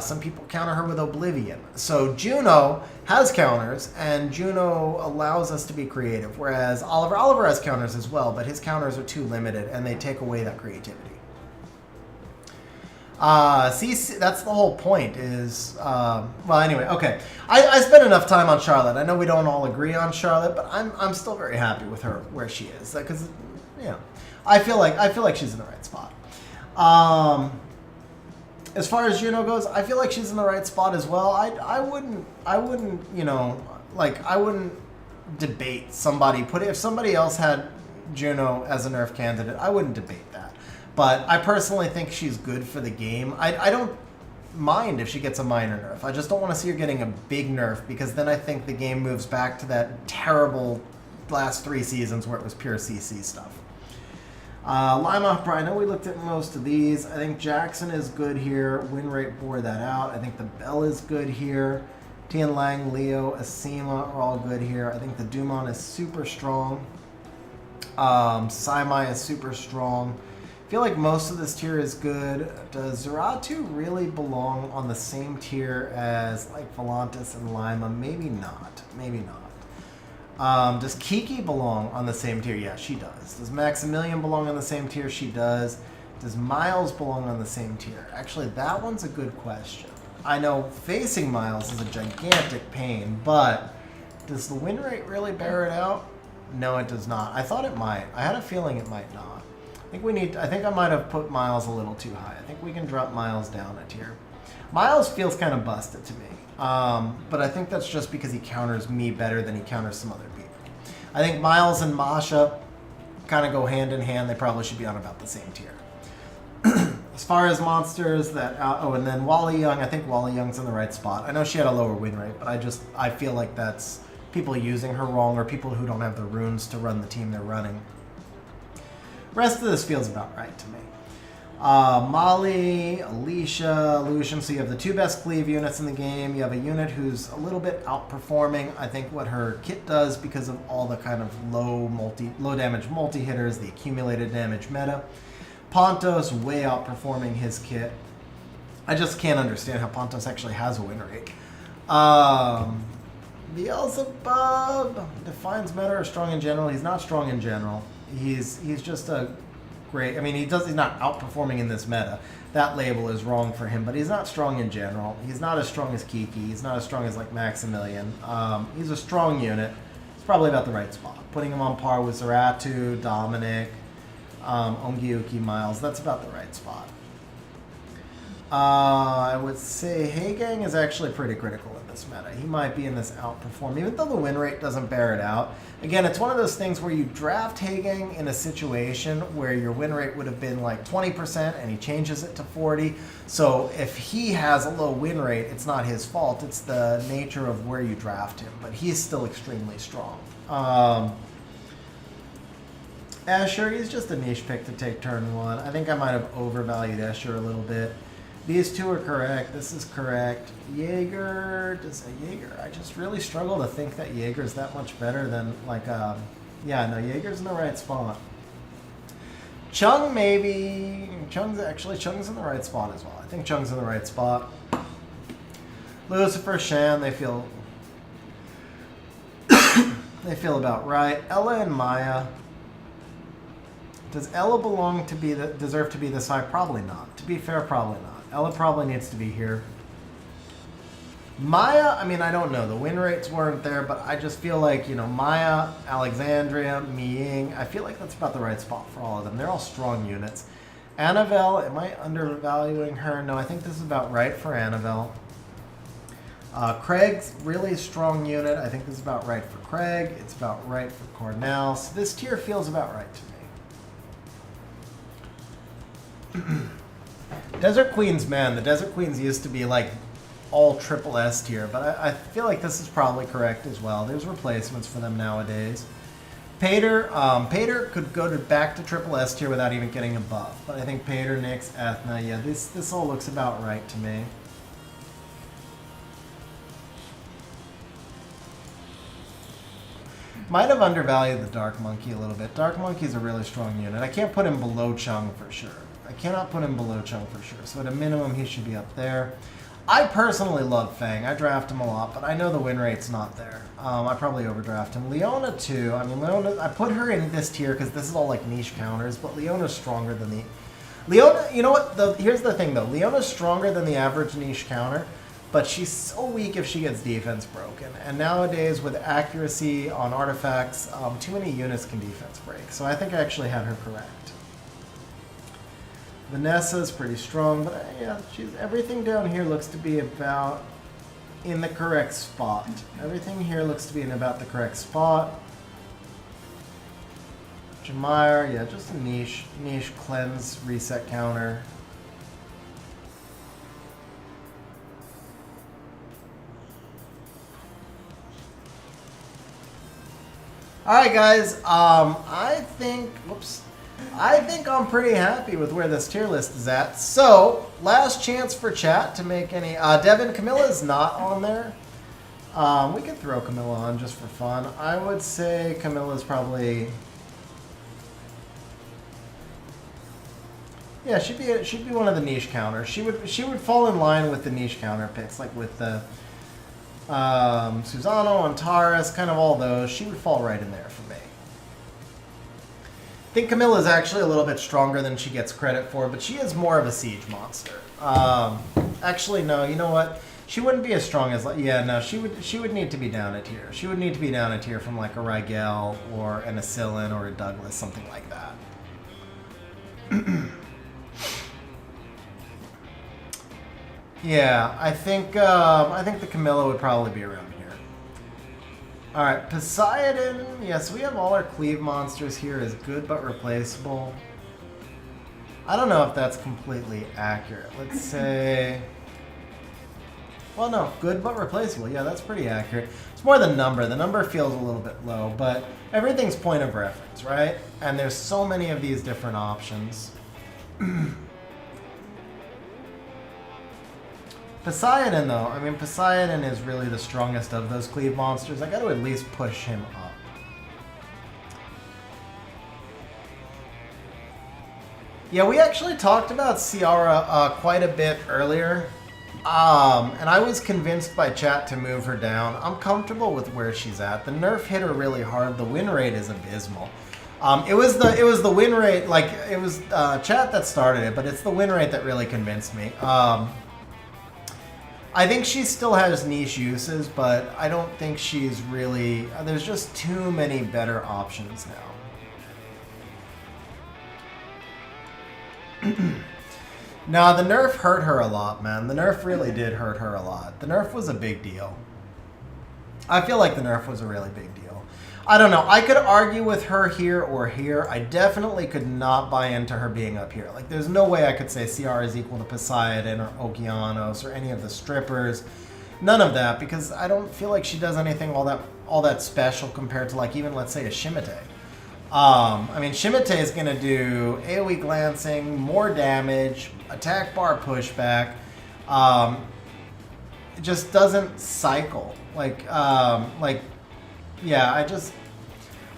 Some people counter her with Oblivion. So Juno has counters, and Juno allows us to be creative, whereas Oliver has counters as well, but his counters are too limited, and they take away that creativity. See, that's the whole point is, well, anyway, okay. I spent enough time on Charlotte. I know we don't all agree on Charlotte, but I'm still very happy with her where she is, because, you know, I feel like she's in the right spot. As far as Juno goes, I feel like she's in the right spot as well. I wouldn't, you know, like, I wouldn't debate somebody. If somebody else had Juno as a nerf candidate, I wouldn't debate that. But I personally think she's good for the game. I don't mind if she gets a minor nerf. I just don't want to see her getting a big nerf, because then I think the game moves back to that terrible last 3 seasons where it was pure CC stuff. Lima, I know we looked at most of these. I think Jackson is good here. Win rate bore that out. I think the Bell is good here. Tian Lang, Leo, Asima are all good here. I think the Dumont is super strong. Saimai is super strong. I feel like most of this tier is good. Does Zeratu really belong on the same tier as like Volantis and Lima? Maybe not. Maybe not. Does Kiki belong on the same tier? Yeah, she does. Does Maximilian belong on the same tier? She does. Does Miles belong on the same tier? Actually, that one's a good question. I know facing Miles is a gigantic pain, but does the win rate really bear it out? No, it does not. I thought it might. I had a feeling it might not. I think I might have put Miles a little too high. I think we can drop Miles down a tier. Miles feels kind of busted to me. But I think that's just because he counters me better than he counters some other people. I think Miles and Masha kind of go hand in hand. They probably should be on about the same tier. As far as monsters that... and then Wally Young. I think Wally Young's in the right spot. I know she had a lower win rate, but I feel like that's people using her wrong or people who don't have the runes to run the team they're running. Rest of this feels about right to me. Molly, Alicia, Lucian. So you have the 2 best cleave units in the game. You have a unit who's a little bit outperforming, I think, what her kit does because of all the kind of low damage multi-hitters, the accumulated damage meta. Pontos way outperforming his kit. I just can't understand how Pontos actually has a win rate. Beelzebub defines meta or strong in general. He's not strong in general. He's just a great... I mean, he's not outperforming in this meta. That label is wrong for him, but he's not strong in general. He's not as strong as Kiki. He's not as strong as, like, Maximilian. He's a strong unit. It's probably about the right spot. Putting him on par with Zeratu, Dominic, Ongyuki, Miles. That's about the right spot. I would say Heigang is actually pretty critical in this meta. He might be in this outperform, even though the win rate doesn't bear it out. Again, it's one of those things where you draft Heigang in a situation where your win rate would have been like 20% and he changes it to 40. So if he has a low win rate, it's not his fault. It's the nature of where you draft him, but he's still extremely strong. Asher, he's just a niche pick to take turn 1. I think I might have overvalued Asher a little bit. These 2 are correct. This is correct. Jaeger, I just really struggle to think that Jaeger's that much better than, like, yeah, no, Jaeger's in the right spot. Chung, maybe. Chung's in the right spot as well. I think Chung's in the right spot. Lucifer, Shan, they feel about right. Ella and Maya. Does Ella deserve to be this high? Probably not. To be fair, probably not. Ella probably needs to be here. Maya, I mean, I don't know. The win rates weren't there, but I just feel like, you know, Maya, Alexandria, Miying, I feel like that's about the right spot for all of them. They're all strong units. Annabelle, am I undervaluing her? No, I think this is about right for Annabelle. Craig's really strong unit. I think this is about right for Craig. It's about right for Cornell. So this tier feels about right to me. Desert Queens, man, the Desert Queens used to be like all triple S tier, but I feel like this is probably correct as well. There's replacements for them nowadays. Pater could go back to triple S tier without even getting a buff, but I think Pater, Nyx, Ethna, yeah, this all looks about right to me. Might have undervalued the Dark Monkey a little bit. Dark Monkey's a really strong unit. I can't put him below Chung for sure. I cannot put him below Chung for sure. So at a minimum, he should be up there. I personally love Fang. I draft him a lot, but I know the win rate's not there. I probably overdraft him. Leona too. I mean, Leona, I put her in this tier because this is all like niche counters, but Leona's stronger than the... Leona, you know what? Here's the thing though. Leona's stronger than the average niche counter, but she's so weak if she gets defense broken. And nowadays, with accuracy on artifacts, too many units can defense break. So I think I actually had her correct. Vanessa's pretty strong, but yeah, everything down here looks to be about in the correct spot. Everything here looks to be in about the correct spot. Jameyer, yeah, just a niche cleanse reset counter. All right, guys. I think I'm pretty happy with where this tier list is at. So, last chance for chat to make any. Devin, Camilla's not on there. We could throw Camilla on just for fun. I would say Camilla's probably. Yeah, she'd be one of the niche counters. She would fall in line with the niche counter picks, like with the Susano, Antares, kind of all those. She would fall right in there for me. I think Camilla's actually a little bit stronger than she gets credit for, but she is more of a siege monster. Actually, no, you know what? She wouldn't be as strong as, yeah, no, she would need to be down a tier. She would need to be down a tier from like a Rigel or an Asillin or a Douglas, something like that. Yeah, I think the Camilla would probably be around here. All right, Poseidon. Yes, we have all our cleave monsters here as good but replaceable. I don't know if that's completely accurate. Let's say, well, no, good but replaceable. Yeah, that's pretty accurate. It's more the number. The number feels a little bit low, but everything's point of reference, right? And there's so many of these different options. Poseidon, though, I mean, Poseidon is really the strongest of those cleave monsters. I got to at least push him up. Yeah, we actually talked about Ciara quite a bit earlier, and I was convinced by chat to move her down. I'm comfortable with where she's at. The nerf hit her really hard. The win rate is abysmal. It was the win rate, like, it was chat that started it, but it's the win rate that really convinced me. I think she still has niche uses, but I don't think she's really... There's just too many better options now. No, the nerf hurt her a lot, man. The nerf really did hurt her a lot. The nerf was a big deal. I feel like the nerf was a really big deal. I don't know. I could argue with her here or here. I definitely could not buy into her being up here. Like, there's no way I could say Ciara is equal to Poseidon or Okeanos or any of the strippers. None of that, because I don't feel like she does anything all that special compared to, like, even, let's say, a Shimate. I mean, Shimate is going to do AoE glancing, more damage, attack bar pushback. It just doesn't cycle. Yeah,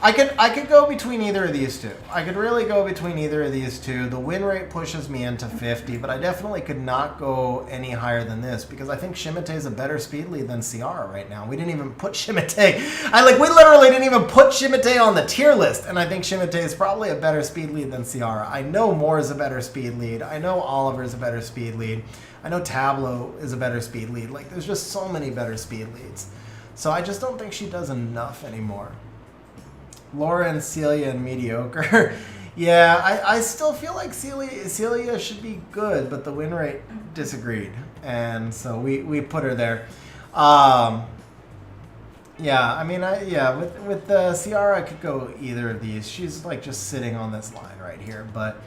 I could go between either of these two. I could really go between either of these two. The win rate pushes me into 50, but I definitely could not go any higher than this because I think Shimate is a better speed lead than Ciara right now. We didn't even put Shimate. We literally didn't even put Shimate on the tier list, and I think Shimate is probably a better speed lead than Ciara. I know Moore is a better speed lead. I know Oliver is a better speed lead. I know Tableau is a better speed lead. Like, there's just so many better speed leads. So I just don't think she does enough anymore. Laura and Celia and mediocre. Yeah, I still feel like Celia should be good, but the win rate disagreed. And so we put her there. Yeah, I mean, with Ciara, I could go either of these. She's like just sitting on this line right here. But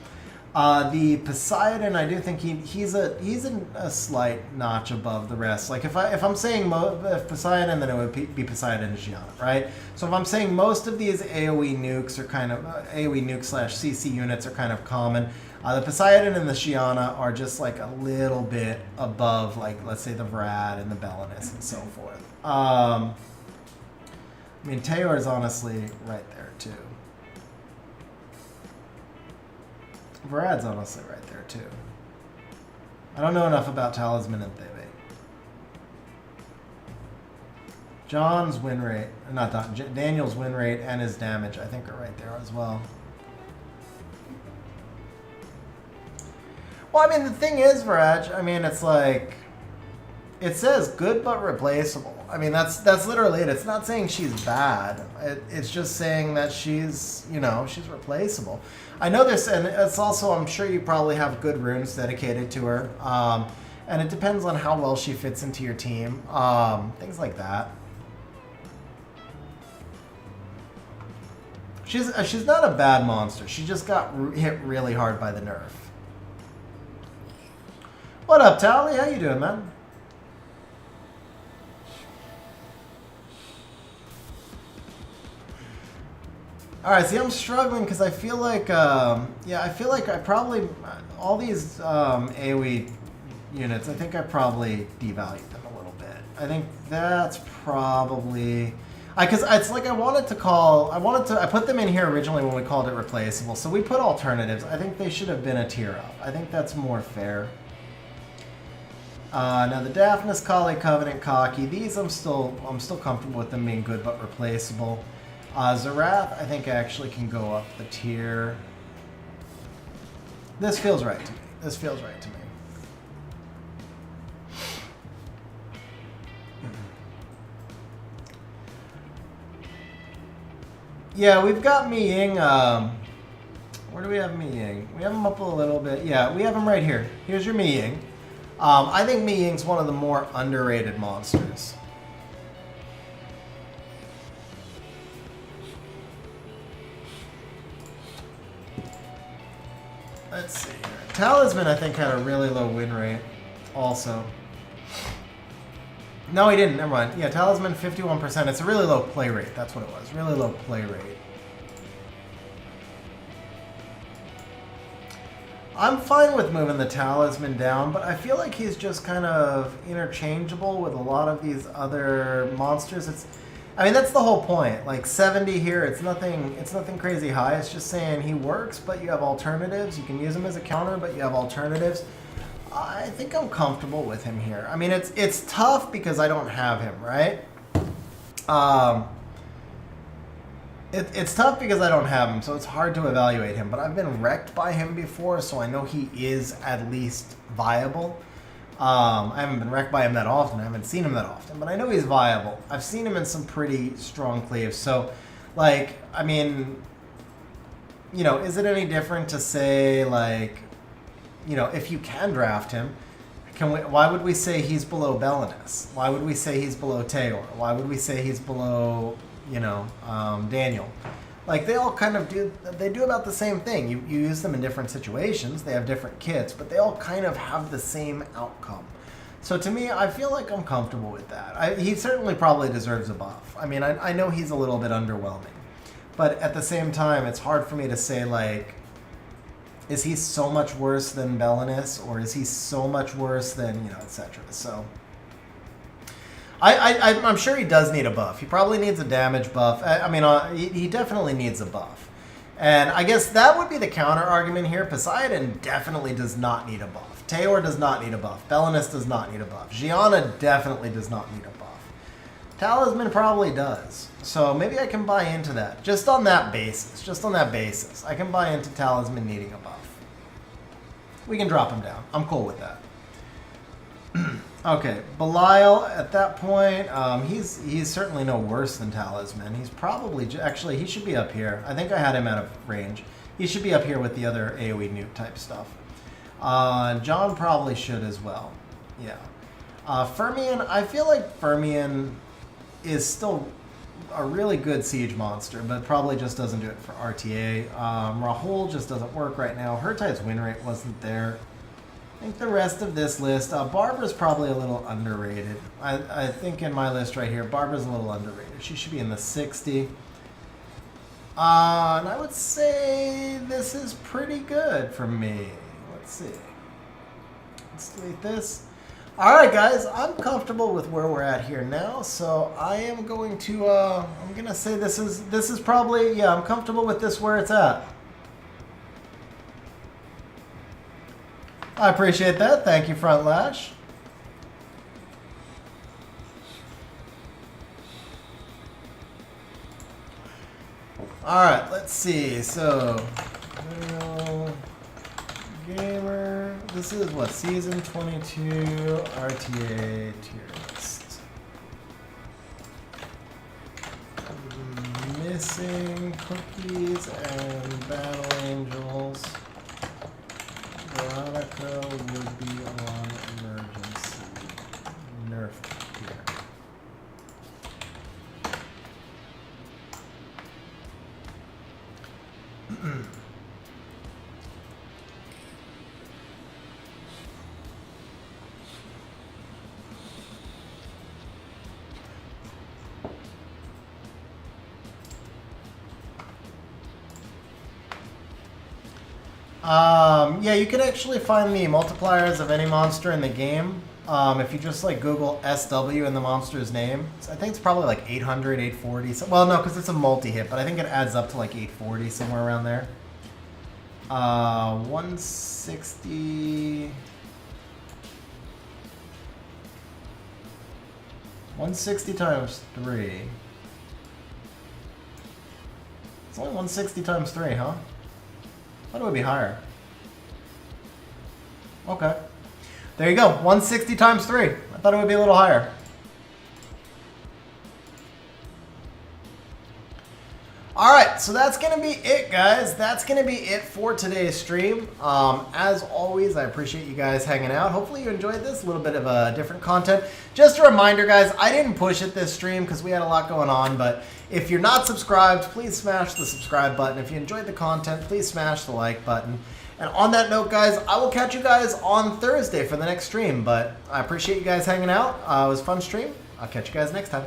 the Poseidon, I do think he's a slight notch above the rest. Like if I'm saying if Poseidon, then it would be Poseidon and Gianna, right? So if I'm saying most of these AoE nukes are kind of AoE nuke / CC units are kind of common. The Poseidon and the Gianna are just like a little bit above, like let's say the Vrad and the Belinus and so forth. I mean, Teor is honestly right there too. Vrad's honestly right there too. I don't know enough about Talisman and Thebe. John's win rate, not Don, Daniel's win rate and his damage, I think, are right there as well. Well, I mean, the thing is, Vraj, I mean, it's like, It says good but replaceable. I mean, that's literally it. It's not saying she's bad. It's just saying that she's, you know, she's replaceable. I know this, and it's also, I'm sure you probably have good runes dedicated to her. And it depends on how well she fits into your team. Things like that. She's not a bad monster. She just got hit really hard by the nerf. What up, Tally? How you doing, man? All right, see, I'm struggling because I feel like, yeah, I feel like I probably, all these AoE units, I think I probably devalued them a little bit. I think that's probably, because it's like I put them in here originally when we called it replaceable, so we put alternatives. I think they should have been a tier up. I think that's more fair. Now the Daphnis, Kali, Covenant, Cocky, these I'm still comfortable with them being good but replaceable. Zerath, I think actually can go up the tier. This feels right to me. This feels right to me. Yeah, we've got Mi Ying. Where do we have Mi Ying? We have him up a little bit. Yeah, we have him right here. Here's your Mi Ying. I think Mi Ying's one of the more underrated monsters. Let's see here. Talisman, I think, had a really low win rate also. No, he didn't. Never mind. Yeah, Talisman, 51%. It's a really low play rate. That's what it was. Really low play rate. I'm fine with moving the Talisman down, but I feel like he's just kind of interchangeable with a lot of these other monsters. I mean, that's the whole point. Like 70 here, it's nothing crazy high. It's just saying he works, but you have alternatives. You can use him as a counter, but you have alternatives. I think I'm comfortable with him here. I mean, it's tough because I don't have him, right? It's tough because I don't have him, so it's hard to evaluate him. But I've been wrecked by him before, so I know he is at least viable. I haven't been wrecked by him that often. I haven't seen him that often, but I know he's viable. I've seen him in some pretty strong cleaves. So, like, I mean, you know, is it any different to say, like, you know, if you can draft him, why would we say he's below Belinus? Why would we say he's below Teor? Why would we say he's below, you know, Daniel? Like, they all kind of do about the same thing. You use them in different situations. They have different kits, but they all kind of have the same outcome. So to me, I feel like I'm comfortable with that. He certainly probably deserves a buff. I mean, I know he's a little bit underwhelming. But at the same time, it's hard for me to say, like, is he so much worse than Belinus, or is he so much worse than, you know, etc. So I'm sure he does need a buff. He probably needs a damage buff. I mean, he definitely needs a buff. And I guess that would be the counter argument here. Poseidon definitely does not need a buff. Teor does not need a buff. Belinus does not need a buff. Gianna definitely does not need a buff. Talisman probably does. So maybe I can buy into that. Just on that basis. Just on that basis. I can buy into Talisman needing a buff. We can drop him down. I'm cool with that. Okay, Belial, at that point, he's certainly no worse than Talisman. He's probably, actually, he should be up here. I think I had him out of range. He should be up here with the other AoE nuke type stuff. John probably should as well. Yeah. Fermion, I feel like Fermion is still a really good siege monster, but probably just doesn't do it for RTA. Rahul just doesn't work right now. Hertite's win rate wasn't there. I think the rest of this list, Barbara's probably a little underrated. I think in my list right here, Barbara's a little underrated. She should be in the 60. And I would say this is pretty good for me. Let's see. Let's delete this. All right, guys, I'm comfortable with where we're at here now, so I am going to, I'm going to say this is probably, yeah, I'm comfortable with this where it's at. I appreciate that. Thank you, Front Lash. All right, let's see. So, gamer. this is what, season 22 RTA tier list. Missing cookies and battle angels. Veronica would be on emergency. Nerf tier. Yeah, you can actually find the multipliers of any monster in the game. If you just like Google SW and the monster's name. I think it's probably like 800, 840. So, well, no, because it's a multi-hit, but I think it adds up to like 840, somewhere around there. 160... 160 times 3. It's only 160 times 3, huh? Thought it would be higher. Okay. There you go. 160 times 3. I thought it would be a little higher. Alright, so that's going to be it, guys. That's going to be it for today's stream. As always, I appreciate you guys hanging out. Hopefully you enjoyed this, a little bit of different content. Just a reminder, guys, I didn't push it this stream because we had a lot going on, but if you're not subscribed, please smash the subscribe button. If you enjoyed the content, please smash the like button. And on that note, guys, I will catch you guys on Thursday for the next stream, but I appreciate you guys hanging out. It was a fun stream. I'll catch you guys next time.